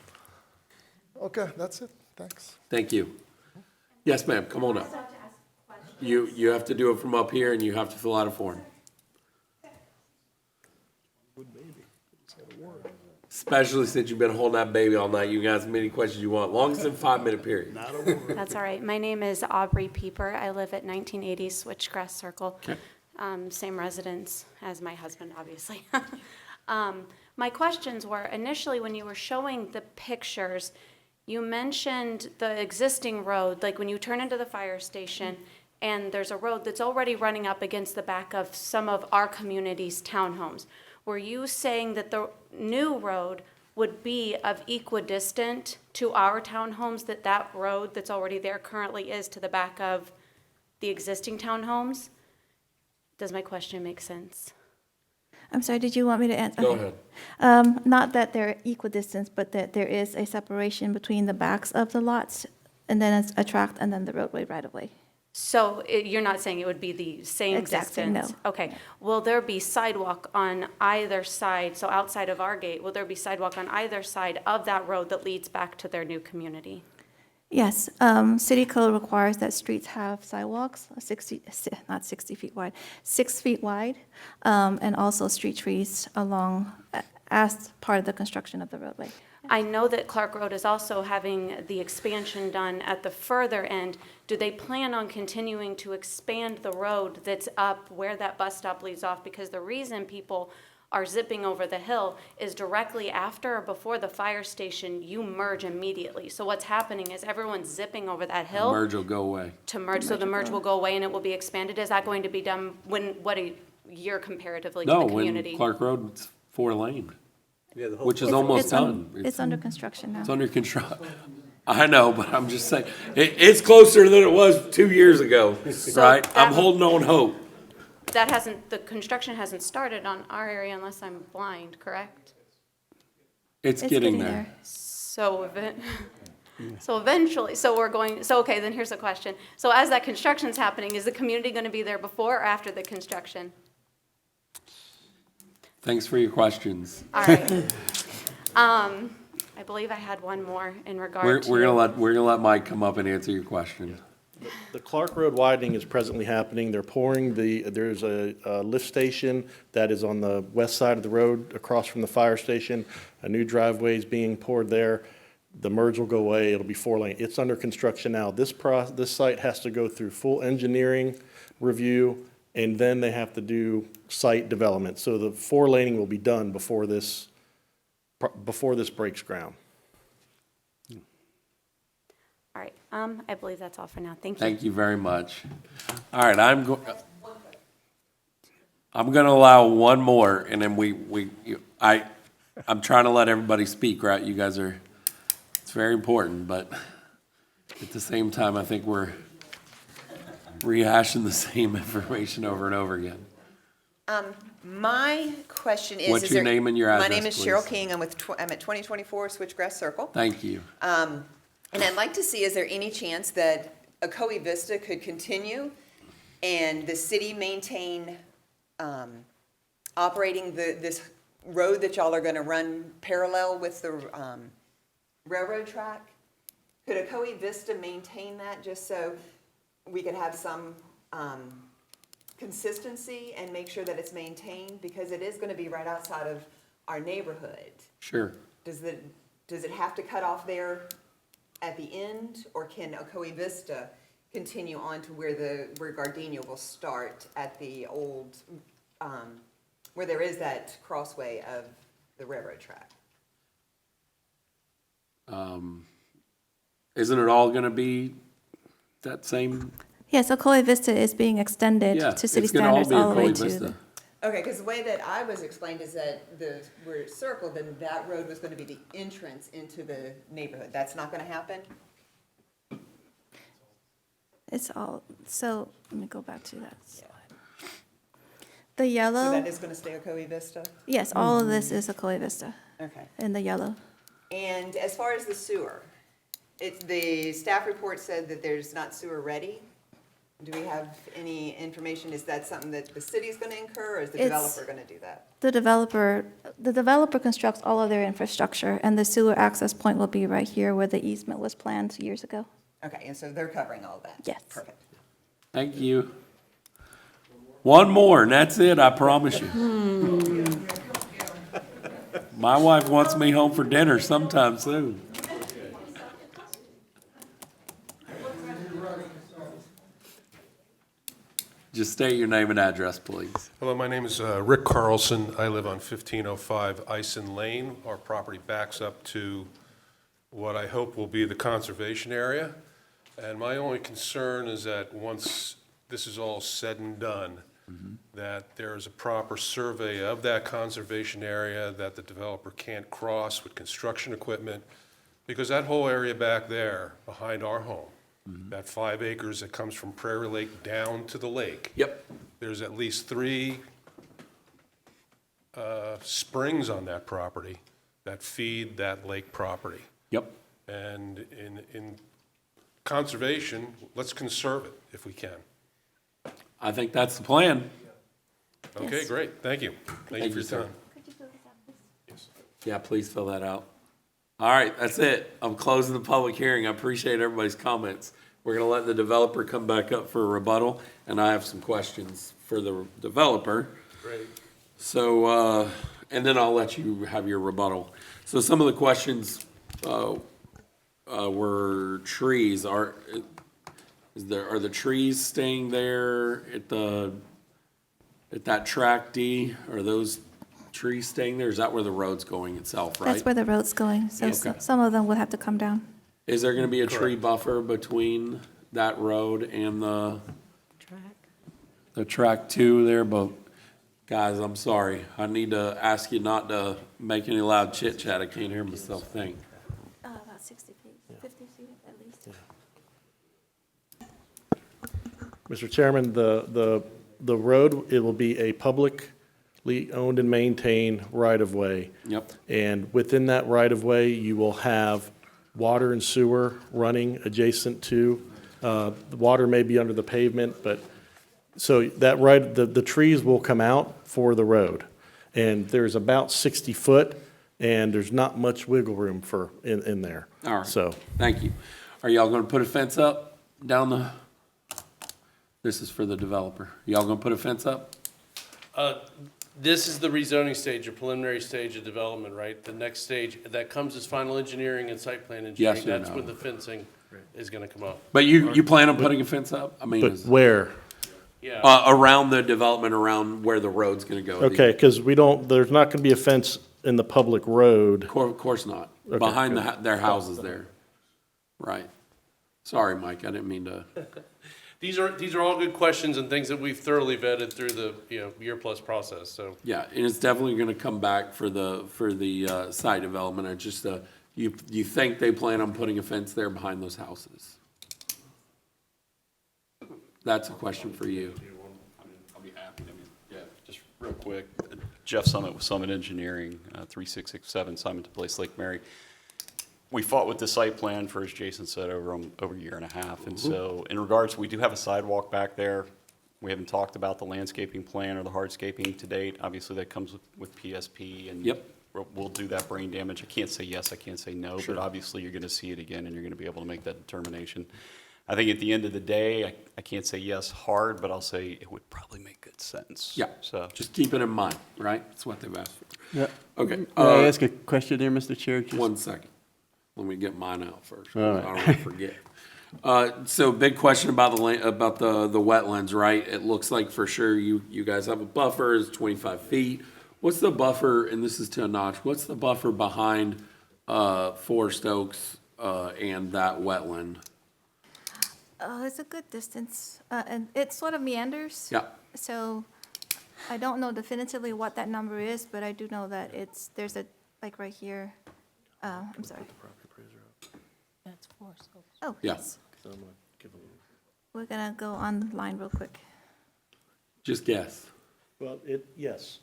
Speaker 13: Okay, that's it. Thanks.
Speaker 1: Thank you. Yes, ma'am, come on up. You have to do it from up here, and you have to fill out a form. Especially since you've been holding that baby all night, you can ask as many questions you want, long as it's a 5-minute period.
Speaker 8: That's all right. My name is Aubrey Pieper. I live at 1980 Switchgrass Circle.
Speaker 1: Okay.
Speaker 8: Same residence as my husband, obviously. My questions were, initially, when you were showing the pictures, you mentioned the existing road, like when you turn into the fire station, and there's a road that's already running up against the back of some of our community's townhomes. Were you saying that the new road would be of equidistant to our townhomes, that that road that's already there currently is to the back of the existing townhomes? Does my question make sense?
Speaker 6: I'm sorry, did you want me to answer?
Speaker 1: Go
Speaker 6: Okay.
Speaker 1: ahead.
Speaker 6: Not that they're equidistant, but that there is a separation between the backs of the lots, and then it's a tract, and then the roadway right away.
Speaker 8: So you're not saying it would be the same
Speaker 6: Exactly,
Speaker 8: distance?
Speaker 6: no.
Speaker 8: Okay. Will there be sidewalk on either side, so outside of our gate, will there be sidewalk on either side of that road that leads back to their new community?
Speaker 6: Yes, city code requires that streets have sidewalks, not 60 feet wide, 6 feet wide, and also street trees along, as part of the construction of the roadway.
Speaker 8: I know that Clark Road is also having the expansion done at the further end. Do they plan on continuing to expand the road that's up where that bus stop leads off? Because the reason people are zipping over the hill is directly after or before the fire station, you merge immediately. So what's happening is everyone's zipping over that hill
Speaker 1: Merge will go away.
Speaker 8: to merge, so the merge will go away and it will be expanded. Is that going to be done what a year comparatively to
Speaker 1: No,
Speaker 8: the
Speaker 1: when
Speaker 8: community?
Speaker 1: Clark Road's 4-lane, which is
Speaker 6: It's-
Speaker 1: almost
Speaker 6: it's un-
Speaker 1: done.
Speaker 6: It's under construction now.
Speaker 1: It's under construction. I know, but I'm just saying, it's closer than it was 2 years ago,
Speaker 8: So
Speaker 1: right? I'm
Speaker 8: that-
Speaker 1: holding on hope.
Speaker 8: The construction hasn't started on our area unless I'm blind, correct?
Speaker 1: It's getting there.
Speaker 8: So eventually, okay, then here's the question. So as that construction's happening, is the community going to be there before or after the construction?
Speaker 1: Thanks for your questions.
Speaker 8: All right. I believe I had one more in regard to.
Speaker 1: We're gonna let Mike come up and answer your question.
Speaker 9: The Clark Road widening is presently happening. They're pouring there's a lift station that is on the west side of the road across from the fire station. A new driveway is being poured there. The merge will go away. It'll be 4-lane. It's under construction now. This site has to go through full engineering review, and then they have to do site development. So the 4-laning will be done before this breaks ground.
Speaker 8: All right, I believe that's all for now. Thank you.
Speaker 1: Thank you very much. All right, I'm gonna allow one more, and then I'm trying to let everybody speak, right? You guys it's very important, but at the same time, I think we're rehashing the same information over and over again.
Speaker 10: My question is.
Speaker 1: What's your name and your address,
Speaker 10: My name is
Speaker 1: please?
Speaker 10: Cheryl King. I'm at 2024 Switchgrass Circle.
Speaker 1: Thank you.
Speaker 10: And I'd like to see, is there any chance that Ocoee Vista could continue and the city maintain operating this road that y'all are going to run parallel with the railroad track? Could Ocoee Vista maintain that just so we could have some consistency and make sure that it's maintained? Because it is going to be right outside of our neighborhood.
Speaker 1: Sure.
Speaker 10: Does it have to cut off there at the end, or can Ocoee Vista continue on to where Gardenia will start at the old, where there is that crossway of the railroad track?
Speaker 1: Isn't it all gonna be that same?
Speaker 6: Yes, Ocoee Vista is being extended
Speaker 1: Yeah,
Speaker 6: to city
Speaker 1: it's gonna all
Speaker 6: standards
Speaker 1: be
Speaker 6: all the way
Speaker 1: Ocoee
Speaker 6: to.
Speaker 1: Vista.
Speaker 10: Okay, because the way that I was explained is that where it's circled, then that road was going to be the entrance into the neighborhood. That's not going to happen?
Speaker 6: It's all, so, let me go back to that slide. The yellow.
Speaker 10: So that is going to stay Ocoee Vista?
Speaker 6: Yes, all of this is Ocoee Vista.
Speaker 10: Okay.
Speaker 6: In the yellow.
Speaker 10: And as far as the sewer, the staff report said that there's not sewer ready. Do we have any information? Is that something that the city's going to incur, or is the
Speaker 6: It's-
Speaker 10: developer going to do that?
Speaker 6: The developer constructs all of their infrastructure, and the sewer access point will be right here where the easement was planned years ago.
Speaker 10: Okay, and so they're covering all that?
Speaker 6: Yes.
Speaker 10: Perfect.
Speaker 1: Thank you. One more, and that's it, I promise you. My wife wants me home for dinner sometime soon. Just state your name and address, please.
Speaker 17: Hello, my name is Rick Carlson. I live on 1505 Ison Lane. Our property backs up to what I hope will be the conservation area. And my only concern is that once this is all said and done, that there is a proper survey of that conservation area that the developer can't cross with construction equipment, because that whole area back there behind our home, that 5 acres that comes from Prairie Lake down to the lake.
Speaker 1: Yep.
Speaker 17: There's at least 3 springs on that property that feed that lake property.
Speaker 1: Yep.
Speaker 17: And in conservation, let's conserve it if we can.
Speaker 1: I think that's the plan.
Speaker 17: Okay, great, thank you. Thank you for your
Speaker 1: sir.
Speaker 17: time.
Speaker 1: Yeah, please fill that out. All right, that's it. I'm closing the public hearing. I appreciate everybody's comments. We're gonna let the developer come back up for a rebuttal, and I have some questions for the developer.
Speaker 17: Great.
Speaker 1: So, and then I'll let you have your rebuttal. So some of the questions, were trees. Are the trees staying there at that track D? Are those trees staying there? Is that where the road's going itself, right?
Speaker 6: That's where the road's going, so
Speaker 1: Okay.
Speaker 6: some of them will have to come down.
Speaker 1: Is there gonna be a tree buffer between that road and the track 2 there? But guys, I'm sorry. I need to ask you not to make any loud chit chat. I can't hear myself think.
Speaker 6: About 60 feet, 50 feet at least.
Speaker 9: Mr. Chairman, the road, it will be a publicly owned and maintained right-of-way.
Speaker 1: Yep.
Speaker 9: And within that right-of-way, you will have water and sewer running adjacent to. The water may be under the pavement, but, so that the trees will come out for the road. And there's about 60 foot, and there's not much wiggle room in there.
Speaker 1: All right.
Speaker 9: So,
Speaker 1: Thank you. Are y'all gonna put a fence up down the, this is for the developer. Y'all gonna put a fence up?
Speaker 2: This is the rezoning stage, or preliminary stage of development, right? The next stage, that comes as final engineering and site plan engineering.
Speaker 1: Yes or
Speaker 2: That's
Speaker 1: no?
Speaker 2: when the fencing is gonna come up.
Speaker 1: But you plan on putting a fence up? I mean,
Speaker 9: but where?
Speaker 2: Yeah.
Speaker 1: around the development, around where the road's gonna go.
Speaker 9: Okay, because there's not going to be a fence in the public road.
Speaker 1: Of course not.
Speaker 9: Okay,
Speaker 1: Behind
Speaker 9: good.
Speaker 1: their houses there. Right. Sorry, Mike, I didn't mean to.
Speaker 2: These are all good questions and things that we've thoroughly vetted through the, year-plus process, so.
Speaker 1: Yeah, and it's definitely gonna come back for the site development. It's just, you think they plan on putting a fence there behind those houses? That's a question for you.
Speaker 18: I'll be happy. Just real quick, Jeff Summit with Summit Engineering, 3667 Simon to Place Lake Mary. We fought with the site plan for, as Jason said, over a year and a half. And so in regards, we do have a sidewalk back there. We haven't talked about the landscaping plan or the hardscaping to date. Obviously, that comes with PSP, and
Speaker 1: Yep.
Speaker 18: we'll do that brain damage. I can't say yes, I can't say no, but obviously you're going to see it again, and you're going to be able to make that determination. I think at the end of the day, I can't say yes hard, but I'll say it would probably make good sense.
Speaker 1: Yeah,
Speaker 18: So
Speaker 1: just keep it in mind, right? That's what they've asked for.
Speaker 4: Yeah.
Speaker 1: Okay.
Speaker 4: May I ask a question there, Mr. Chair? Just-
Speaker 1: 1 second. Let me get mine out first.
Speaker 4: All right.
Speaker 1: I don't want to forget. So big question about the wetlands, right? It looks like for sure you guys have a buffer, it's 25 feet. What's the buffer, and this is to a notch, what's the buffer behind Forest Oaks and that wetland?
Speaker 6: It's a good distance, and it sort of meanders.
Speaker 1: Yeah.
Speaker 6: So I don't know definitively what that number is, but I do know that there's like right here, I'm sorry.
Speaker 15: That's Forest Oaks.
Speaker 6: Oh,
Speaker 1: Yeah.
Speaker 6: yes. We're gonna go online real quick.
Speaker 1: Just guess.
Speaker 9: Well, yes.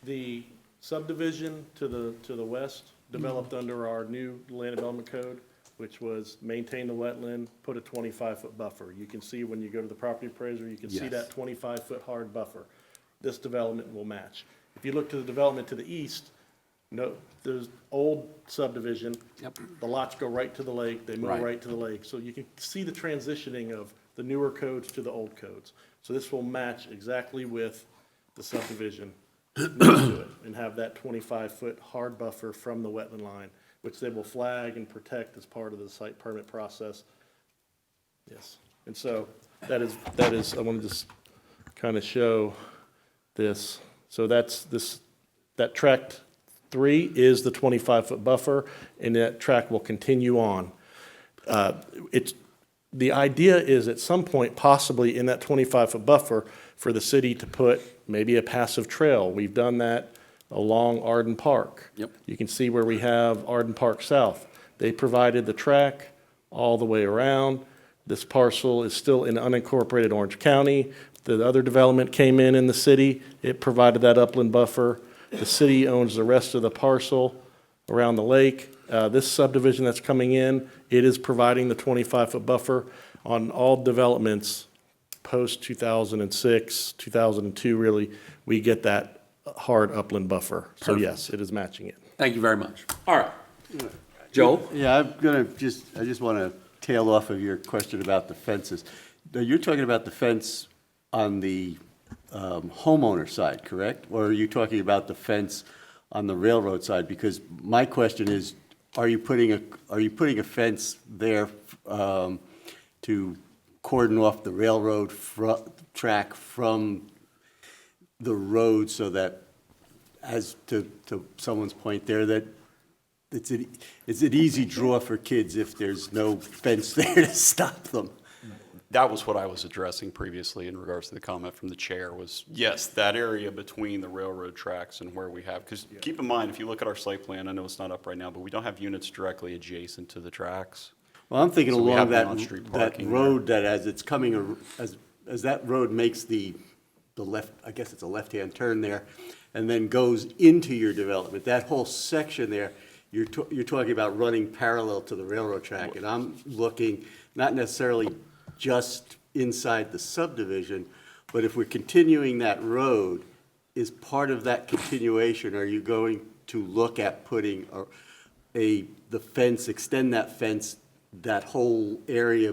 Speaker 9: The subdivision to the west, developed under our new land development code, which was maintain the wetland, put a 25-foot buffer. You can see when you go to the property appraiser, you can see
Speaker 1: Yes.
Speaker 9: that 25-foot hard buffer. This development will match. If you look to the development to the east, no, there's old subdivision.
Speaker 1: Yep.
Speaker 9: The lots go right to the lake, they move
Speaker 1: Right.
Speaker 9: right to the lake. So you can see the transitioning of the newer codes to the old codes. So this will match exactly with the subdivision next to it and have that 25-foot hard buffer from the wetland line, which they will flag and protect as part of the site permit process. Yes, and so that is, I want to just kind of show this. So that's this, that tract 3 is the 25-foot buffer, and that track will continue on. The idea is at some point, possibly in that 25-foot buffer, for the city to put maybe a passive trail. We've done that along Arden Park.
Speaker 1: Yep.
Speaker 9: You can see where we have Arden Park South. They provided the track all the way around. This parcel is still in unincorporated Orange County. The other development came in the city. It provided that upland buffer. The city owns the rest of the parcel around the lake. This subdivision that's coming in, it is providing the 25-foot buffer on all developments post-2006, 2002, really. We get that hard upland buffer. So
Speaker 1: Perfect.
Speaker 9: yes, it is matching it.
Speaker 1: Thank you very much. All right. Joel?
Speaker 4: Yeah, I just want to tail off of your question about the fences. Now, you're talking about the fence on the homeowner side, correct? Or are you talking about the fence on the railroad side? Because my question is, are you putting a fence there to cordon off the railroad track from the road so that, as to someone's point there, that it's an easy draw for kids if there's no fence there to stop them?
Speaker 18: That was what I was addressing previously in regards to the comment from the chair was, yes, that area between the railroad tracks and where we have, because keep in mind, if you look at our site plan, I know it's not up right now, but we don't have units directly adjacent to the tracks.
Speaker 4: Well, I'm thinking
Speaker 18: So we
Speaker 4: along
Speaker 18: have
Speaker 4: that
Speaker 18: on-street parking
Speaker 4: road that as it's coming, as that road makes the left, I guess it's a left-hand turn there, and then goes into your development, that whole section there, you're talking about running parallel to the railroad track, and I'm looking not necessarily just inside the subdivision, but if we're continuing that road, is part of that continuation, are you going to look at putting the fence, extend that fence, that whole area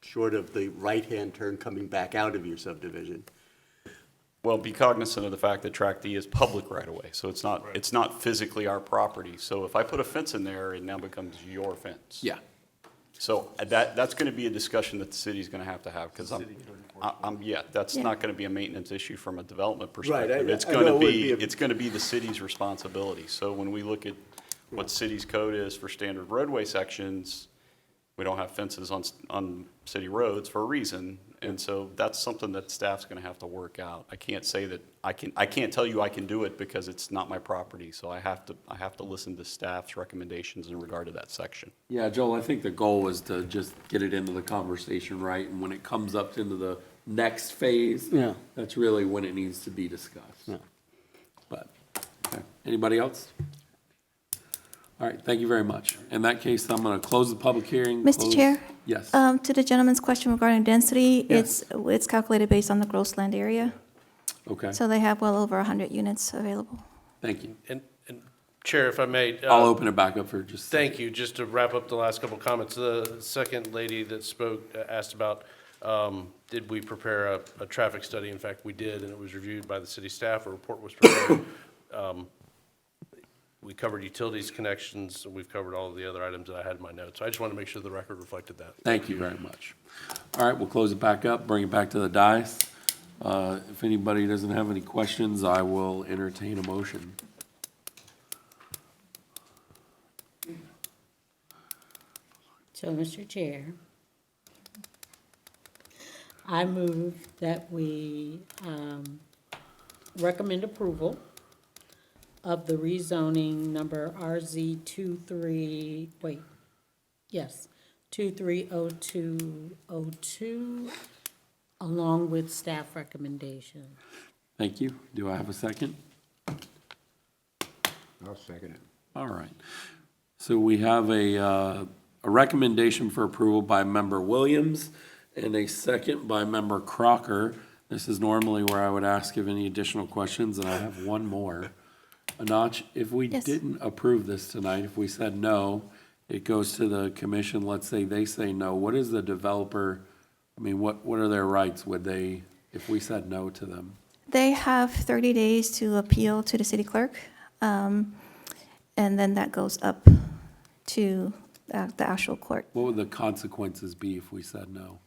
Speaker 4: short of the right-hand turn coming back out of your subdivision?
Speaker 18: Well, be cognizant of the fact that Tract D is public right away, so it's not physically our property. So if I put a fence in there, it now becomes your fence.
Speaker 1: Yeah.
Speaker 18: So that's going to be a discussion that the city's going to have, because that's
Speaker 6: Yeah.
Speaker 18: not going to be a maintenance issue from a development
Speaker 4: Right,
Speaker 18: perspective.
Speaker 4: I
Speaker 18: It's
Speaker 4: know
Speaker 18: going
Speaker 4: it
Speaker 18: to
Speaker 4: would
Speaker 18: be,
Speaker 4: be a-
Speaker 18: it's going to be the city's responsibility. So when we look at what city's code is for standard roadway sections, we don't have fences on city roads for a reason. And so that's something that staff's going to have to work out. I can't say that I can't tell you I can do it because it's not my property. So I have to listen to staff's recommendations in regard to that section.
Speaker 1: Yeah, Joel, I think the goal was to just get it into the conversation, right? And when it comes up into the next phase,
Speaker 4: Yeah.
Speaker 1: that's really when it needs to be discussed.
Speaker 4: Yeah.
Speaker 1: But, okay. Anybody else? All right, thank you very much. In that case, I'm going to close the public hearing.
Speaker 6: Mr. Chair?
Speaker 1: Yes.
Speaker 6: To the gentleman's question regarding density,
Speaker 1: Yes.
Speaker 6: it's calculated based on the gross land area.
Speaker 1: Okay,
Speaker 6: So they have well over 100 units available.
Speaker 1: thank you.
Speaker 2: And Chair, if I may.
Speaker 1: I'll open it back up for just.
Speaker 2: Thank you. Just to wrap up the last couple of comments, the second lady that spoke asked about, did we prepare a traffic study? In fact, we did, and it was reviewed by the city staff. A report was prepared. We covered utilities connections, and we've covered all of the other items that I had in my notes. So I just want to make sure the record reflected that.
Speaker 1: Thank you very much. All right, we'll close it back up, bring it back to the dais. If anybody doesn't have any questions, I will entertain a motion.
Speaker 15: So, Mr. Chair, I move that we recommend approval of the rezoning number RZ 230202, along with staff recommendation.
Speaker 1: Thank you. Do I have a second?
Speaker 5: I'll second it.
Speaker 1: All right. So we have a a recommendation for approval by Member Williams and a second by Member Crocker. This is normally where I would ask if any additional questions, and I have one more. Anach, if we
Speaker 6: Yes.
Speaker 1: didn't approve this tonight, if we said no, it goes to the commission, let's say they say no, what is the developer, I mean, what are their rights? Would they, if we said no to them?
Speaker 6: They have 30 days to appeal to the city clerk, and then that goes up to the actual court.
Speaker 1: What would the consequences be if we said no?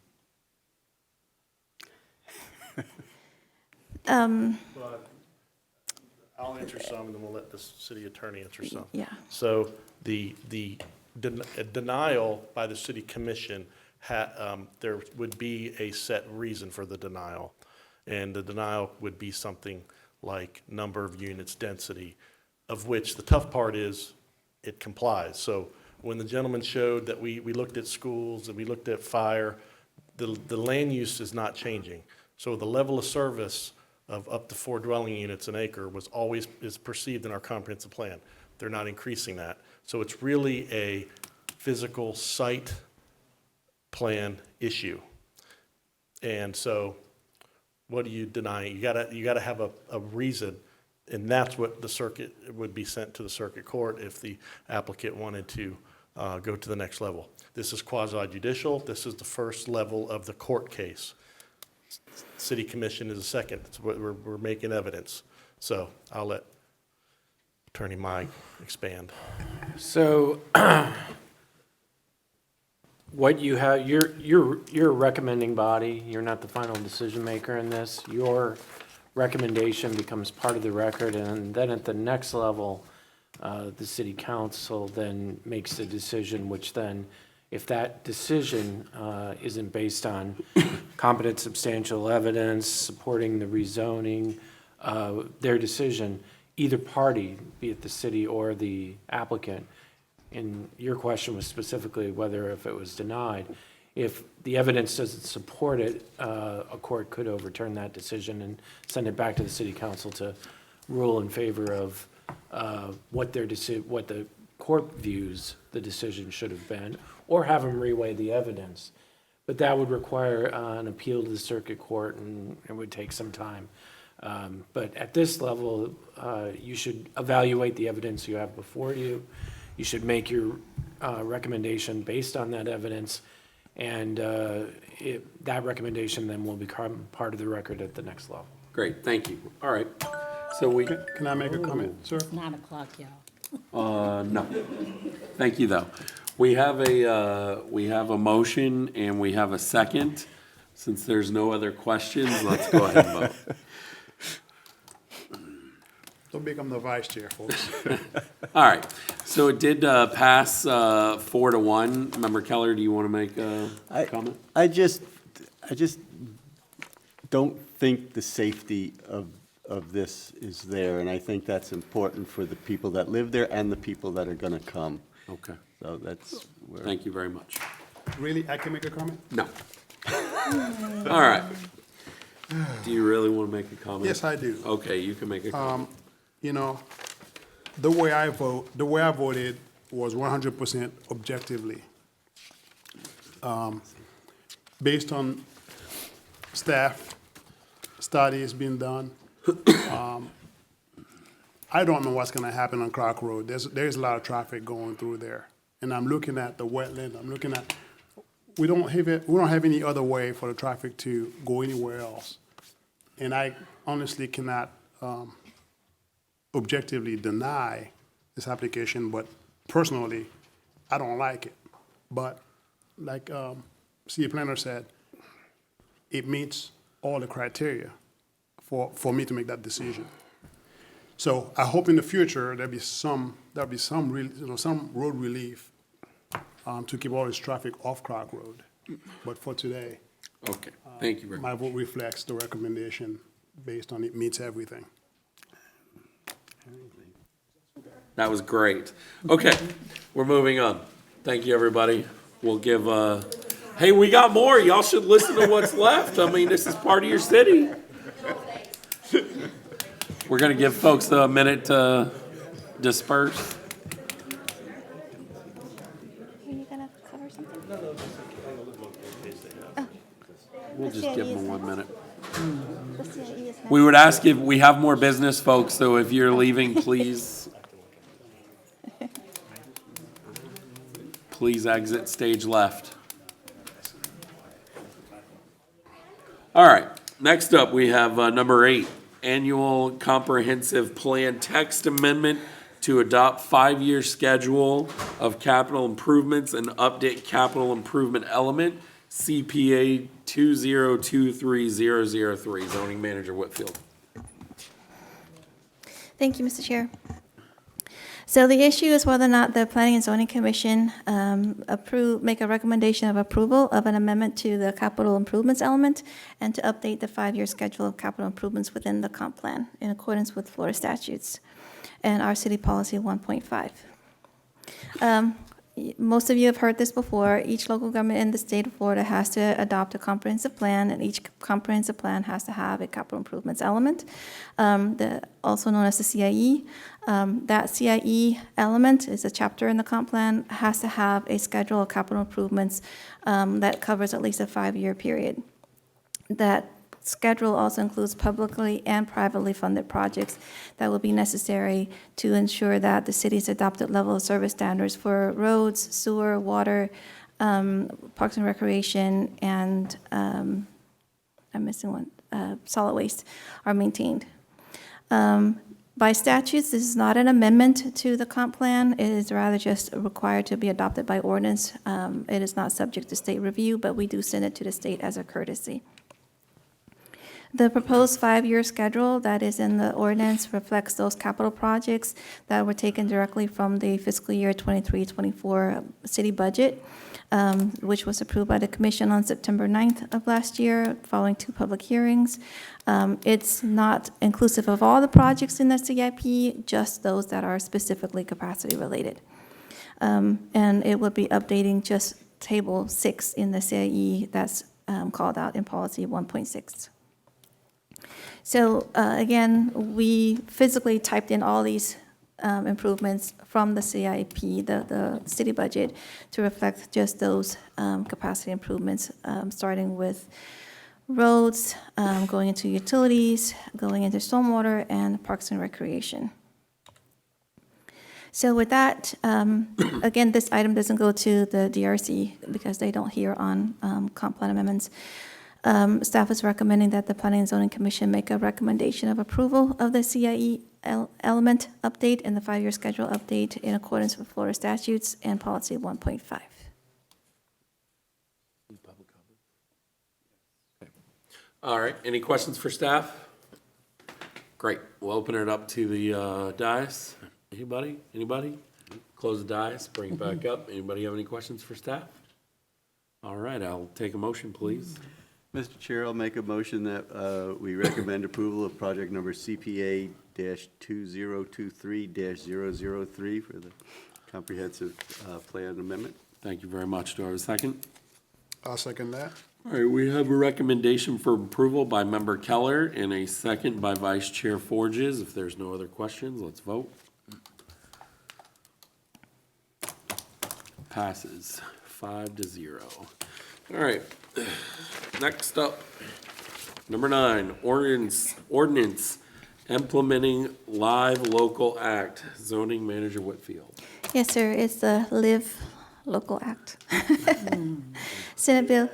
Speaker 9: I'll answer some, and then we'll let the city attorney answer some.
Speaker 6: Yeah.
Speaker 9: So the denial by the city commission, there would be a set reason for the denial. And the denial would be something like number of units, density, of which the tough part is it complies. So when the gentleman showed that we looked at schools and we looked at fire, the land use is not changing. So the level of service of up to 4 dwelling units an acre is perceived in our comprehensive plan. They're not increasing that. So it's really a physical site plan issue. And so what do you deny? You gotta have a reason, and that's what the circuit would be sent to the circuit court if the applicant wanted to go to the next level. This is quasi judicial. This is the first level of the court case. City commission is a second. It's what we're making evidence. So I'll let Attorney Mike expand.
Speaker 16: So what you have, you're a recommending body. You're not the final decision maker in this. Your recommendation becomes part of the record, and then at the next level, the city council then makes a decision, which then, if that decision isn't based on competent substantial evidence supporting the rezoning, their decision, either party, be it the city or the applicant, and your question was specifically whether if it was denied, if the evidence doesn't support it, a court could overturn that decision and send it back to the city council to rule in favor of what the court views the decision should have been, or have them reweigh the evidence. But that would require an appeal to the circuit court, and it would take some time. But at this level, you should evaluate the evidence you have before you. You should make your recommendation based on that evidence, and that recommendation then will become part of the record at the next level.
Speaker 1: Great, thank you. All right, so we.
Speaker 14: Can I make a comment, sir?
Speaker 15: 9 o'clock, y'all.
Speaker 1: No. Thank you, though. We have a motion and we have a second. Since there's no other questions, let's go ahead and vote.
Speaker 14: Don't become the vice chair, folks.
Speaker 1: All right, so it did pass 4-1. Member Keller, do you want to make a comment?
Speaker 4: I just don't think the safety of this is there, and I think that's important for the people that live there and the people that are gonna come.
Speaker 1: Okay,
Speaker 4: So that's where.
Speaker 1: thank you very much.
Speaker 14: Really, I can make a comment?
Speaker 1: No. All right. Do you really want to make a comment?
Speaker 14: Yes, I do.
Speaker 1: Okay, you can make a comment.
Speaker 14: You know, the way I voted was 100% objectively. Based on staff studies being done, I don't know what's gonna happen on Clark Road. There's a lot of traffic going through there. And I'm looking at the wetland, I'm looking at, we don't have any other way for the traffic to go anywhere else. And I honestly cannot, objectively deny this application, but personally, I don't like it. But like city planner said, it meets all the criteria for me to make that decision. So I hope in the future there'll be some road relief to keep all this traffic off Clark Road. But for today,
Speaker 1: Okay, thank you very much.
Speaker 14: my vote reflects the recommendation based on it meets everything.
Speaker 1: That was great. Okay, we're moving on. Thank you, everybody. We'll give, hey, we got more. Y'all should listen to what's left. I mean, this is part of your city. We're gonna give folks a minute to disperse.
Speaker 6: Are you gonna cover
Speaker 1: We'll just give them 1 minute.
Speaker 6: The CIE is next.
Speaker 1: We would ask if, we have more business folks, so if you're leaving, please, please exit stage left. All right, next up, we have number 8, annual comprehensive plan text amendment to adopt 5-year schedule of capital improvements and update capital improvement element, CPA 2023003, zoning manager Whitfield.
Speaker 6: Thank you, Mr. Chair. So the issue is whether or not the Planning and Zoning Commission make a recommendation of approval of an amendment to the capital improvements element and to update the 5-year schedule of capital improvements within the comp plan in accordance with Florida statutes and our city policy 1.5. Most of you have heard this before. Each local government in the state of Florida has to adopt a comprehensive plan, and each comprehensive plan has to have a capital improvements element, also known as the CIE. That CIE element is a chapter in the comp plan, has to have a schedule of capital improvements that covers at least a 5-year period. That schedule also includes publicly and privately funded projects that will be necessary to ensure that the city's adopted level of service standards for roads, sewer, water, parks and recreation, and I'm missing one, solid waste are maintained. By statutes, this is not an amendment to the comp plan. It is rather just required to be adopted by ordinance. It is not subject to state review, but we do send it to the state as a courtesy. The proposed 5-year schedule that is in the ordinance reflects those capital projects that were taken directly from the fiscal year 23-24 city budget, which was approved by the commission on September 9th of last year, following 2 public hearings. It's not inclusive of all the projects in the CIP, just those that are specifically capacity related. And it would be updating just table 6 in the CIE that's called out in policy 1.6. So again, we physically typed in all these improvements from the CIP, the city budget, to reflect just those capacity improvements, starting with roads, going into utilities, going into stormwater, and parks and recreation. So with that, again, this item doesn't go to the DRC because they don't hear on comp plan amendments. Staff is recommending that the Planning and Zoning Commission make a recommendation of approval of the CIE element update and the 5-year schedule update in accordance with Florida statutes and policy 1.5.
Speaker 1: All right, any questions for staff? Great, we'll open it up to the dais. Anybody? Close the dais, bring it back up. Anybody have any questions for staff? All right, I'll take a motion, please.
Speaker 4: Mr. Chair, I'll make a motion that we recommend approval of project number CPA-2023-003 for the comprehensive plan amendment.
Speaker 1: Thank you very much. Do I have a second?
Speaker 14: I'll second that.
Speaker 1: All right, we have a recommendation for approval by Member Keller and a second by Vice Chair Forges. If there's no other questions, let's vote. Passes 5-0. All right, next up, number 9, ordinance implementing live local act, zoning manager Whitfield.
Speaker 6: Yes, sir, it's the Live Local Act. Senate Bill.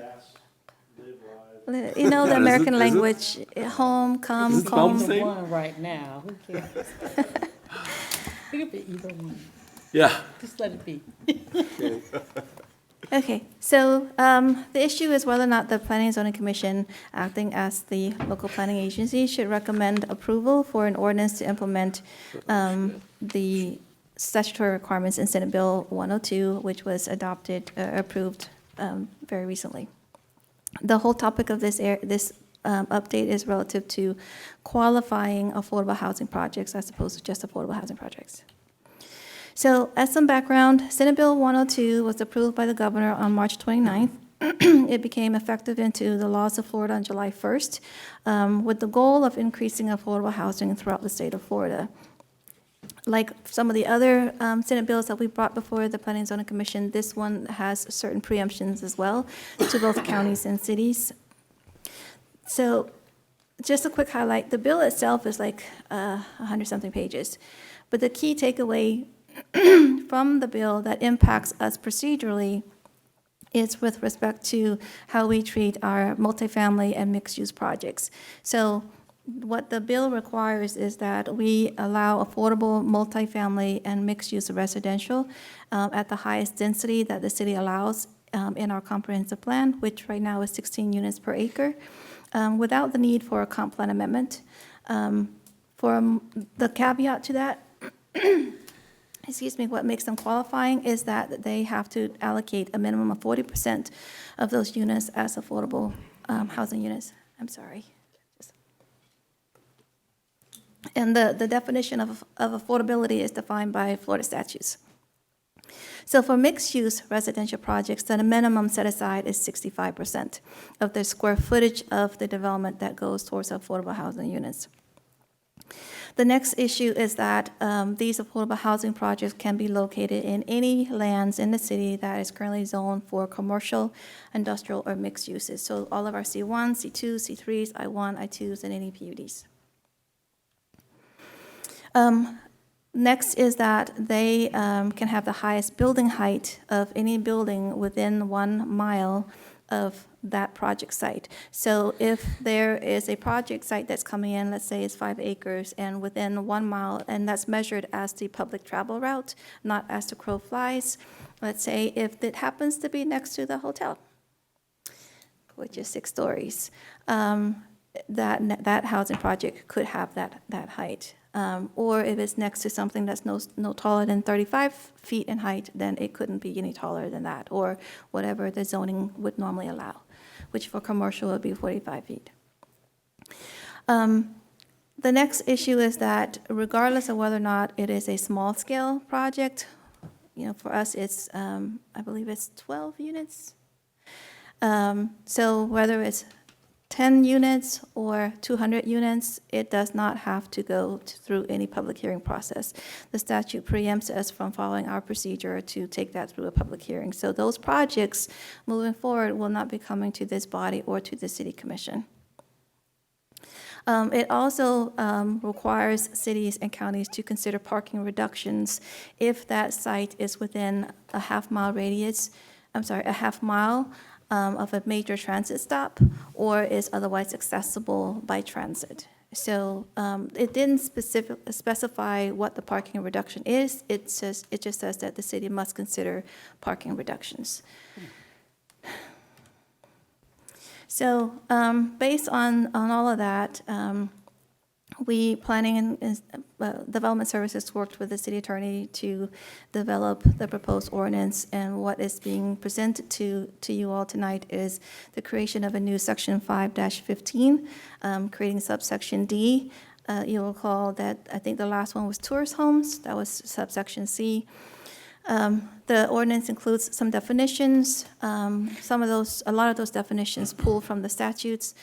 Speaker 6: You know the American language, home, come, come.
Speaker 15: One right now, who cares? It could be either one.
Speaker 1: Yeah.
Speaker 15: Just let it be.
Speaker 6: Okay, so the issue is whether or not the Planning and Zoning Commission, acting as the local planning agency, should recommend approval for an ordinance to implement the statutory requirements in Senate Bill 102, which was approved very recently. The whole topic of this update is relative to qualifying affordable housing projects as opposed to just affordable housing projects. So as some background, Senate Bill 102 was approved by the governor on March 29th. It became effective into the laws of Florida on July 1st, with the goal of increasing affordable housing throughout the state of Florida. like some of the other Senate bills that we brought before the Planning and Zoning Commission, this one has certain preemptions as well to both counties and cities. So just a quick highlight, the bill itself is like 100-something pages. But the key takeaway from the bill that impacts us procedurally is with respect to how we treat our multifamily and mixed-use projects. So what the bill requires is that we allow affordable multifamily and mixed-use residential at the highest density that the city allows in our comprehensive plan, which right now is 16 units per acre, without the need for a comp plan amendment. For the caveat to that, excuse me, what makes them qualifying is that they have to allocate a minimum of 40% of those units as affordable housing units. I'm sorry. And the definition of affordability is defined by Florida statutes. So for mixed-use residential projects, then a minimum set aside is 65% of the square footage of the development that goes towards affordable housing units. The next issue is that these affordable housing projects can be located in any lands in the city that is currently zoned for commercial, industrial, or mixed uses. So all of our C1, C2, C3s, I1, I2s, and any PUDs. Next is that they can have the highest building height of any building within 1 mile of that project site. So if there is a project site that's coming in, let's say it's 5 acres, and within 1 mile, and that's measured as the public travel route, not as the crow flies, let's say if it happens to be next to the hotel, which is 6 stories, that housing project could have that height. Or if it's next to something that's no taller than 35 feet in height, then it couldn't be any taller than that, or whatever the zoning would normally allow, which for commercial would be 45 feet. The next issue is that regardless of whether or not it is a small-scale project, for us it's, I believe it's 12 units. So whether it's 10 units or 200 units, it does not have to go through any public hearing process. The statute preempts us from following our procedure to take that through a public hearing. So those projects moving forward will not be coming to this body or to the city commission. It also requires cities and counties to consider parking reductions if that site is within a half-mile radius, a half mile of a major transit stop, or is otherwise accessible by transit. So it didn't specify what the parking reduction is. It just says that the city must consider parking reductions. So based on all of that, we, Planning and Development Services, worked with the city attorney to develop the proposed ordinance, and what is being presented to you all tonight is the creation of a new section 5-15, creating subsection D. You'll recall that I think the last one was tourist homes, that was subsection C. The ordinance includes some definitions. A lot of those definitions pull from the statutes,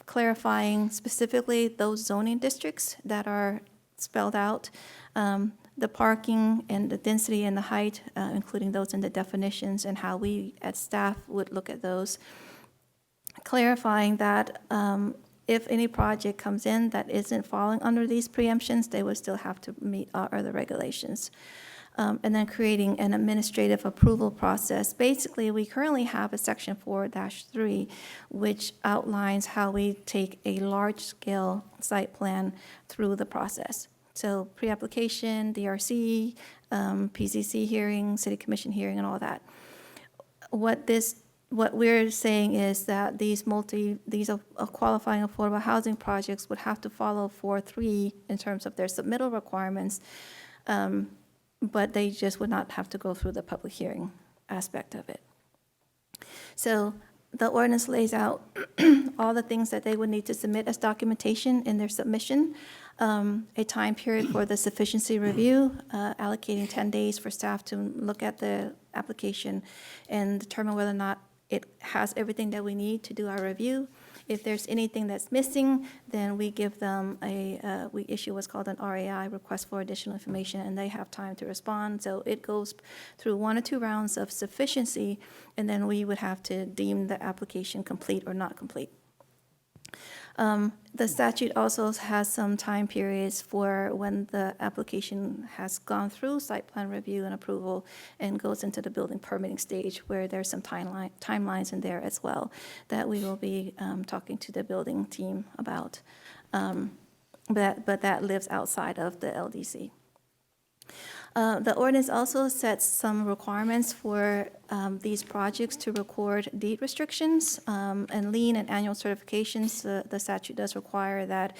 Speaker 6: clarifying specifically those zoning districts that are spelled out, the parking and the density and the height, including those in the definitions, and how we as staff would look at those, clarifying that if any project comes in that isn't falling under these preemptions, they would still have to meet our other regulations. And then creating an administrative approval process. Basically, we currently have a section 4-3, which outlines how we take a large-scale site plan through the process. So pre-application, DRC, PCC hearing, city commission hearing, and all that. What we're saying is that these qualifying affordable housing projects would have to follow 4-3 in terms of their submittal requirements, but they just would not have to go through the public hearing aspect of it. So the ordinance lays out all the things that they would need to submit as documentation in their submission, a time period for the sufficiency review, allocating 10 days for staff to look at the application and determine whether or not it has everything that we need to do our review, If there's anything that's missing, then we give them we issue what's called an RAI, request for additional information, and they have time to respond. So it goes through 1 or 2 rounds of sufficiency, and then we would have to deem the application complete or not complete. The statute also has some time periods for when the application has gone through site plan review and approval and goes into the building permitting stage, where there's some timelines in there as well that we will be talking to the building team about. But that lives outside of the LDC. The ordinance also sets some requirements for these projects to record deed restrictions and lien and annual certifications. The statute does require that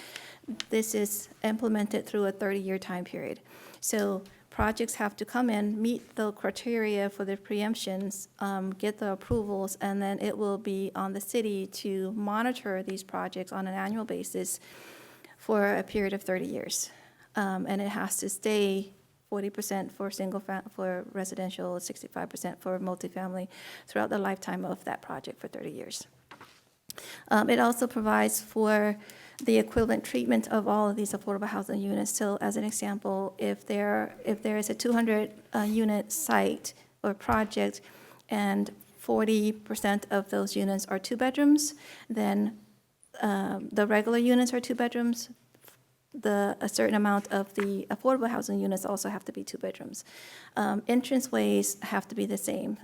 Speaker 6: this is implemented through a 30-year time period. So projects have to come in, meet the criteria for the preemptions, get the approvals, and then it will be on the city to monitor these projects on an annual basis for a period of 30 years. And it has to stay 40% for residential, 65% for multifamily throughout the lifetime of that project for 30 years. It also provides for the equivalent treatment of all of these affordable housing units. So as an example, if there is a 200 unit site or project and 40% of those units are 2 bedrooms, then the regular units are 2 bedrooms. A certain amount of the affordable housing units also have to be 2 bedrooms. Entranceways have to be the same.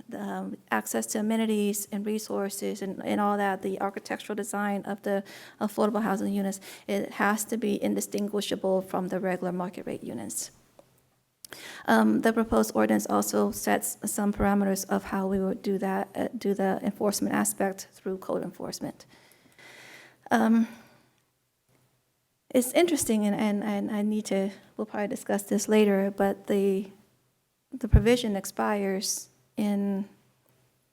Speaker 6: Access to amenities and resources and all that, the architectural design of the affordable housing units, it has to be indistinguishable from the regular market rate units. The proposed ordinance also sets some parameters of how we would do that, do the enforcement aspect through code enforcement. It's interesting, and I need to, we'll probably discuss this later, but the provision expires in,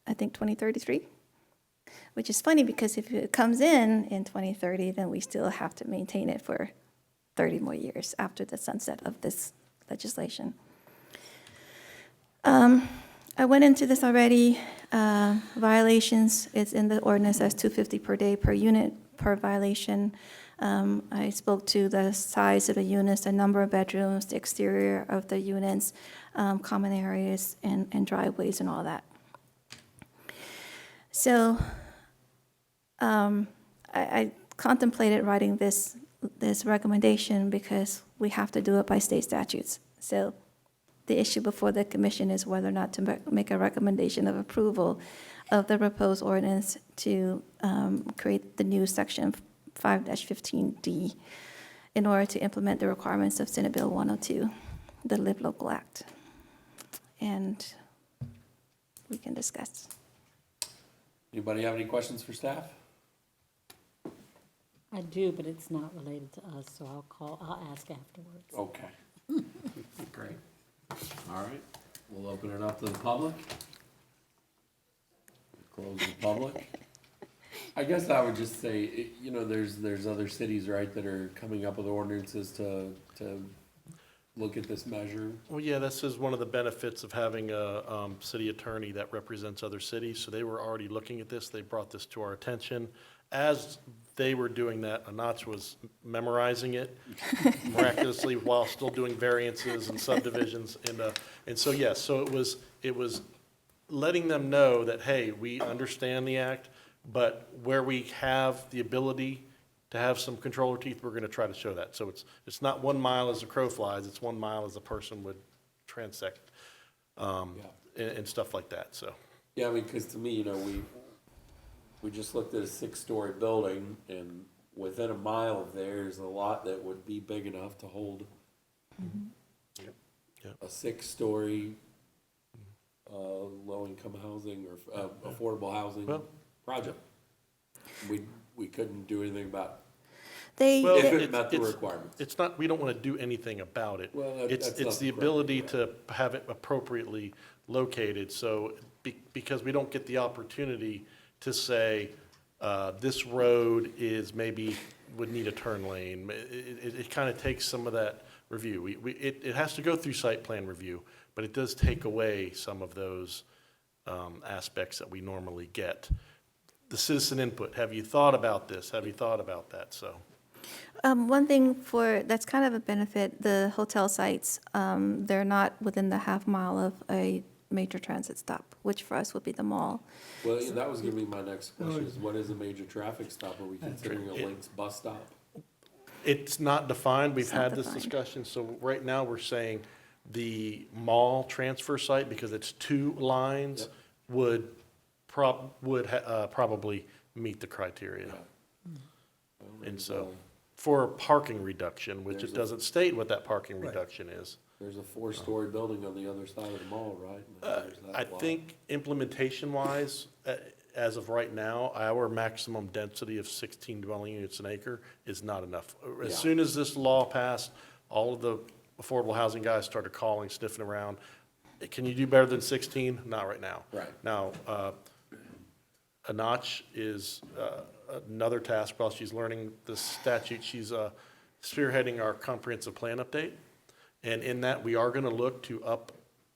Speaker 6: I think, 2033, which is funny because if it comes in 2030, then we still have to maintain it for 30 more years after the sunset of this legislation. I went into this already. Violations, it's in the ordinance as $250 per day per unit per violation. I spoke to the size of the units, the number of bedrooms, the exterior of the units, common areas, and driveways and all that. So I contemplated writing this recommendation because we have to do it by state statutes. So the issue before the commission is whether or not to make a recommendation of approval of the proposed ordinance to create the new section 5-15D in order to implement the requirements of Senate Bill 102, the Live Local Act. And we can discuss.
Speaker 1: Anybody have any questions for staff?
Speaker 15: I do, but it's not related to us, so I'll ask afterwards.
Speaker 1: Okay. Great. All right, we'll open it up to the public. Close the public. I guess I would just say, you know, there's other cities, right, that are coming up with ordinances to look at this measure.
Speaker 9: Well, yeah, this is one of the benefits of having a city attorney that represents other cities. So they were already looking at this. They brought this to our attention. As they were doing that, Anach was memorizing it miraculously while still doing variances and subdivisions. And so, yes, so it was letting them know that, hey, we understand the act, but where we have the ability to have some control or teeth, we're going to try to show that. So it's not 1 mile as a crow flies, it's 1 mile as a person would transect, and stuff like that, so.
Speaker 1: Yeah, I mean, because to me, you know, we just looked at a 6-story building, and within a mile of there's a lot that would be big enough to hold a 6-story low-income housing or affordable housing project. We couldn't do anything about it. If it met the requirements.
Speaker 9: It's not, we don't want to do anything about it.
Speaker 1: Well,
Speaker 9: It's the ability to have it appropriately located, so, because we don't get the opportunity to say, this road is maybe, would need a turn lane. It kind of takes some of that review. It has to go through site plan review, but it does take away some of those aspects that we normally get. the citizen input. Have you thought about this? Have you thought about that? So,
Speaker 6: One thing that's kind of a benefit, the hotel sites, they're not within the half mile of a major transit stop, which for us would be the mall.
Speaker 1: Well, yeah, that was gonna be my next question, is what is a major traffic stop? Are we considering a Lynx bus stop?
Speaker 9: it's not defined. We've
Speaker 6: It's not
Speaker 9: had this
Speaker 6: defined.
Speaker 9: discussion. So right now, we're saying the mall transfer site, because it's 2 lines,
Speaker 1: Yep.
Speaker 9: would probably meet the criteria. And so, for a parking reduction, which
Speaker 1: There's
Speaker 9: it
Speaker 1: a-
Speaker 9: doesn't state what that parking reduction is.
Speaker 1: There's a 4-story building on the other side of the mall, right? There's that
Speaker 9: I
Speaker 1: lot.
Speaker 9: think implementation-wise, as of right now, our maximum density of 16 dwelling units an acre is not enough. As
Speaker 1: Yeah.
Speaker 9: soon as this law passed, all of the affordable housing guys started calling, sniffing around. Can you do better than 16? Not right now.
Speaker 1: Right.
Speaker 9: Now, Anach is another task while she's learning the statute. She's spearheading our comprehensive plan update. And in that, we are going to look to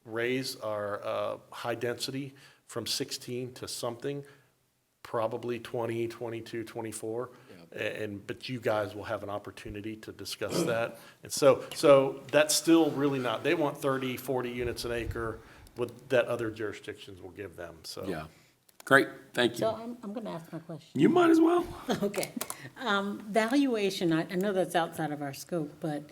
Speaker 9: raise our high density from 16 to something, probably 20, 22, 24. But you guys will have an opportunity to discuss that. And so that's still really not, they want 30, 40 units an acre that other jurisdictions will give them, so.
Speaker 1: Yeah. Great, thank
Speaker 15: So
Speaker 1: you.
Speaker 15: I'm going to ask my question.
Speaker 1: You might as well.
Speaker 15: Okay. Valuation, I know that's outside of our scope, but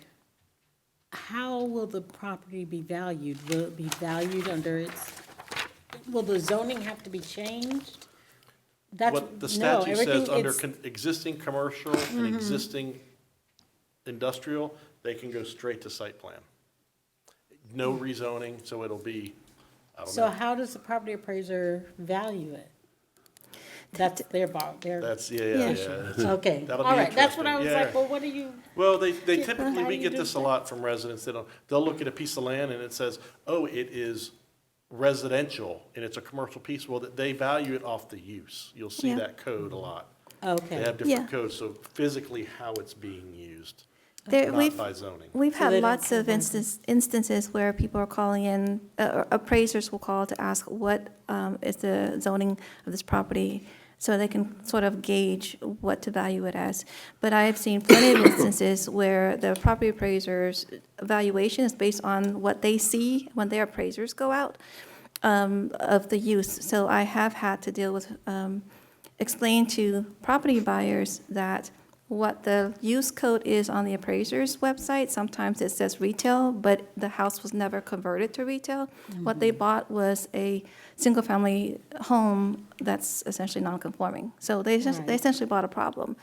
Speaker 15: how will the property be valued? Will it be valued will the zoning have to be changed?
Speaker 9: What the statute says, under existing commercial and existing industrial, they can go straight to site plan. No rezoning, so it'll be, I don't
Speaker 15: So
Speaker 9: know.
Speaker 15: how does the property appraiser value it? That's their
Speaker 9: That's, yeah.
Speaker 15: Okay,
Speaker 9: That'll
Speaker 15: all
Speaker 9: be
Speaker 15: right, that's what I was
Speaker 9: interesting,
Speaker 15: like,
Speaker 9: yeah.
Speaker 15: well, what do you?
Speaker 9: Well, they
Speaker 15: How
Speaker 9: typically,
Speaker 15: do
Speaker 9: we
Speaker 15: you
Speaker 9: get
Speaker 15: do
Speaker 9: this a
Speaker 15: that?
Speaker 9: lot from residents, they'll look at a piece of land and it says, oh, it is residential and it's a commercial piece, well, they value it off the use. You'll see
Speaker 6: Yeah.
Speaker 9: that code a lot. They
Speaker 15: Okay,
Speaker 9: have different
Speaker 6: Yeah.
Speaker 9: codes, so physically how it's being used,
Speaker 6: There,
Speaker 9: not by zoning.
Speaker 6: We've
Speaker 15: So
Speaker 6: had
Speaker 15: they don't
Speaker 6: lots of instances where people are calling in, appraisers will call to ask what is the zoning of this property, so they can sort of gauge what to value it as. But I have seen plenty of instances where the property appraiser's evaluation is based on what they see when their appraisers go out of the use. So I have had to deal with, explain to property buyers that what the use code is on the appraiser's website, sometimes it says retail, but the house was never converted to retail. What they bought was a single-family home that's essentially non-conforming. So they essentially bought a problem.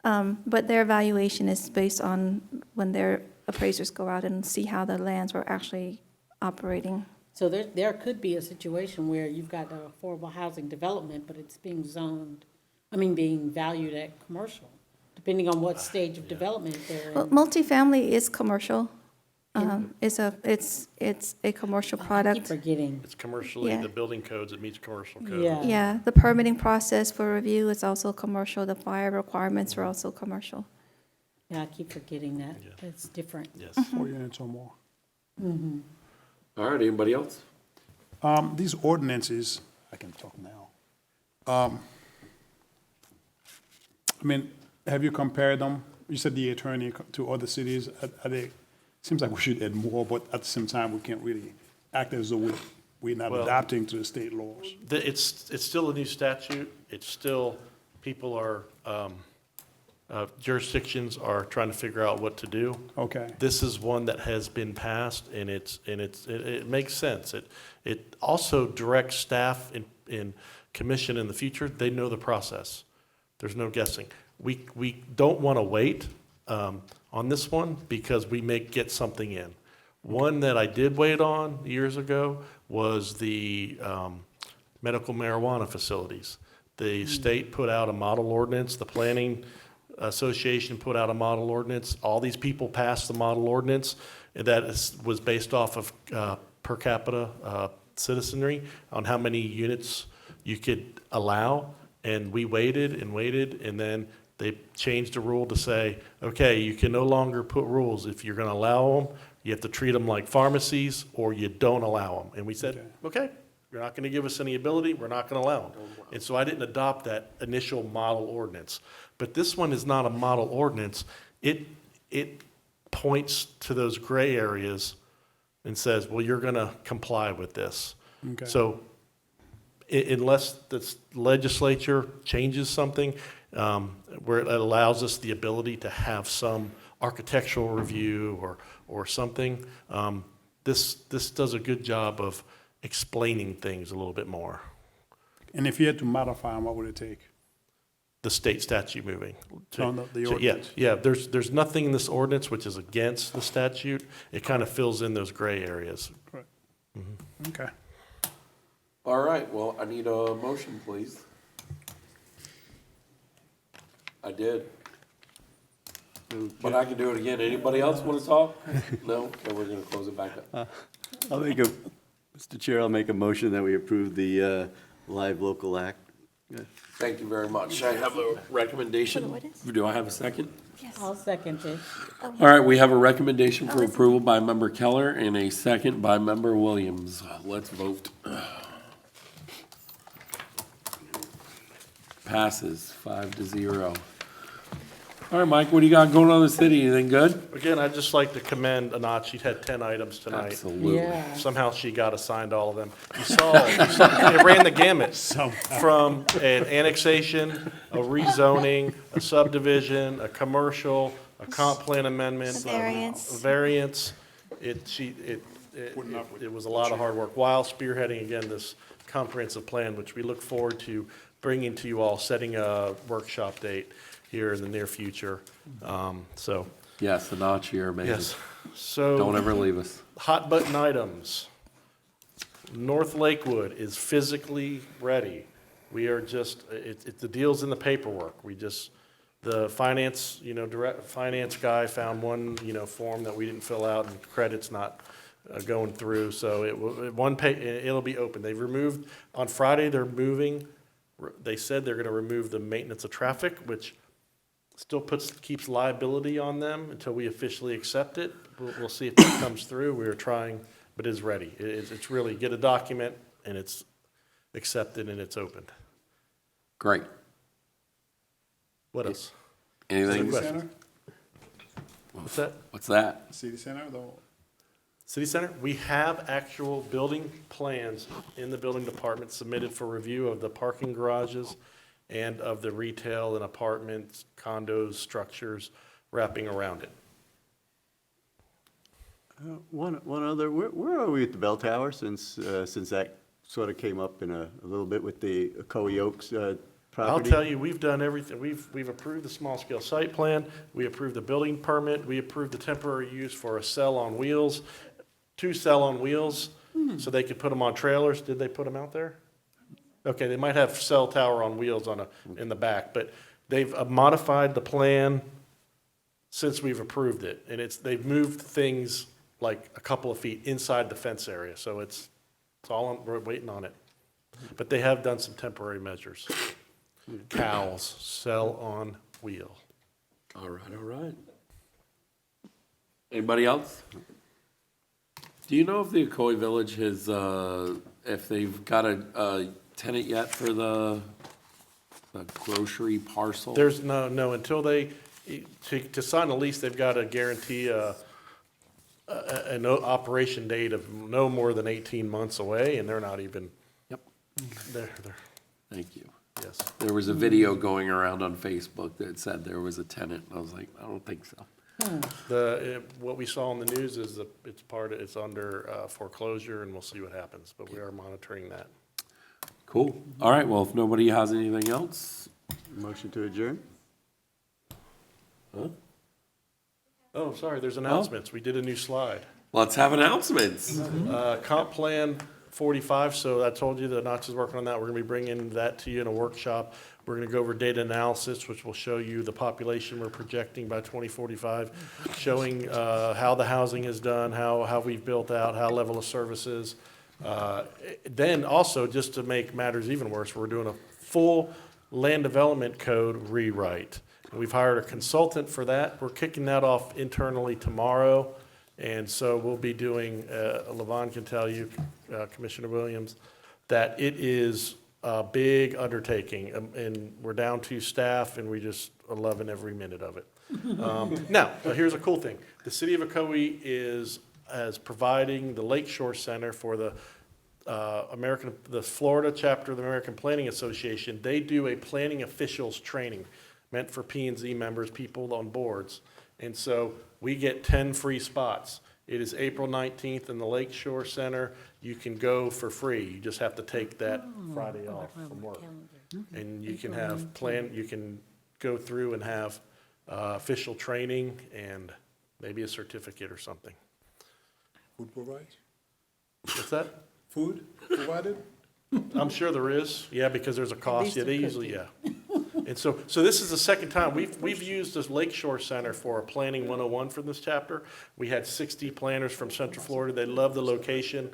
Speaker 6: But their evaluation is based on when their appraisers go out and see how the lands were actually operating.
Speaker 15: so there could be a situation where you've got an affordable housing development, but it's being being valued at commercial, depending on what stage of development they're
Speaker 6: Well,
Speaker 15: in.
Speaker 6: multifamily is commercial. It's a commercial
Speaker 15: I keep
Speaker 6: product.
Speaker 15: forgetting.
Speaker 9: It's commercially,
Speaker 6: Yeah.
Speaker 9: the building codes, it meets commercial code.
Speaker 15: Yeah.
Speaker 6: Yeah, the permitting process for review is also commercial. The fire requirements are also commercial.
Speaker 15: Yeah, I keep forgetting that. It's different.
Speaker 9: Yes.
Speaker 14: 4 units or more.
Speaker 1: All right, anybody else?
Speaker 14: These ordinances, I can talk now. Have you compared them? You said the attorney to other cities. Are they, seems like we should add more, but at the same time, we can't really act as though we're not
Speaker 9: Well-
Speaker 14: adapting to the state laws.
Speaker 9: It's still a new statute. It's still, people are, jurisdictions are trying to figure out what to do.
Speaker 14: Okay.
Speaker 9: This is one that has been passed, and it makes sense. It also directs staff in commission in the future, they know the process. There's no guessing. We don't want to wait on this one because we may get something in. One that I did wait on years ago was the medical marijuana facilities. The state put out a model ordinance, the planning association put out a model ordinance. All these people passed the model ordinance, and that was based off of per capita citizenry on how many units you could allow. And we waited and waited, and then they changed the rule to say, okay, you can no longer put rules. If you're going to allow them, you have to treat them like pharmacies, or you don't allow them. And we said, okay, you're not gonna give us any ability, we're not gonna allow them. And so I didn't adopt that initial model ordinance. But this one is not a model ordinance. It points to those gray areas and says, well, you're gonna comply with this.
Speaker 14: Okay.
Speaker 9: So unless the legislature changes something, where it allows us the ability to have some architectural review or something, this does a good job of explaining things a little bit more.
Speaker 14: And if you had to modify them, what would it take?
Speaker 9: The state statute moving.
Speaker 14: No, no, the
Speaker 9: So,
Speaker 14: ordinance.
Speaker 9: Yeah, there's nothing in this ordinance which is against the statute. It kind of fills in those gray areas.
Speaker 14: Right. Okay.
Speaker 1: All right, well, I need a motion, please. I did. But I can do it again. Anybody else want to talk? No? Okay, we're gonna close it back up.
Speaker 4: Mr. Chair, I'll make a motion that we approve the Live Local Act.
Speaker 1: Thank you very much. I have a recommendation. Do I have a second?
Speaker 15: I'll second it.
Speaker 1: All right, we have a recommendation for approval by Member Keller and a second by Member Williams. Let's vote. Passes 5-0. All right, Mike, what do you got going on in the city? Anything good?
Speaker 9: Again, I'd just like to commend Anat. She had 10 items tonight.
Speaker 1: Absolutely.
Speaker 15: Yeah.
Speaker 9: Somehow she got assigned all of them. You saw it ran the gamut from an annexation, a rezoning, a subdivision, a commercial, a comp plan amendment.
Speaker 6: A variance.
Speaker 9: A variance. It was a lot of hard work while spearheading, again, this comprehensive plan, which we look forward to bringing to you all, setting a workshop date here in the near future. So,
Speaker 1: Yes, the notch here, amazing.
Speaker 9: yes. So.
Speaker 1: Don't ever leave us.
Speaker 9: Hot button items. North Lakewood is physically ready. We are just, the deal's in the paperwork. The finance, direct finance guy found one, form that we didn't fill out and credit's not going through. So it'll be open. They've removed, on Friday, they're moving. They said they're gonna remove the maintenance of traffic, which still keeps liability on them until we officially accept it. We'll see if that comes through. We're trying, but it's ready. It's really, get a document and it's accepted and it's opened.
Speaker 1: Great.
Speaker 9: What else?
Speaker 1: Anything?
Speaker 14: City Center?
Speaker 9: What's that?
Speaker 1: What's that?
Speaker 14: City Center, though?
Speaker 9: City Center, we have actual building plans in the building department submitted for review of the parking garages and of the retail and apartments, condos, structures wrapping around it.
Speaker 4: One other, where are we at the bell tower since that sort of came up in a little bit with the Ocoee Oaks property?
Speaker 9: I'll tell you, we've done everything. We've approved the small scale site plan, we approved the building permit, we approved the temporary use for a cell on wheels, 2 cell on wheels, so they could put them on trailers. Did they put them out there? Okay, they might have cell tower on wheels in the back, but they've modified the plan since we've approved it, and they've moved things like a couple of feet inside the fence area, so it's all we're waiting on it. But they have done some temporary measures. Cows, cell on wheel.
Speaker 1: All right. Anybody else? Do you know if the Ocoee Village has, if they've got a tenant yet for the grocery parcel?
Speaker 9: There's no, until to sign a lease, they've got to guarantee an operation date of no more than 18 months away, and they're not even.
Speaker 1: Yep.
Speaker 9: They're.
Speaker 1: Thank you.
Speaker 9: Yes.
Speaker 1: There was a video going around on Facebook that said there was a tenant. I was like, I don't think so.
Speaker 9: What we saw on the news is that it's under foreclosure, and we'll see what happens, but we are monitoring that.
Speaker 1: Cool. All right, well, if nobody has anything else.
Speaker 4: Motion to adjourn?
Speaker 1: Huh?
Speaker 9: Oh, sorry, there's announcements. We did a new slide.
Speaker 1: Let's have announcements.
Speaker 9: Comp plan 45, so I told you that Notch is working on that. We're gonna be bringing that to you in a workshop. We're gonna go over data analysis, which will show you the population we're projecting by 2045, showing how the housing is done, how we've built out, how level of services. Then also, just to make matters even worse, we're doing a full land development code rewrite. And we've hired a consultant for that. We're kicking that off internally tomorrow. And so we'll be doing, Levon can tell you, Commissioner Williams, that it is a big undertaking, and we're down to staff, and we just are loving every minute of it. Now, here's a cool thing. The city of Ocoee is providing the Lakeshore Center for the the Florida chapter of the American Planning Association. They do a planning officials training meant for P&Z members, people on boards. And so we get 10 free spots. It is April 19th in the Lakeshore Center. You can go for free. You just have to take that Friday off from work. And you can you can go through and have official training and maybe a certificate or something.
Speaker 5: Food provided?
Speaker 9: What's that?
Speaker 5: Food provided?
Speaker 9: I'm sure there is, yeah, because there's a cost, yeah, they usually, yeah. And so this is the second time, we've used this Lakeshore Center for a Planning 101 for this chapter. We had 60 planners from Central Florida, they love the location.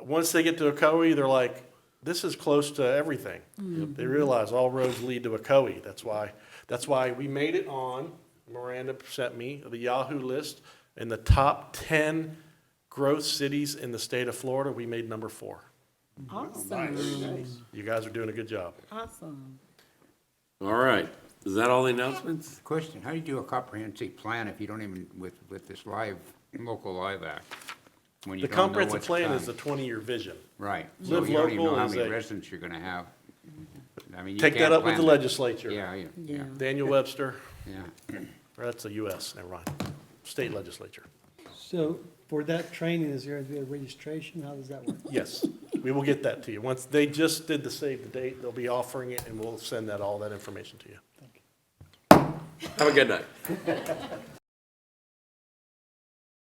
Speaker 9: Once they get to Ocoee, they're like, this is close to everything. They realize all roads lead to Ocoee, that's why we made it on, Miranda sent me, the Yahoo list, in the top 10 growth cities in the state of Florida, we made number 4.
Speaker 15: Awesome.
Speaker 9: You guys are doing a good job.
Speaker 15: Awesome.
Speaker 1: All right. Is that all the announcements?
Speaker 19: Question, how do you do a comprehensive plan if you don't even, with this local live act? When you
Speaker 9: The
Speaker 19: don't know
Speaker 9: comprehensive
Speaker 19: what's
Speaker 9: plan
Speaker 19: coming?
Speaker 9: is the 20-year vision.
Speaker 19: Right, so
Speaker 9: Live
Speaker 19: you don't even know
Speaker 9: local
Speaker 19: how
Speaker 9: is
Speaker 19: many
Speaker 9: a-
Speaker 19: residents you're gonna have. I mean, you
Speaker 9: Take that
Speaker 19: can't
Speaker 9: up with
Speaker 19: plan
Speaker 9: the
Speaker 19: that.
Speaker 9: legislature.
Speaker 19: Yeah.
Speaker 9: Daniel Webster,
Speaker 19: Yeah.
Speaker 9: or that's the US, never mind, state legislature.
Speaker 20: So for that training, is there going to be a registration? How does that work?
Speaker 9: Yes, we will get that to you. Once, they just did the save the date, they'll be offering it, and we'll send all that information to you.
Speaker 1: Have a good night.